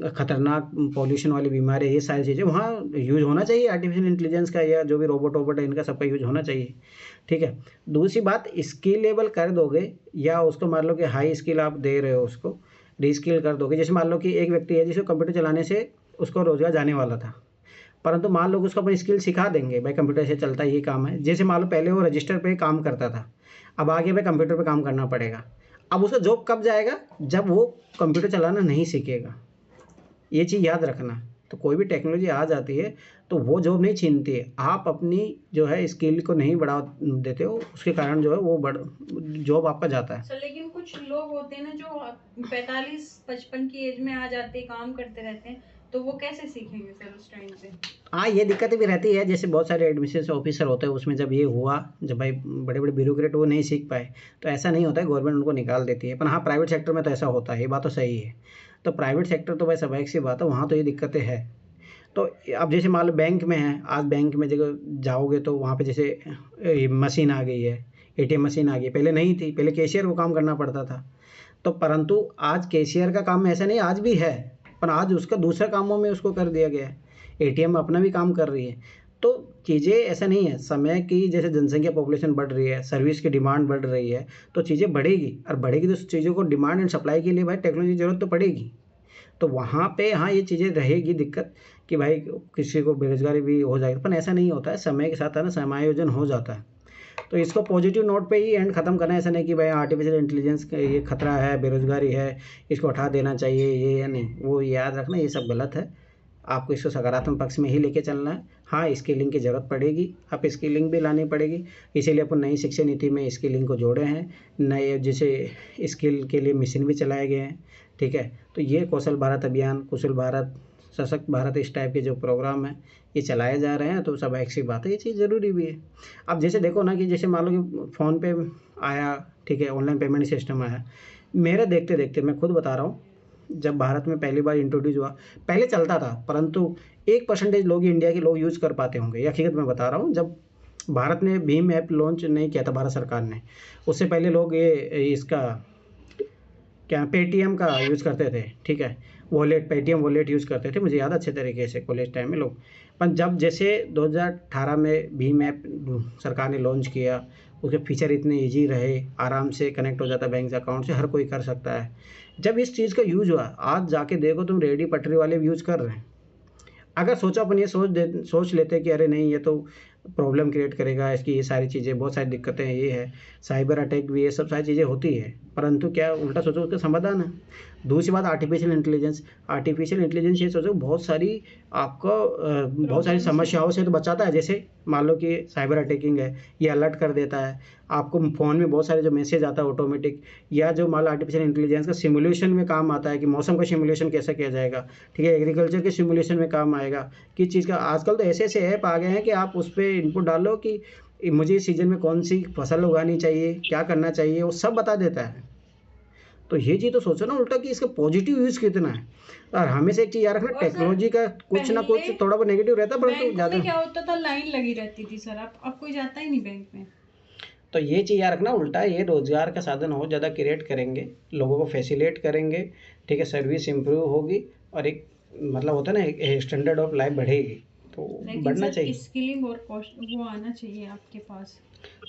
खतरनाक पॉल्यूशन वाली बीमारी, ये सारी चीज़ें वहाँ यूज़ होना चाहिए आर्टिफिशियल इंटेलिजेंस का, या जो भी रोबोट है इनका सबका यूज़ होना चाहिए, ठीक है। दूसरी बात, स्किलेबल कर दोगे या उसको मान लो कि हाई स्किल आप दे रहे हो, उसको रीस्किल कर दोगे। जैसे मान लो कि एक व्यक्ति है जिसको कंप्यूटर चलाने से उसको रोज़गार जाने वाला था, परंतु मान लो कि उसको अपनी स्किल सिखा देंगे, भाई कंप्यूटर से चलता है, ये काम है। जैसे मान लो पहले वो रजिस्टर पे काम करता था, अब आगे भाई कंप्यूटर पे काम करना पड़ेगा। अब उसका जॉब कब जाएगा? जब वो कंप्यूटर चलाना नहीं सीखेगा। ये चीज़ याद रखना तो कोई भी टेक्नोलॉजी आ जाती है तो वो जॉब नहीं छीनती है, आप अपनी जो है स्किल को नहीं बढ़ावा देते हो, उसके कारण जो है वो जॉब आपका जाता है। सर लेकिन कुछ लोग होते हैं ना जो 45-55 की एज में आ जाते हैं, काम करते रहते हैं, तो वो कैसे सीखेंगे सर उस टाइम पे? हाँ, ये दिक्कतें भी रहती है, जैसे बहुत सारे एडमिनिस्ट्रेशन ऑफिसर होते हैं, उसमें जब ये हुआ, जब भाई बड़े बड़े ब्यूरोक्रेट वो नहीं सीख पाए, तो ऐसा नहीं होता है, गवर्नमेंट उनको निकाल देती है। पर हाँ, प्राइवेट सेक्टर में तो ऐसा होता है, ये बात तो सही है। तो प्राइवेट सेक्टर तो भाई स्वाभाविक सी बात है, वहाँ तो ये दिक्कतें हैं। तो अब जैसे मान लो बैंक में है, आज बैंक में जगह जाओगे तो वहाँ पे जैसे मशीन आ गई है, एटीएम मशीन आ गई, पहले नहीं थी, पहले कैशियर को काम करना पड़ता था। तो परंतु आज कैशियर का काम ऐसा नहीं, आज भी है, पर आज उसका दूसरा कामों में उसको कर दिया गया है, एटीएम अपना भी काम कर रही है। तो चीज़ें ऐसा नहीं है, समय की जैसे जनसंख्या पॉपुलेशन बढ़ रही है, सर्विस की डिमांड बढ़ रही है, तो चीज़ें बढ़ेगी, और बढ़ेगी तो चीज़ों को डिमांड एंड सप्लाई के लिए भाई टेक्नोलॉजी की ज़रूरत तो पड़ेगी। तो वहाँ पे हाँ, ये चीज़ें रहेगी दिक्कत कि भाई किसी को बेरोज़गारी भी हो जाएगी, पर ऐसा नहीं होता है, समय के साथ है ना समायोजन हो जाता है। तो इसको पॉजिटिव नोट पे ही एंड ख़त्म करना है, ऐसा नहीं कि भाई आर्टिफिशियल इंटेलिजेंस का ये खतरा है, बेरोज़गारी है, इसको हटा देना चाहिए, ये या नहीं, वो याद रखना ये सब गलत है। आपको इसको सकारात्मक पक्ष में ही लेके चलना है। हाँ, स्किलिंग की ज़रूरत पड़ेगी, आप स्किलिंग भी लानी पड़ेगी, इसीलिए अपन नई शिक्षा नीति में स्किलिंग को जोड़े हैं, नए जैसे स्किल के लिए मिशन भी चलाए गए हैं, ठीक है। तो ये कौशल भारत अभियान, कुशल भारत, सशक्त भारत, इस टाइप के जो प्रोग्राम हैं ये चलाए जा रहे हैं, तो स्वाभाविक सी बात है, ये चीज़ ज़रूरी भी है। अब जैसे देखो ना कि जैसे मान लो कि फ़ोन पे आया, ठीक है, ऑनलाइन पेमेंट सिस्टम आया, मेरे देखते देखते मैं खुद बता रहा हूँ, जब भारत में पहली बार इंट्रोड्यूस हुआ, पहले चलता था, परंतु 1% लोग ही इंडिया के लोग यूज़ कर पाते होंगे, ये हकीकत मैं बता रहा हूँ। जब भारत ने भीम ऐप लॉन्च नहीं किया था भारत सरकार ने, उससे पहले लोग ये इसका क्या पेटीएम का यूज़ करते थे, ठीक है, वॉलेट, पेटीएम वॉलेट यूज़ करते थे, मुझे याद अच्छे तरीके से कॉलेज टाइम में लोग। पर जब जैसे 2018 में भीम ऐप सरकार ने लॉन्च किया, उसके फीचर इतने ईजी रहे, आराम से कनेक्ट हो जाता है बैंक अकाउंट से, हर कोई कर सकता है। जब इस चीज़ का यूज़ हुआ, आज जाके देखो तुम रेडी पटरी वाले भी यूज़ कर रहे हैं। अगर सोचो अपन ये सोच लेते कि अरे नहीं, ये तो प्रॉब्लम क्रिएट करेगा, इसकी ये सारी चीज़ें, बहुत सारी दिक्कतें हैं, ये है, साइबर अटैक भी, ये सब सारी चीज़ें होती है, परंतु क्या उल्टा सोचो उसका समाधान है। दूसरी बात आर्टिफिशियल इंटेलिजेंस ये सोचो बहुत सारी आपको बहुत सारी समस्याओं से तो बचाता है। जैसे मान लो कि साइबर अटैकिंग है, ये अलर्ट कर देता है आपको, फ़ोन में बहुत सारे जो मैसेज आता है ऑटोमेटिक, या जो मान लो आर्टिफिशियल इंटेलिजेंस का सिमुलेशन में काम आता है कि मौसम का सिमुलेशन कैसे किया जाएगा, ठीक है, एग्रीकल्चर के सिमुलेशन में काम आएगा, किस चीज़ का। आजकल तो ऐसे ऐसे ऐप आ गए हैं कि आप उस पर इनपुट डालो कि मुझे इस सीज़न में कौन सी फसल उगानी चाहिए, क्या करना चाहिए, वो सब बता देता है। तो ये चीज़ तो सोचो ना उल्टा कि इसका पॉजिटिव यूज़ कितना है। और हमेशा एक चीज़ याद रखना, टेक्नोलॉजी का कुछ ना कुछ थोड़ा बहुत नेगेटिव रहता है, परंतु ज़्यादा क्या होता था, लाइन लगी रहती थी सर, अब कोई जाता ही नहीं बैंक में। तो ये चीज़ याद रखना, उल्टा ये रोज़गार का साधन हो ज़्यादा क्रिएट करेंगे, लोगों को फैसिलिटेट करेंगे, ठीक है, सर्विस इम्प्रूव होगी, और एक मतलब होता है ना, एक स्टैंडर्ड ऑफ लाइफ बढ़ेगी, तो बढ़ना चाहिए। स्किलिंग और वो आना चाहिए आपके पास,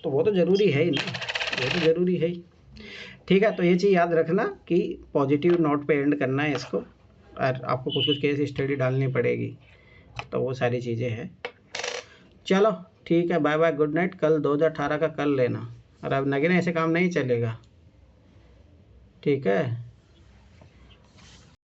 तो वो तो ज़रूरी है ही ना, वो तो ज़रूरी है ही, ठीक है। तो ये चीज़ याद रखना कि पॉजिटिव नोट पे एंड करना है इसको, और आपको कुछ कुछ केस स्टडी डालनी पड़ेगी, तो वो सारी चीज़ें हैं। चलो ठीक है, बाय बाय, गुड नाइट। कल 2018 का कर लेना, और अब नगीना ऐसे काम नहीं चलेगा, ठीक है।